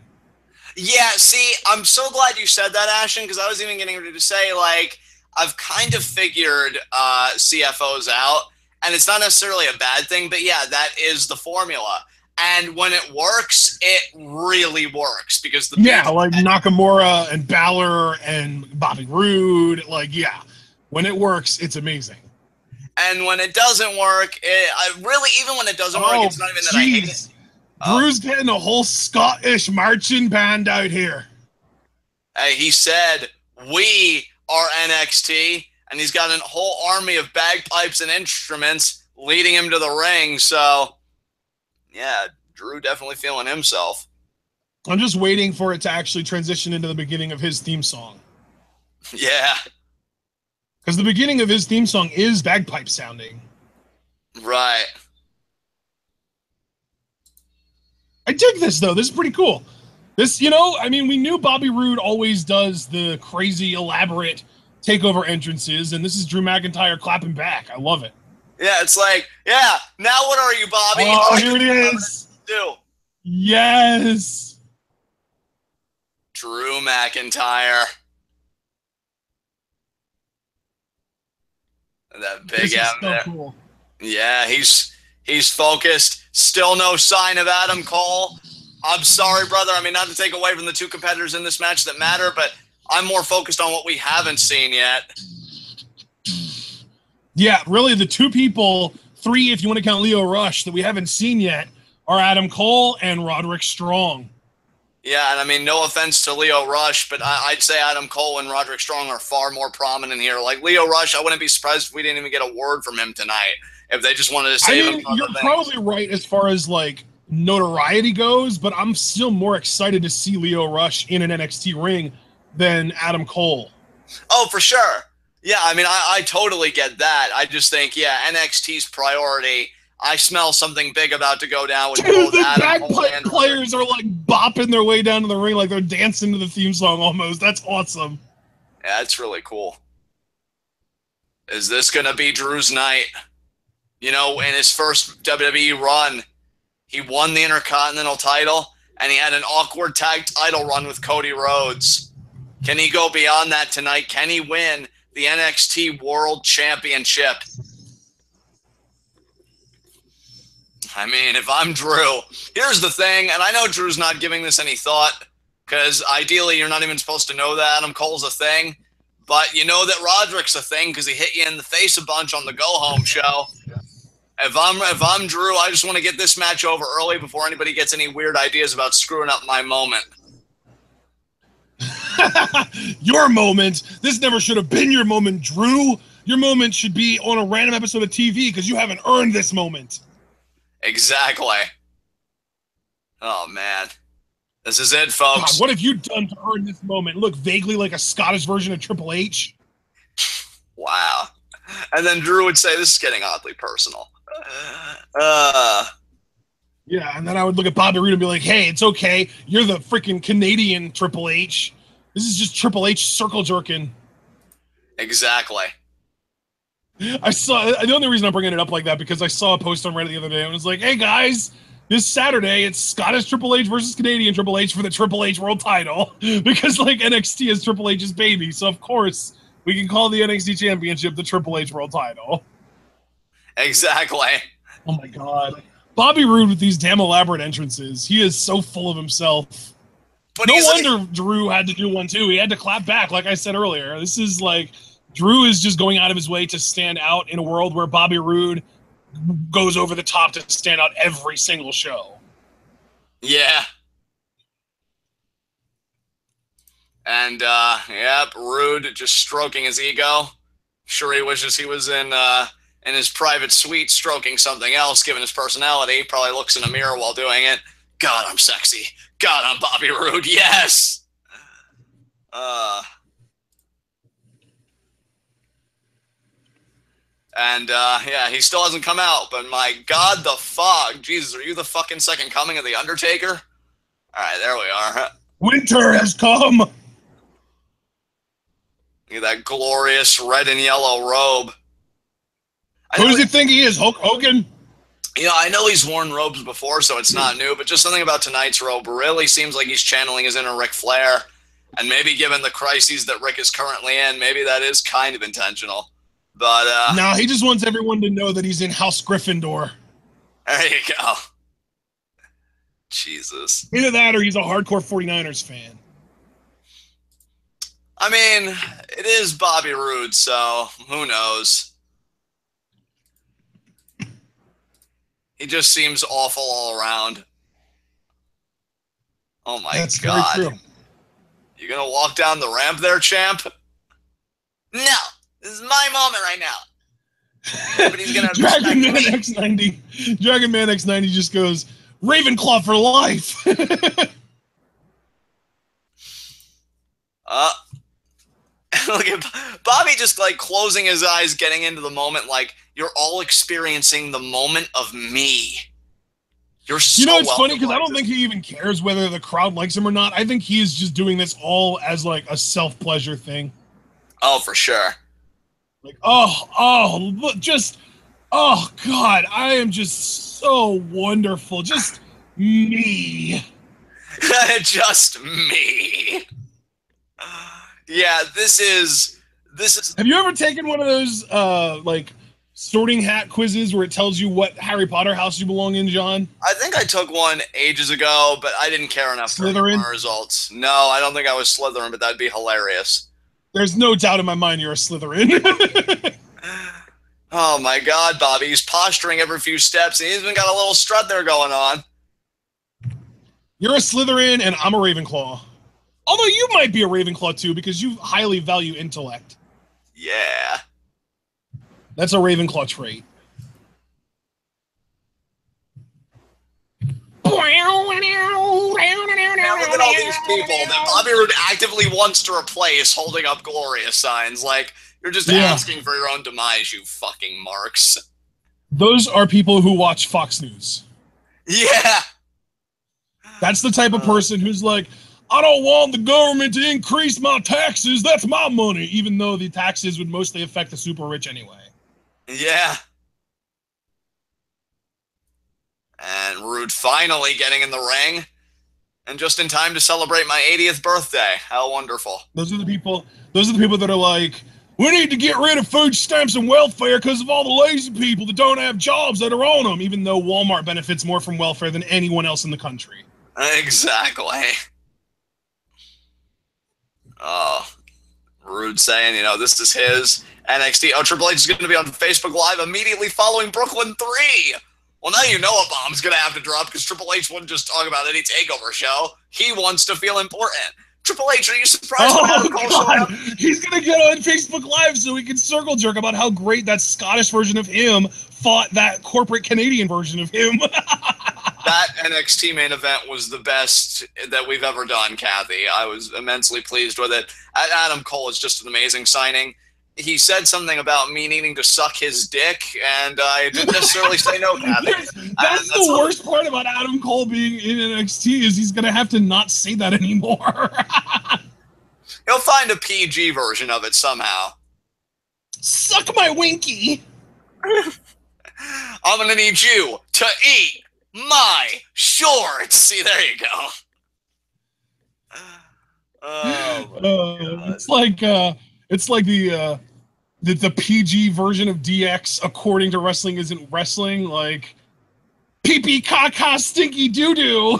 Yeah, see, I'm so glad you said that, Ashton, because I was even getting ready to say, like, I've kind of figured CFOs out, and it's not necessarily a bad thing, but yeah, that is the formula. And when it works, it really works because the like Nakamura and Balor and Bobby Roode, when it works, it's amazing. And when it doesn't work, even when it doesn't work, it's not even that I hate it. Drew's getting a whole Scottish marching band out here. Hey, he said, we are NXT, and he's got a whole army of bagpipes and instruments leading him to the ring, so... Yeah, Drew definitely feeling himself. I'm just waiting for it to actually transition into the beginning of his theme song. Yeah. Because the beginning of his theme song is bagpipe sounding. Right. I dig this, though. This is pretty cool. This, we knew Bobby Roode always does the crazy, elaborate takeover entrances, and this is Drew McIntyre clapping back. I love it. Yeah, it's like, yeah, now what are you, Bobby? Oh, here it is. Yes. Drew McIntyre. That big out there. Cool. Yeah, he's focused. Still no sign of Adam Cole. I'm sorry, brother. I mean, not to take away from the two competitors in this match that matter, but I'm more focused on what we haven't seen yet. Yeah, really, the two people, three if you want to count Lio Rush, that we haven't seen yet are Adam Cole and Roderick Strong. Yeah, and I mean, no offense to Lio Rush, but I'd say Adam Cole and Roderick Strong are far more prominent here. Like, Lio Rush, I wouldn't be surprised if we didn't even get a word from him tonight, if they just wanted to save him for you're probably right as far as, like, notoriety goes, but I'm still more excited to see Lio Rush in an NXT ring than Adam Cole. Oh, for sure. Yeah, I mean, I totally get that. I just think, yeah, NXT's priority. I smell something big about to go down with both the Adam Cole bagpipe players are like bopping their way down to the ring like they're dancing to the theme song almost. That's awesome. Yeah, that's really cool. Is this going to be Drew's night? You know, in his first WWE run, he won the Intercontinental title, and he had an awkward tag title run with Cody Rhodes. Can he go beyond that tonight? Can he win the NXT World Championship? I mean, if I'm Drew, here's the thing, and I know Drew's not giving this any thought, because ideally you're not even supposed to know that Adam Cole's a thing, but you know that Roderick's a thing because he hit you in the face a bunch on the go-home show. If I'm Drew, I just want to get this match over early before anybody gets any weird ideas about screwing up my moment. Your moment. This never should have been your moment, Drew. Your moment should be on a random episode of TV because you haven't earned this moment. Exactly. Oh, man. This is it, folks. God, what have you done to earn this moment? Look vaguely like a Scottish version of Triple H. Wow. And then Drew would say, this is getting oddly personal. Yeah, and then I would look at Bobby Roode and be like, hey, it's okay. You're the freaking Canadian Triple H. This is just Triple H circle jerking. Exactly. The only reason I'm bringing it up like that because I saw a post on Reddit the other day and it was like, hey guys, this Saturday it's Scottish Triple H versus Canadian Triple H for the Triple H World Title because like NXT is Triple H's baby, so of course we can call the NXT Championship the Triple H World Title. Exactly. Oh my God, Bobby Roode with these damn elaborate entrances. He is so full of himself. But no wonder Drew had to do one too. He had to clap back, like I said earlier. This is like. Drew is just going out of his way to stand out in a world where Bobby Roode goes over the top to stand out every single show. Yeah. And, yep, Roode just stroking his ego. Sure he wishes he was in his private suite stroking something else, given his personality. He probably looks in a mirror while doing it. God, I'm sexy. God, I'm Bobby Roode. Yes! And, yeah, he still hasn't come out, but my God, the fog. Jesus, are you the fucking second coming of The Undertaker? All right, there we are. Winter has come. Look at that glorious red and yellow robe. Who does he think he is, Hulk Hogan? You know, I know he's worn robes before, so it's not new, but just something about tonight's robe really seems like he's channeling his inner Ric Flair. And maybe given the crises that Rick is currently in, maybe that is kind of intentional. But, no, he just wants everyone to know that he's in House Gryffindor. There you go. Jesus. Either that or he's a hardcore 49ers fan. I mean, it is Bobby Roode, so who knows? He just seems awful all around. Oh my That's God. very true. You gonna walk down the ramp there, champ? No. This is my moment right now. Nobody's gonna Dragon Man X90. Dragon Man X90 just goes, Ravenclaw for life. Look at Bobby just like closing his eyes, getting into the moment, like you're all experiencing the moment of me. You're so it's funny because I don't think he even cares whether the crowd likes him or not. I think he's just doing this all as like a self-pleasure thing. Oh, for sure. Like, oh God, I am just so wonderful. Just me. Just me. Yeah, this is. Have you ever taken one of those like Sorting Hat quizzes where it tells you what Harry Potter house you belong in, John? I think I took one ages ago, but I didn't care enough for my results. No, I don't think I was Slytherin, but that'd be hilarious. There's no doubt in my mind you're a Slytherin. Oh my God, Bobby. He's posturing every few steps, and he's even got a little strut there going on. You're a Slytherin, and I'm a Ravenclaw. Although you might be a Ravenclaw, too, because you highly value intellect. Yeah. That's a Ravenclaw trait. Now look at all these people that Bobby Roode actively wants to replace holding up glorious signs. Like, you're just asking for your own demise, you fucking marks. Those are people who watch Fox News. Yeah. That's the type of person who's like, I don't want the government to increase my taxes. That's my money. Even though the taxes would mostly affect the super rich anyway. Yeah. And Roode finally getting in the ring. And just in time to celebrate my 80th birthday. How wonderful. Those are the people that are like, we need to get rid of food stamps and welfare because of all the lazy people that don't have jobs that are on them, even though Walmart benefits more from welfare than anyone else in the country. Exactly. Oh, Roode saying, you know, this is his NXT. Oh, Triple H is going to be on Facebook Live immediately following Brooklyn 3. Well, now you know a bomb's going to have to drop because Triple H wouldn't just talk about any takeover show. He wants to feel important. Triple H, are you surprised? Oh, God. He's going to get on Facebook Live so he can circle jerk about how great that Scottish version of him fought that corporate Canadian version of him. That NXT main event was the best that we've ever done, Kathy. I was immensely pleased with it. Adam Cole is just an amazing signing. He said something about me needing to suck his dick, and I didn't necessarily say no, Kathy. That's the worst part about Adam Cole being in NXT is he's going to have to not say that anymore. He'll find a PG version of it somehow. Suck my winky. I'm going to need you to eat my shorts. See, there you go. It's like the PG version of DX according to wrestling isn't wrestling, like pee pee caca stinky doo doo.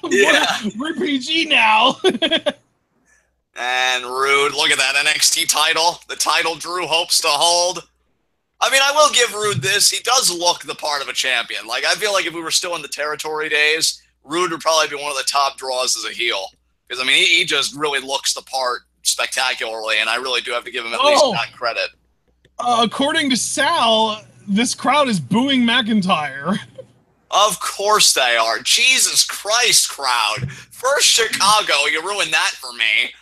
Yeah. We're PG now. And Roode, look at that NXT title. The title Drew hopes to hold. I mean, I will give Roode this. He does look the part of a champion. Like, I feel like if we were still in the territory days, Roode would probably be one of the top draws as a heel. Because, I mean, he just really looks the part spectacularly, and I really do have to give him at least that credit. According to Sal, this crowd is booing McIntyre. Of course they are. Jesus Christ, crowd. First Chicago, you ruined that for me.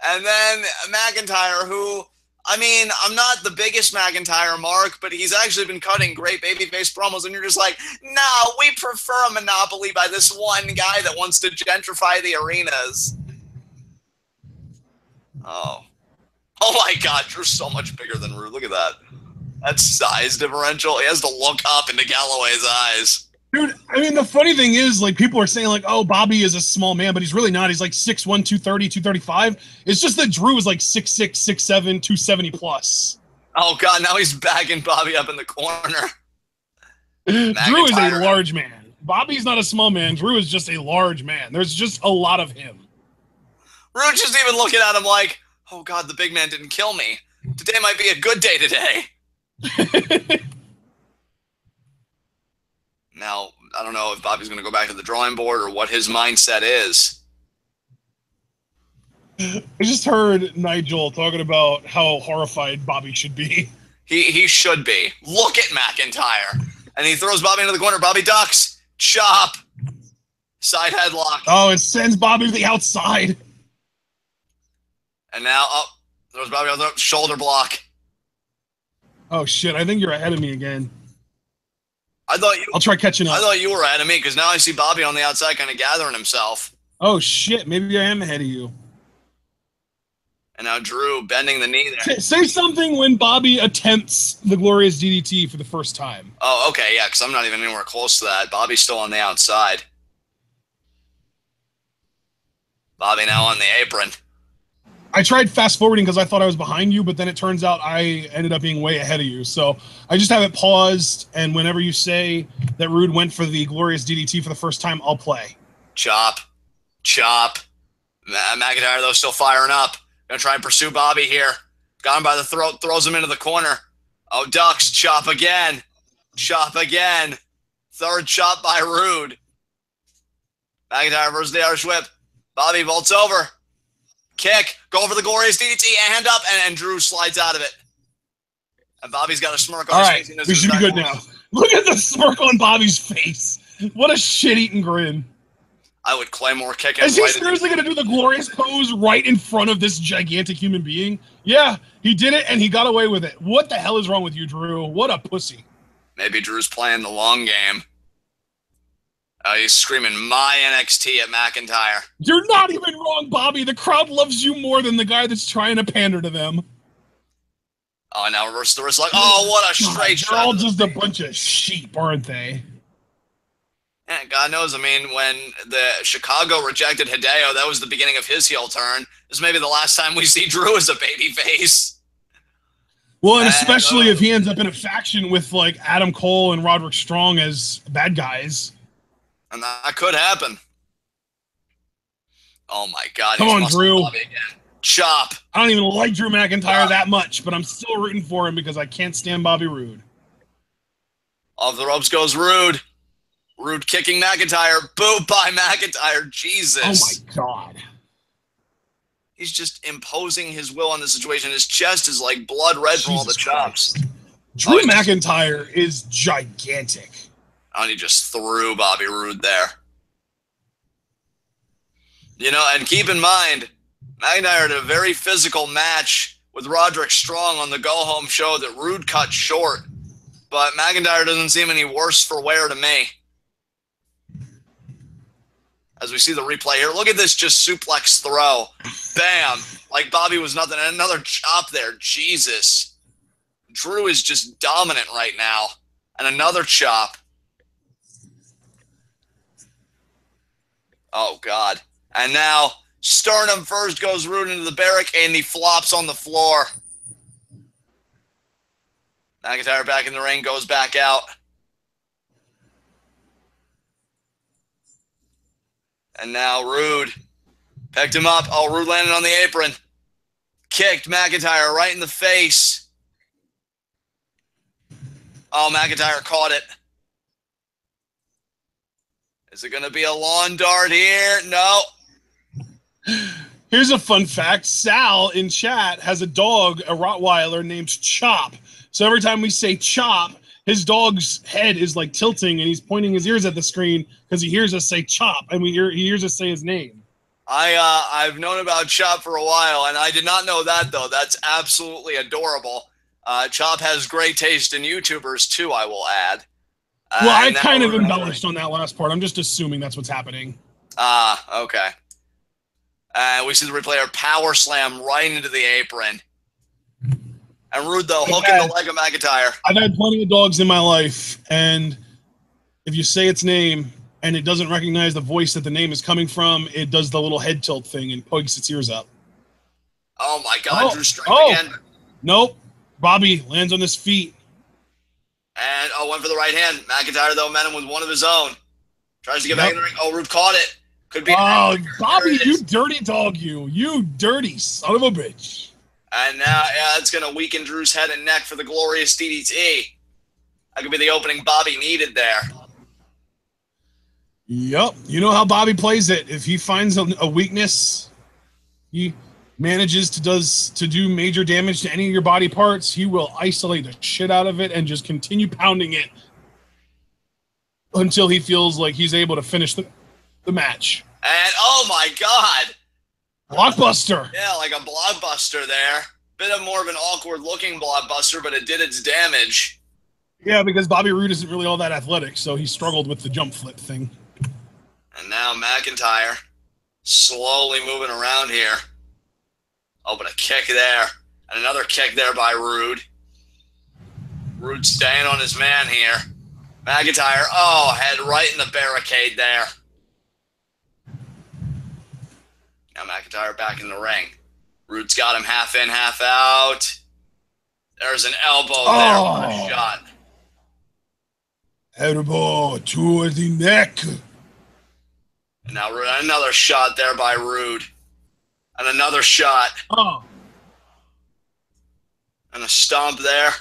And then McIntyre, who, I mean, I'm not the biggest McIntyre mark, but he's actually been cutting great babyface promos, and you're just like, no, we prefer a monopoly by this one guy that wants to gentrify the arenas. Oh my God, Drew's so much bigger than Roode. Look at that. That size differential. He has to look up into Galloway's eyes. Dude, I mean, the funny thing is, like, people are saying, like, oh, Bobby is a small man, but he's really not. He's like 6'1", 230, 235. It's just that Drew is like 6'6", 6'7", 270 plus. Oh, God, now he's backing Bobby up in the corner. Drew is a large man. Bobby's not a small man. Drew is just a large man. There's just a lot of him. Roode just even looking at him like, oh, God, the big man didn't kill me. Today might be a good day today. Now, I don't know if Bobby's going to go back to the drawing board or what his mindset is. I just heard Nigel talking about how horrified Bobby should be. He should be. Look at McIntyre. And he throws Bobby into the corner. Bobby ducks. Chop. Side headlock. Oh, it sends Bobby to the outside. And now, throws Bobby on the shoulder block. Oh, shit. I think you're ahead of me again. I'll try catching up. I thought you were ahead of me because now I see Bobby on the outside kind of gathering himself. Oh, shit. Maybe I am ahead of you. And now Drew bending the knee there. Say something when Bobby attempts the glorious DDT for the first time. Oh, okay, yeah, because I'm not even anywhere close to that. Bobby's still on the outside. Bobby now on the apron. I tried fast forwarding because I thought I was behind you, but then it turns out I ended up being way ahead of you. So I just have it paused, and whenever you say that Roode went for the glorious DDT for the first time, I'll play. Chop. Chop. McIntyre, though, still firing up. Gonna try and pursue Bobby here. Got him by the throat, throws him into the corner. Oh, ducks. Chop again. Chop again. Third chop by Roode. McIntyre versus the Irish Whip. Bobby vaults over. Kick. Go over the glorious DDT. Hand up. And Drew slides out of it. And Bobby's got a smirk on his face. All right, we should be good now. Look at the smirk on Bobby's face. What a shit-eating grin. I would Claymore kick him. Is he seriously going to do the glorious pose right in front of this gigantic human being? Yeah, he did it, and he got away with it. What the hell is wrong with you, Drew? What a pussy. Maybe Drew's playing the long game. He's screaming, my NXT at McIntyre. You're not even wrong, Bobby. The crowd loves you more than the guy that's trying to pander to them. Oh, now reverse the wrist like, oh, what a straight shot. They're all just a bunch of sheep, aren't they? Yeah, God knows. I mean, when the Chicago rejected Hideo, that was the beginning of his heel turn. This may be the last time we see Drew as a babyface. Well, and especially if he ends up in a faction with, like, Adam Cole and Roderick Strong as bad guys. And that could happen. Oh, my God. Come on, Drew. Chop. I don't even like Drew McIntyre that much, but I'm still rooting for him because I can't stand Bobby Roode. Off the ropes goes Roode. Roode kicking McIntyre. Boot by McIntyre. Jesus. Oh, my God. He's just imposing his will on the situation. His chest is like blood red from all the chops. Drew McIntyre is gigantic. And he just threw Bobby Roode there. You know, and keep in mind, McIntyre had a very physical match with Roderick Strong on the go-home show that Roode cut short. But McIntyre doesn't seem any worse for wear to me. As we see the replay here, look at this just suplex throw. Bam. Like Bobby was nothing. And another chop there. Jesus. Drew is just dominant right now. And another chop. Oh, God. And now, sternum first goes Roode into the barricade, and he flops on the floor. McIntyre back in the ring, goes back out. And now Roode picked him up. Oh, Roode landed on the apron. Kicked McIntyre right in the face. Oh, McIntyre caught it. Is it going to be a lawn dart here? No. Here's a fun fact. Sal in chat has a dog, a Rottweiler named Chop. So every time we say Chop, his dog's head is like tilting and he's pointing his ears at the screen because he hears us say Chop and he hears us say his name. I've known about Chop for a while, and I did not know that, though. That's absolutely adorable. Chop has great taste in YouTubers, too, I will add. Well, I kind of embellished on that last part. I'm just assuming that's what's happening. Okay. We see the replayer power slam right into the apron. And Roode, though, hooking the leg of McIntyre. I've had plenty of dogs in my life, and if you say its name and it doesn't recognize the voice that the name is coming from, it does the little head tilt thing and points its ears up. Oh, my God. Drew strike again. Nope. Bobby lands on his feet. And, went for the right hand. McIntyre, though, met him with one of his own. Tries to get back in the ring. Oh, Roode caught it. Could be. Oh, Bobby, you dirty dog, you. You dirty son of a bitch. And now, it's going to weaken Drew's head and neck for the glorious DDT. That could be the opening Bobby needed there. Yep. You know how Bobby plays it. If he finds a weakness, he manages to do major damage to any of your body parts, he will isolate the shit out of it and just continue pounding it until he feels like he's able to finish the match. And, oh my God. Blockbuster. Yeah, like a blockbuster there. Bit of more of an awkward looking blockbuster, but it did its damage. Yeah, because Bobby Roode isn't really all that athletic, so he struggled with the jump flip thing. And now McIntyre slowly moving around here. Oh, but a kick there. And another kick there by Roode. Roode staying on his man here. McIntyre, head right in the barricade there. Now McIntyre back in the ring. Roode's got him half in, half out. There's an elbow there. What a shot. Elbow to the neck. Now another shot there by Roode. And another shot. Oh. And a stomp there.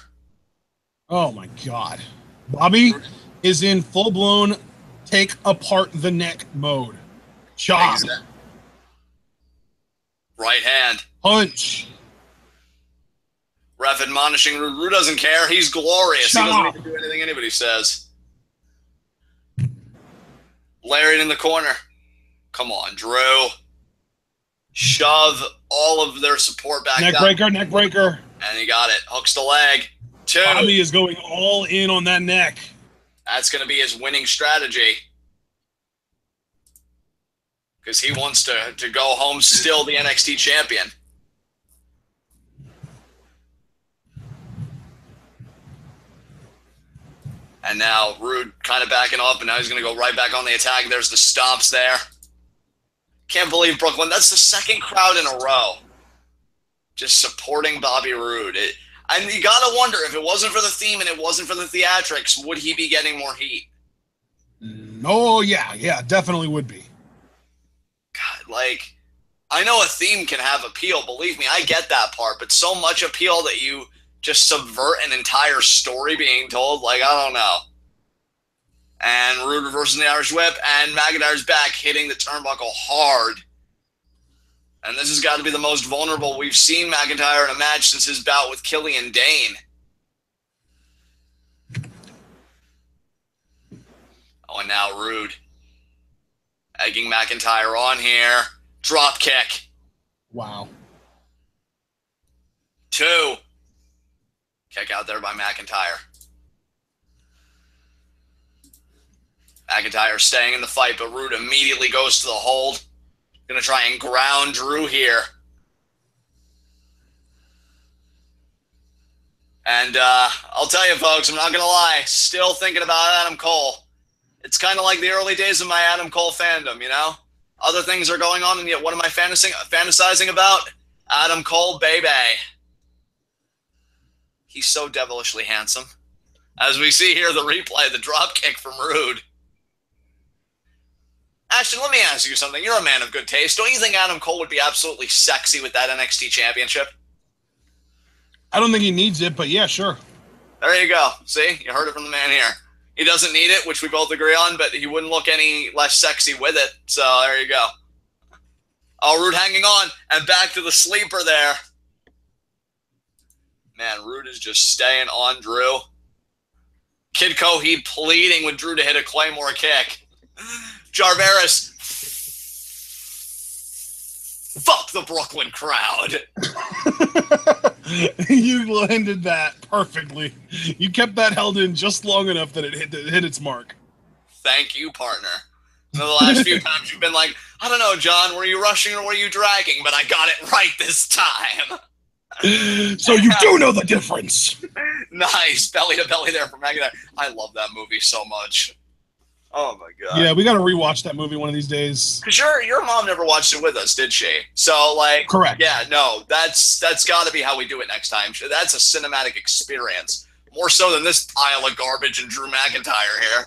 Oh, my God. Bobby is in full-blown take apart the neck mode. Chop. Exactly. Right hand. Punch. Ref admonishing Roode. Roode doesn't care. He's glorious. Chop. He doesn't need to do anything anybody says. Lariat in the corner. Come on, Drew. Shove all of their support back down. Neck breaker. And he got it. Hooks the leg. 2. Bobby is going all in on that neck. That's going to be his winning strategy. Because he wants to go home still the NXT champion. And now Roode kind of backing off, and now he's going to go right back on the attack. There's the stomps there. Can't believe Brooklyn. That's the second crowd in a row just supporting Bobby Roode. And you got to wonder, if it wasn't for the theme and it wasn't for the theatrics, would he be getting more heat? Oh, yeah, definitely would be. God, like, I know a theme can have appeal. Believe me, I get that part. But so much appeal that you just subvert an entire story being told, like, I don't know. And Roode reverses the Irish whip, and McIntyre's back, hitting the turnbuckle hard. And this has got to be the most vulnerable we've seen McIntyre in a match since his bout with Killian Dane. Oh, and now Roode egging McIntyre on here. Drop kick. Wow. 2. Kick out there by McIntyre. McIntyre staying in the fight, but Roode immediately goes to the hold. Going to try and ground Drew here. And I'll tell you, folks, I'm not going to lie. Still thinking about Adam Cole. It's kind of like the early days of my Adam Cole fandom, you know? Other things are going on, and yet what am I fantasizing about? Adam Cole, baby. He's so devilishly handsome. As we see here, the replay, the drop kick from Roode. Ashton, let me ask you something. You're a man of good taste. Don't you think Adam Cole would be absolutely sexy with that NXT championship? I don't think he needs it, but yeah, sure. There you go. See? You heard it from the man here. He doesn't need it, which we both agree on, but he wouldn't look any less sexy with it. So there you go. Oh, Roode hanging on, and back to the sleeper there. Man, Roode is just staying on Drew. Kid Coheed pleading with Drew to hit a Claymore kick. Jarveris, fuck the Brooklyn crowd. You landed that perfectly. You kept that held in just long enough that it hit its mark. Thank you, partner. The last few times you've been like, I don't know, John, were you rushing or were you dragging? But I got it right this time. So you do know the difference. Nice. Belly to belly there for McIntyre. I love that movie so much. Oh, my God. Yeah, we got to rewatch that movie one of these days. Because your mom never watched it with us, did she? So, like... Correct. Yeah, no, that's got to be how we do it next time. That's a cinematic experience. More so than this pile of garbage and Drew McIntyre here.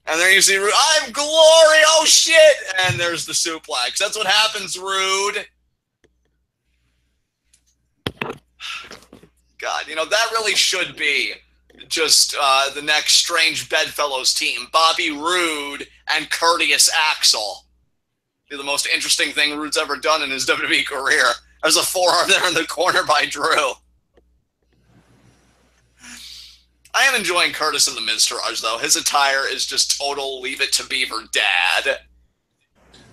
And there you see Roode. I'm glory! Oh, shit! And there's the suplex. That's what happens, Roode. God, you know, that really should be just the next Strange Bedfellows team. Bobby Roode and Courteous Axel. Be the most interesting thing Roode's ever done in his WWE career. There's a forearm there in the corner by Drew. I am enjoying Curtis and the Miz-Taraj, though. His attire is just total Leave It to Beaver dad.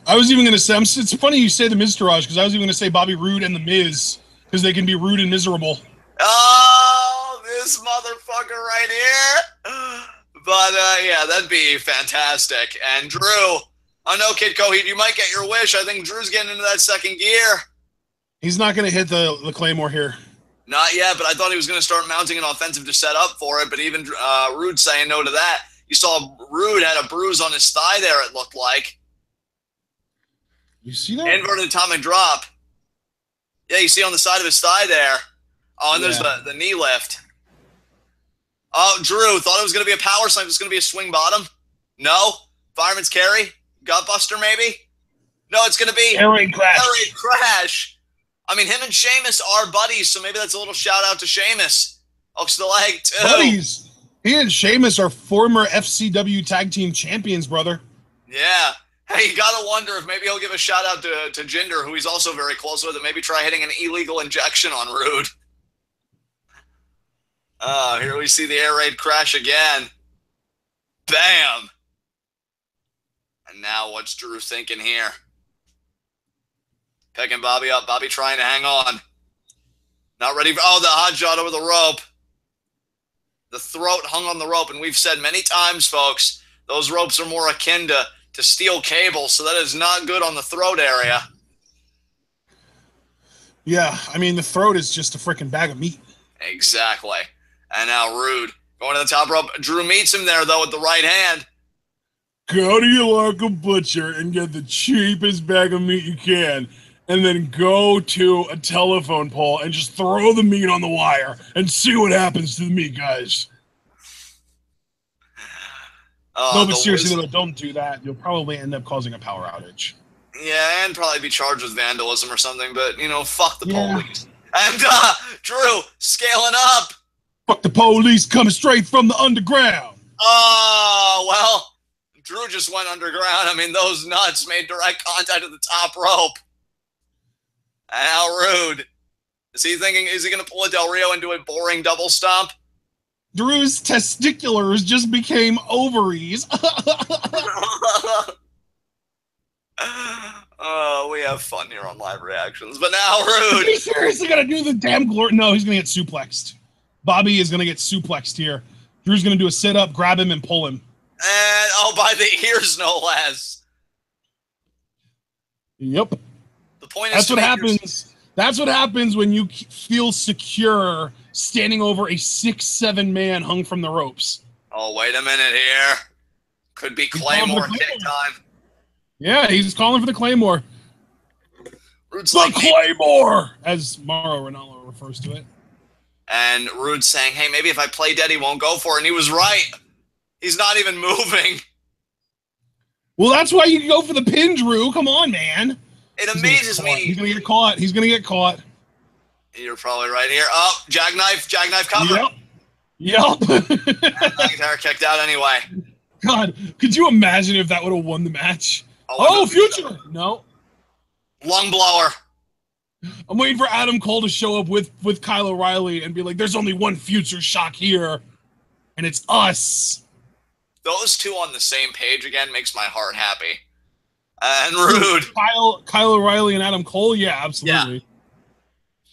I was even going to say, it's funny you say the Miz-Taraj, because I was even going to say Bobby Roode and the Miz, because they can be rude and miserable. Oh, this motherfucker right here. But, yeah, that'd be fantastic. And Drew, I know, Kid Coheed, you might get your wish. I think Drew's getting into that second gear. He's not going to hit the Claymore here. Not yet, but I thought he was going to start mounting an offensive to set up for it, but even Roode saying no to that. You saw Roode had a bruise on his thigh there, it looked like. You see that? Inverted atomic drop. Yeah, you see on the side of his thigh there. Oh, and there's the knee lift. Oh, Drew thought it was going to be a power slam. It was going to be a swing bottom. No. Fireman's carry. Gutbuster, maybe. No, it's going to be air raid crash. Air raid crash. I mean, him and Sheamus are buddies, so maybe that's a little shout out to Sheamus. Hooks the leg, too. Buddies. He and Sheamus are former FCW tag team champions, brother. Yeah. Hey, you got to wonder if maybe he'll give a shout out to Jinder, who he's also very close with, and maybe try hitting an illegal injection on Roode. Here we see the air raid crash again. Bam. And now what's Drew thinking here? Picking Bobby up. Bobby trying to hang on. Not ready for... Oh, the hot shot over the rope. The throat hung on the rope. And we've said many times, folks, those ropes are more akin to steel cable. So that is not good on the throat area. Yeah, I mean, the throat is just a freaking bag of meat. Exactly. And now Roode going to the top rope. Drew meets him there, though, with the right hand. Go to your local butcher and get the cheapest bag of meat you can. And then go to a telephone pole and just throw the meat on the wire and see what happens to the meat, guys. No, but seriously, though, don't do that. You'll probably end up causing a power outage. Yeah, and probably be charged with vandalism or something, but, you know, fuck the police. And Drew scaling up. Fuck the police coming straight from the underground. Oh, well, Drew just went underground. I mean, those nuts made direct contact at the top rope. And now Roode. Is he going to pull a Del Rio into a boring double stomp? Drew's testiculars just became ovaries. Oh, we have fun here on Live Reactions. But now Roode. He's seriously going to do the damn glory. No, he's going to get suplexed. Bobby is going to get suplexed here. Drew's going to do a sit-up, grab him, and pull him. And, by the ears, no less. Yep. The point is that's what happens. That's what happens when you feel secure standing over a 6'7" man hung from the ropes. Oh, wait a minute here. Could be Claymore kick time. Yeah, he's calling for the Claymore. Roode's the Claymore, as Mauro Ranallo refers to it. And Roode's saying, hey, maybe if I play dead, he won't go for it. And he was right. He's not even moving. Well, that's why you go for the pin, Drew. Come on, man. It amazes me. He's going to get caught. He's going to get caught. You're probably right here. Oh, jackknife cover. Yep. McIntyre kicked out anyway. God, could you imagine if that would have won the match? Oh, future. No. Lung blower. I'm waiting for Adam Cole to show up with Kyle O'Reilly and be like, there's only one future shock here, and it's us. Those two on the same page again makes my heart happy. And Roode. Kyle O'Reilly and Adam Cole? Yeah, absolutely. Yeah.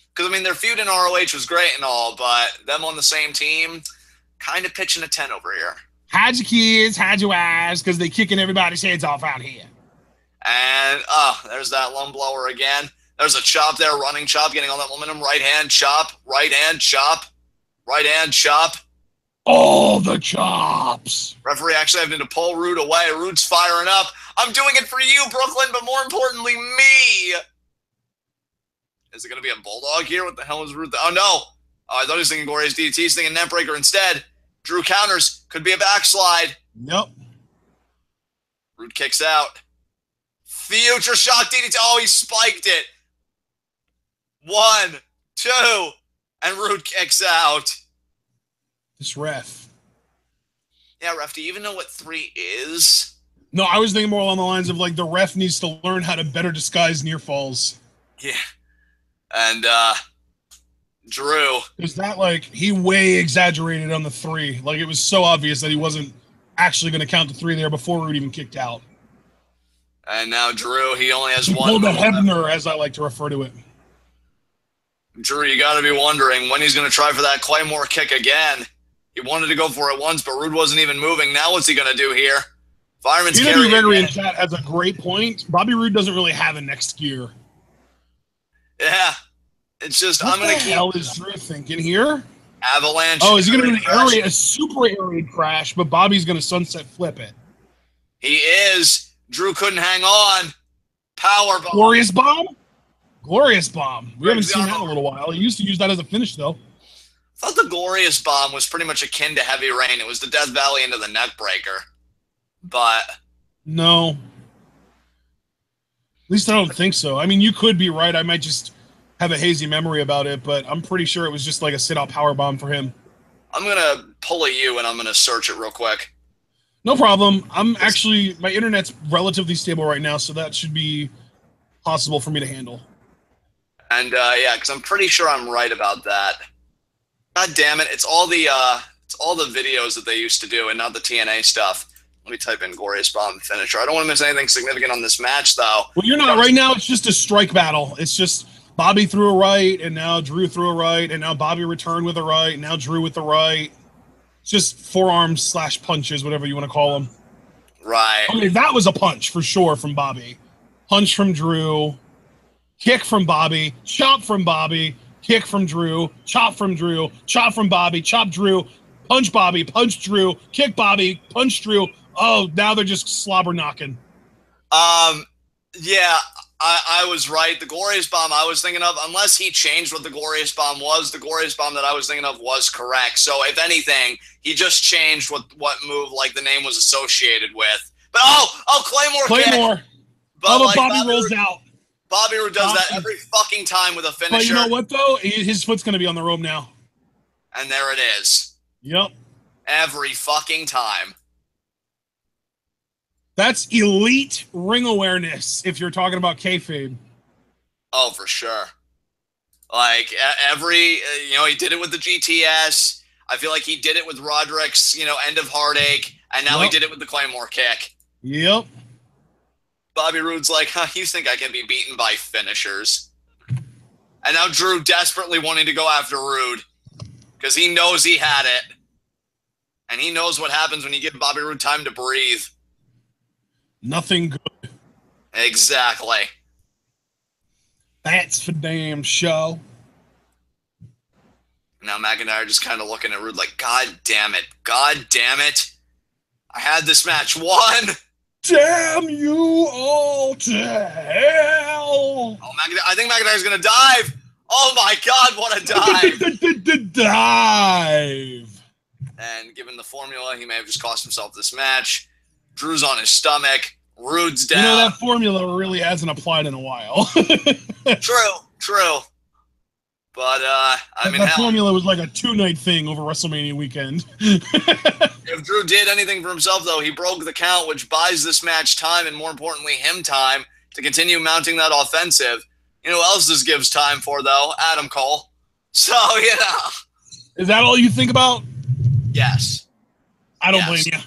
Because, I mean, their feud in ROH was great and all, but them on the same team, kind of pitching a 10 over here. Hide your kids, hide your eyes, because they kicking everybody's heads off out here. And, there's that lung blower again. There's a chop there, running chop, getting all that momentum. Right hand chop, right hand chop, right hand chop. All the chops. Referee actually having to pull Roode away. Roode's firing up. I'm doing it for you, Brooklyn, but more importantly, me. Is it going to be a bulldog here? What the hell is Roode? Oh, no. Oh, I thought he was thinking Glorious DDT. He's thinking Neckbreaker instead. Drew counters. Could be a backslide. Yep. Roode kicks out. Future shock DDT. Oh, he spiked it. 1, 2, and Roode kicks out. This ref. Yeah, ref, do you even know what 3 is? No, I was thinking more along the lines of, like, the ref needs to learn how to better disguise near falls. Yeah. And, Drew. Is that, like, he way exaggerated on the 3. Like, it was so obvious that he wasn't actually going to count the 3 there before Roode even kicked out. And now Drew, he only has one. Pulled a Hebner, as I like to refer to it. Drew, you got to be wondering when he's going to try for that Claymore kick again. He wanted to go for it once, but Roode wasn't even moving. Now what's he going to do here? Fireman's carry. Gregory in chat has a great point. Bobby Roode doesn't really have a next gear. Yeah. It's just, I'm going to keep... What the hell is Drew thinking here? Avalanche. Oh, is he going to do a super air raid crash, but Bobby's going to sunset flip it? He is. Drew couldn't hang on. Power bomb. Glorious bomb? Glorious Bomb. We haven't seen that in a Gargano. little while. He used to use that as a finish, though. I thought the Glorious Bomb was pretty much akin to Heavy Rain. It was the Death Valley into the Neck Breaker. But No. At least I don't think so. I mean, you could be right. I might just have a hazy memory about it, but I'm pretty sure it was just like a sit-out powerbomb for him. I'm going to pull a U and I'm going to search it real quick. No problem. My internet's relatively stable right now, so that should be possible for me to handle. And yeah, because I'm pretty sure I'm right about that. God damn it! It's all the videos that they used to do, and not the TNA stuff. Let me type in Glorious Bomb finisher. I don't want to miss anything significant on this match, though. Well, you're not right now. It's just a strike battle. It's just Bobby threw a right, and now Drew threw a right, and now Bobby returned with a right, and now Drew with the right. It's just forearms / punches, whatever you want to call them. Right. I mean, that was a punch for sure from Bobby. Punch from Drew. Kick from Bobby, chop from Bobby, kick from Drew, chop from Drew, chop from Bobby, chop Drew, punch Bobby, punch Drew, kick Bobby, punch Drew. Oh, now they're just slobber knocking. Yeah, I was right. The Glorious Bomb I was thinking of, unless he changed what the Glorious Bomb was, the Glorious Bomb that I was thinking of was correct. So if anything, he just changed what move like the name was associated with. But Claymore. Kick. But Bobby rolls out. Bobby Roode does that every fucking time with a finisher. But you know what, though? His foot's going to be on the rope now. And there it is. Yep. Every fucking time. That's elite ring awareness if you're talking about kayfabe. Oh, for sure. Like, he did it with the GTS. I feel like he did it with Roderick's, End of Heartache. And now he did it with the Claymore kick. Yep. Bobby Roode's like, you think I can be beaten by finishers? And now Drew desperately wanting to go after Roode because he knows he had it. And he knows what happens when you give Bobby Roode time to breathe. Nothing good. Exactly. That's for damn show. Now McIntyre just kind of looking at Roode like, God damn it. God damn it. I had this match won. Damn you all to hell! Oh, I think McIntyre's going to dive. Oh, my God, what a dive. Dive. And given the formula, he may have just cost himself this match. Drew's on his stomach. Roode's down. That formula really hasn't applied in a while. True. But, that formula was like a 2-night thing over WrestleMania weekend. If Drew did anything for himself, though, he broke the count, which buys this match time, and more importantly, him time to continue mounting that offensive. You know who else this gives time for, though? Adam Cole. So, Is that all you think about? Yes. I don't blame you.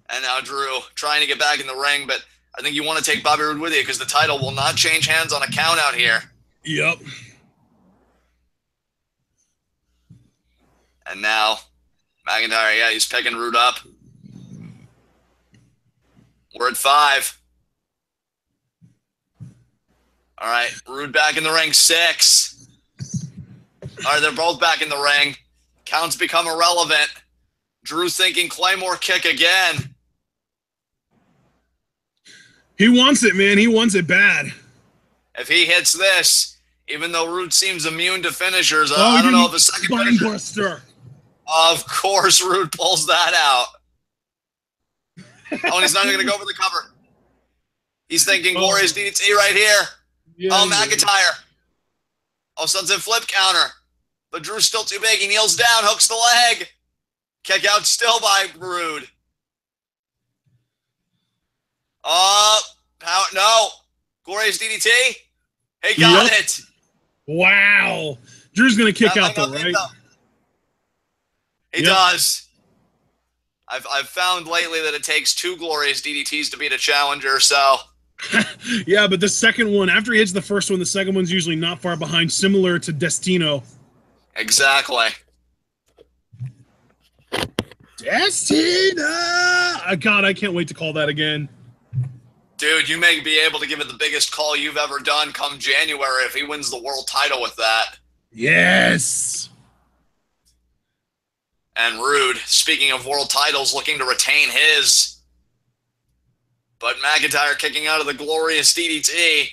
And now Drew trying to get back in the ring, but I think you want to take Bobby Roode with you because the title will not change hands on a count out here. Yep. And now McIntyre, he's picking Roode up. We're at 5. All right, Roode back in the ring, 6. All right, they're both back in the ring. Counts become irrelevant. Drew thinking Claymore kick again. He wants it, man. He wants it bad. If he hits this, even though Roode seems immune to finishers, I don't know if a second finisher. Buster. Of course, Roode pulls that out. Oh, and he's not even going to go for the cover. He's thinking Glorious DDT right here. Yeah, McIntyre. Oh, Sunset flip counter. But Drew's still too big. He kneels down, hooks the leg. Kick out still by Roode. No. Glorious DDT. He got it. Wow. Drew's going to kick out though, right? He does. I've found lately that it takes 2 Glorious DDTs to beat a challenger, so. Yeah, but the second one, after he hits the first one, the second one's usually not far behind, similar to Destino. Exactly. Destino! God, I can't wait to call that again. Dude, you may be able to give it the biggest call you've ever done come January if he wins the world title with that. Yes! And Roode, speaking of world titles, looking to retain his. But McIntyre kicking out of the Glorious DDT.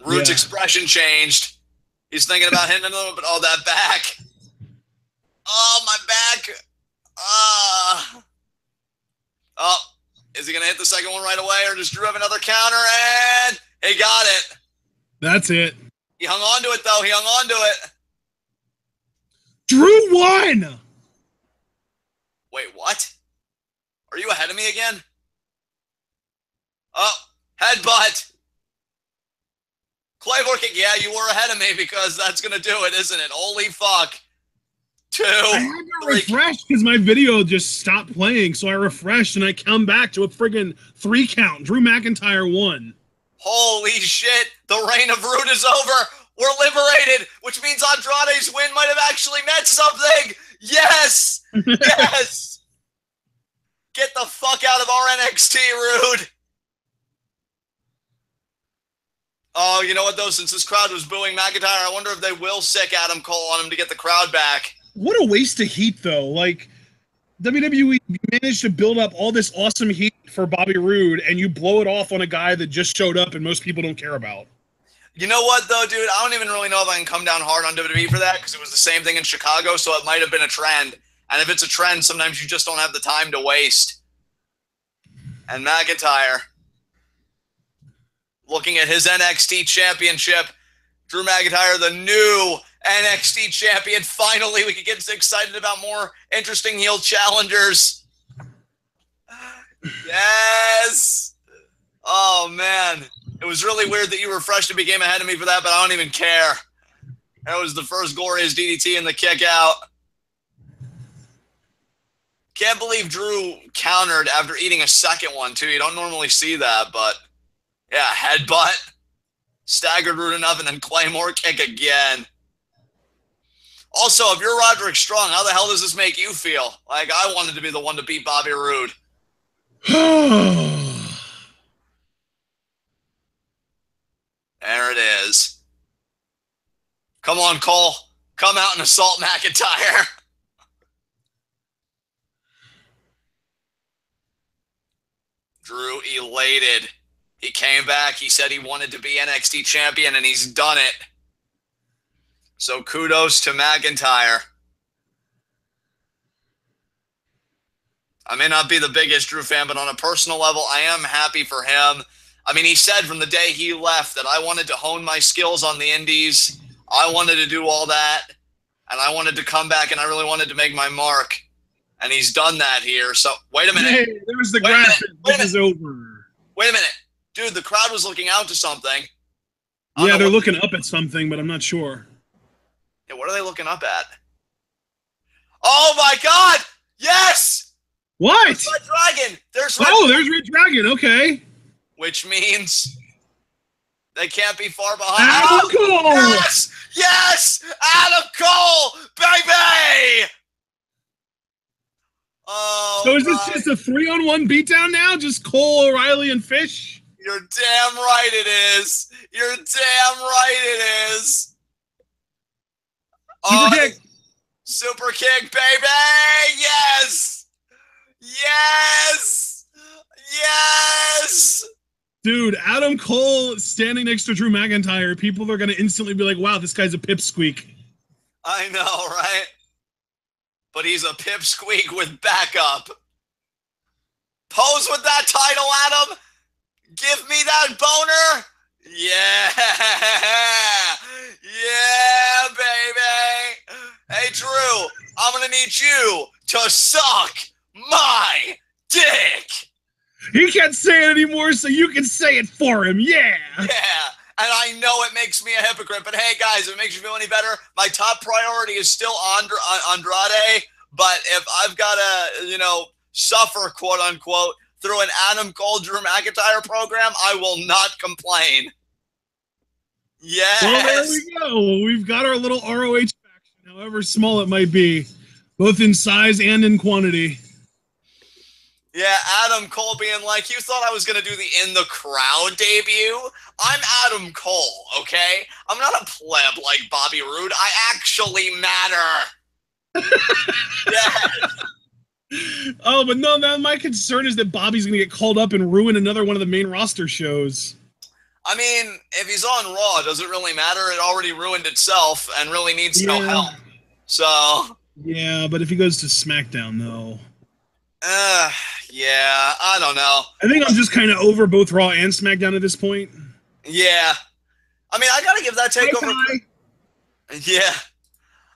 Roode's expression changed. He's thinking about hitting a little bit. Oh, that back. Oh, my back. Oh, is he going to hit the second one right away, or does Drew have another counter? And he got it. That's it. He hung on to it, though. He hung on to it. Drew won! Wait, what? Are you ahead of me again? Oh, headbutt. Claymore kick. Yeah, you were ahead of me because that's going to do it, isn't it? Holy fuck. 2. I had to refresh because my video just stopped playing, so I refreshed and I come back to a friggin' 3 count. Drew McIntyre won. Holy shit. The reign of Roode is over. We're liberated, which means Andrade's win might have actually meant something. Yes. Yes. Get the fuck out of our NXT, Roode. Oh, you know what, though? Since this crowd was booing McIntyre, I wonder if they will sick Adam Cole on him to get the crowd back. What a waste of heat, though. Like, WWE managed to build up all this awesome heat for Bobby Roode, and you blow it off on a guy that just showed up and most people don't care about. You know what, though, dude? I don't even really know if I can come down hard on WWE for that, because it was the same thing in Chicago, so it might have been a trend. And if it's a trend, sometimes you just don't have the time to waste. And McIntyre, looking at his NXT championship, Drew McIntyre, the new NXT champion. Finally, we can get excited about more interesting heel challengers. Yes. Oh, man. It was really weird that you refreshed and became ahead of me for that, but I don't even care. That was the first glorious DDT and the kick out. Can't believe Drew countered after eating a second one, too. You don't normally see that, but yeah, headbutt. Staggered Roode enough, and then Claymore kick again. Also, if you're Roderick Strong, how the hell does this make you feel? Like, I wanted to be the one to beat Bobby Roode. There it is. Come on, Cole. Come out and assault McIntyre. Drew elated. He came back. He said he wanted to be NXT champion, and he's done it. So kudos to McIntyre. I may not be the biggest Drew fan, but on a personal level, I am happy for him. I mean, he said from the day he left that I wanted to hone my skills on the indies. I wanted to do all that, and I wanted to come back, and I really wanted to make my mark. And he's done that here. So, wait a minute. Hey, there's the graphic. This is over. Wait a minute. Dude, the crowd was looking out to something. Yeah, they're looking up at something, but I'm not sure. Yeah, what are they looking up at? Oh, my God! Yes! What? There's Red Dragon. There's Red Dragon. Okay. Which means they can't be far behind. Adam Cole! Yes! Yes! Adam Cole! Baby! Oh, so is this just a 3-on-1 beatdown now? Just Cole, O'Reilly, and Fish? You're damn right it is. You're damn right it is. Super kick. Super kick, baby! Yes! Yes! Yes! Dude, Adam Cole standing next to Drew McIntyre, people are going to instantly be like, wow, this guy's a pipsqueak. I know, right? But he's a pipsqueak with backup. Pose with that title, Adam! Give me that boner! Yeah! Yeah, baby! Hey, Drew, I'm gonna need you to suck my dick! He can't say it anymore, so you can say it for him, yeah! Yeah, and I know it makes me a hypocrite, but hey, guys, if it makes you feel any better, my top priority is still Andrade, but if I've got to, suffer, quote-unquote, through an Adam Cole, Drew McIntyre program, I will not complain. Yes! Well, there we go. We've got our little ROH faction, however small it might be, both in size and in quantity. Yeah, Adam Cole being like, you thought I was going to do the In the Crowd debut? I'm Adam Cole, okay? I'm not a pleb like Bobby Roode. I actually matter. Yes. Oh, but no, man, my concern is that Bobby's going to get called up and ruin another one of the main roster shows. I mean, if he's on Raw, does it really matter? It already ruined itself and really needs no help. So. Yeah, but if he goes to SmackDown, though. Yeah, I don't know. I think I'm just kind of over both Raw and SmackDown at this point. Yeah. I mean, I gotta give that takeover. Yeah.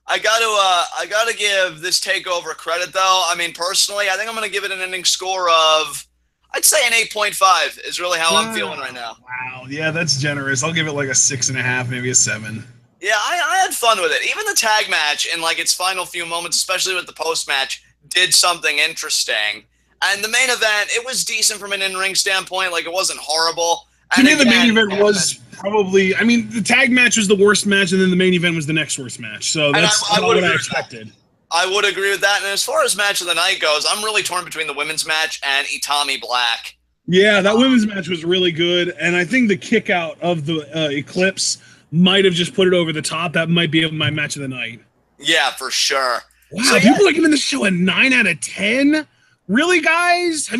I gotta give this takeover credit though. I mean, personally, I think I'm gonna give it an ending score of, I'd say an 8.5 is really how I'm feeling right now. Wow, yeah, that's generous. I'll give it like a 6.5, maybe a 7. Yeah, I had fun with it. Even the tag match in like its final few moments, especially with the post match, did something interesting. And the main event, it was decent from an in-ring standpoint. Like, it wasn't horrible. To me, the main event was probably, I mean, the tag match was the worst match, and then the main event was the next worst match. So that's what I expected. I would agree with that. And as far as match of the night goes, I'm really torn between the women's match and Itami Black. Yeah, that women's match was really good. And I think the kick out of the Eclipse might have just put it over the top. That might be my match of the night. Yeah, for sure. Wow, so, people are giving this show a 9 out of 10? Really, guys?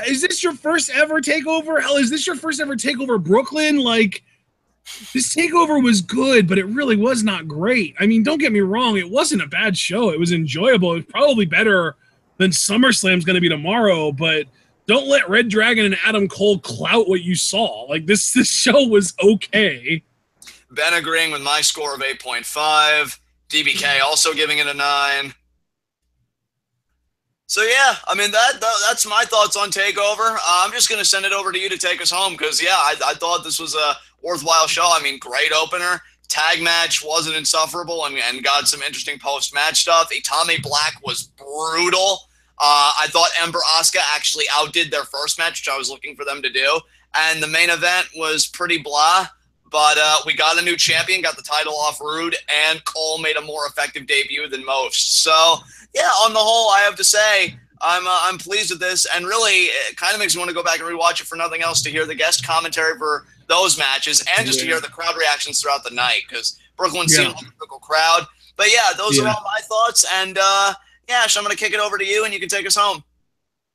Is this your first ever takeover? Hell, is this your first ever takeover Brooklyn? Like, this takeover was good, but it really was not great. I mean, don't get me wrong. It wasn't a bad show. It was enjoyable. It was probably better than SummerSlam's going to be tomorrow, but don't let Red Dragon and Adam Cole clout what you saw. Like, this show was okay. Ben agreeing with my score of 8.5. DBK also giving it a 9. So, yeah, I mean, that's my thoughts on TakeOver. I'm just going to send it over to you to take us home because, yeah, I thought this was a worthwhile show. I mean, great opener. Tag match wasn't insufferable and got some interesting post-match stuff. Itami Black was brutal. I thought Ember Asuka actually outdid their first match, which I was looking for them to do. And the main event was pretty blah. But we got a new champion, got the title off Roode, and Cole made a more effective debut than most. So, yeah, on the whole, I have to say I'm pleased with this. And really, it kind of makes me want to go back and rewatch it for nothing else to hear the guest commentary for those matches and just to hear the crowd reactions throughout the night because Brooklyn seemed like a typical crowd. But, yeah, those are all my thoughts. And, Ash, I'm going to kick it over to you, and you can take us home.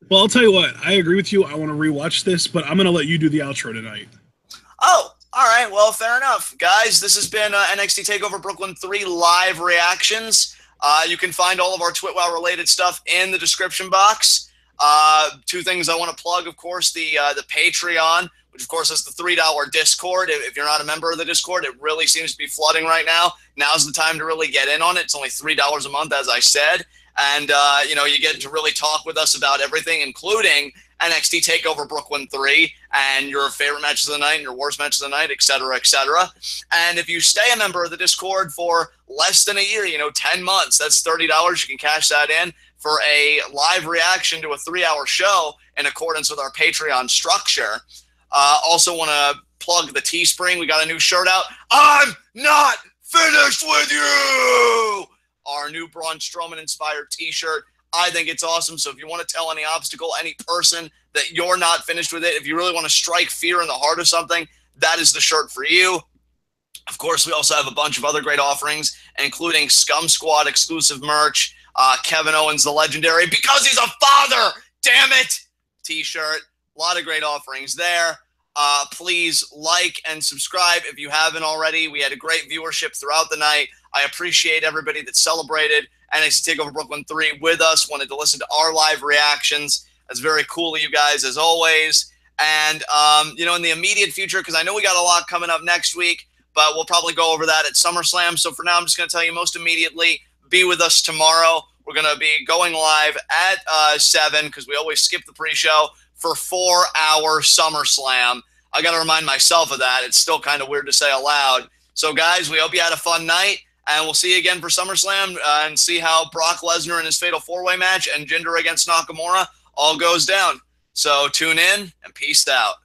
Well, I'll tell you what. I agree with you. I want to rewatch this, but I'm going to let you do the outro tonight. Oh. All right, well, fair enough. Guys, this has been NXT TakeOver Brooklyn 3 live reactions. You can find all of our TwitWow-related stuff in the description box. 2 things I want to plug, of course, the Patreon, which, of course, is the $3 Discord. If you're not a member of the Discord, it really seems to be flooding right now. Now's the time to really get in on it. It's only $3 a month, as I said. And, you get to really talk with us about everything, including NXT TakeOver Brooklyn 3 and your favorite matches of the night and your worst matches of the night, et cetera, et cetera. And if you stay a member of the Discord for less than a year, 10 months, that's $30. You can cash that in for a live reaction to a 3-hour show in accordance with our Patreon structure. Also want to plug the Teespring. We got a new shirt out. I'm not finished with you! Our new Braun Strowman-inspired T-shirt. I think it's awesome. So if you want to tell any obstacle, any person that you're not finished with it, if you really want to strike fear in the heart of something, that is the shirt for you. Of course, we also have a bunch of other great offerings, including Scum Squad exclusive merch, Kevin Owens the Legendary, because he's a father, damn it, T-shirt. A lot of great offerings there. Please like and subscribe if you haven't already. We had a great viewership throughout the night. I appreciate everybody that celebrated NXT TakeOver Brooklyn 3 with us, wanted to listen to our live reactions. That's very cool of you guys, as always. And, in the immediate future, because I know we got a lot coming up next week, but we'll probably go over that at SummerSlam. So for now, I'm just going to tell you most immediately, be with us tomorrow. We're going to be going live at 7, because we always skip the pre-show, for 4-hour SummerSlam. I got to remind myself of that. It's still kind of weird to say aloud. So, guys, we hope you had a fun night. And we'll see you again for SummerSlam and see how Brock Lesnar in his Fatal 4-Way match and Jinder against Nakamura all goes down. So tune in and peace out.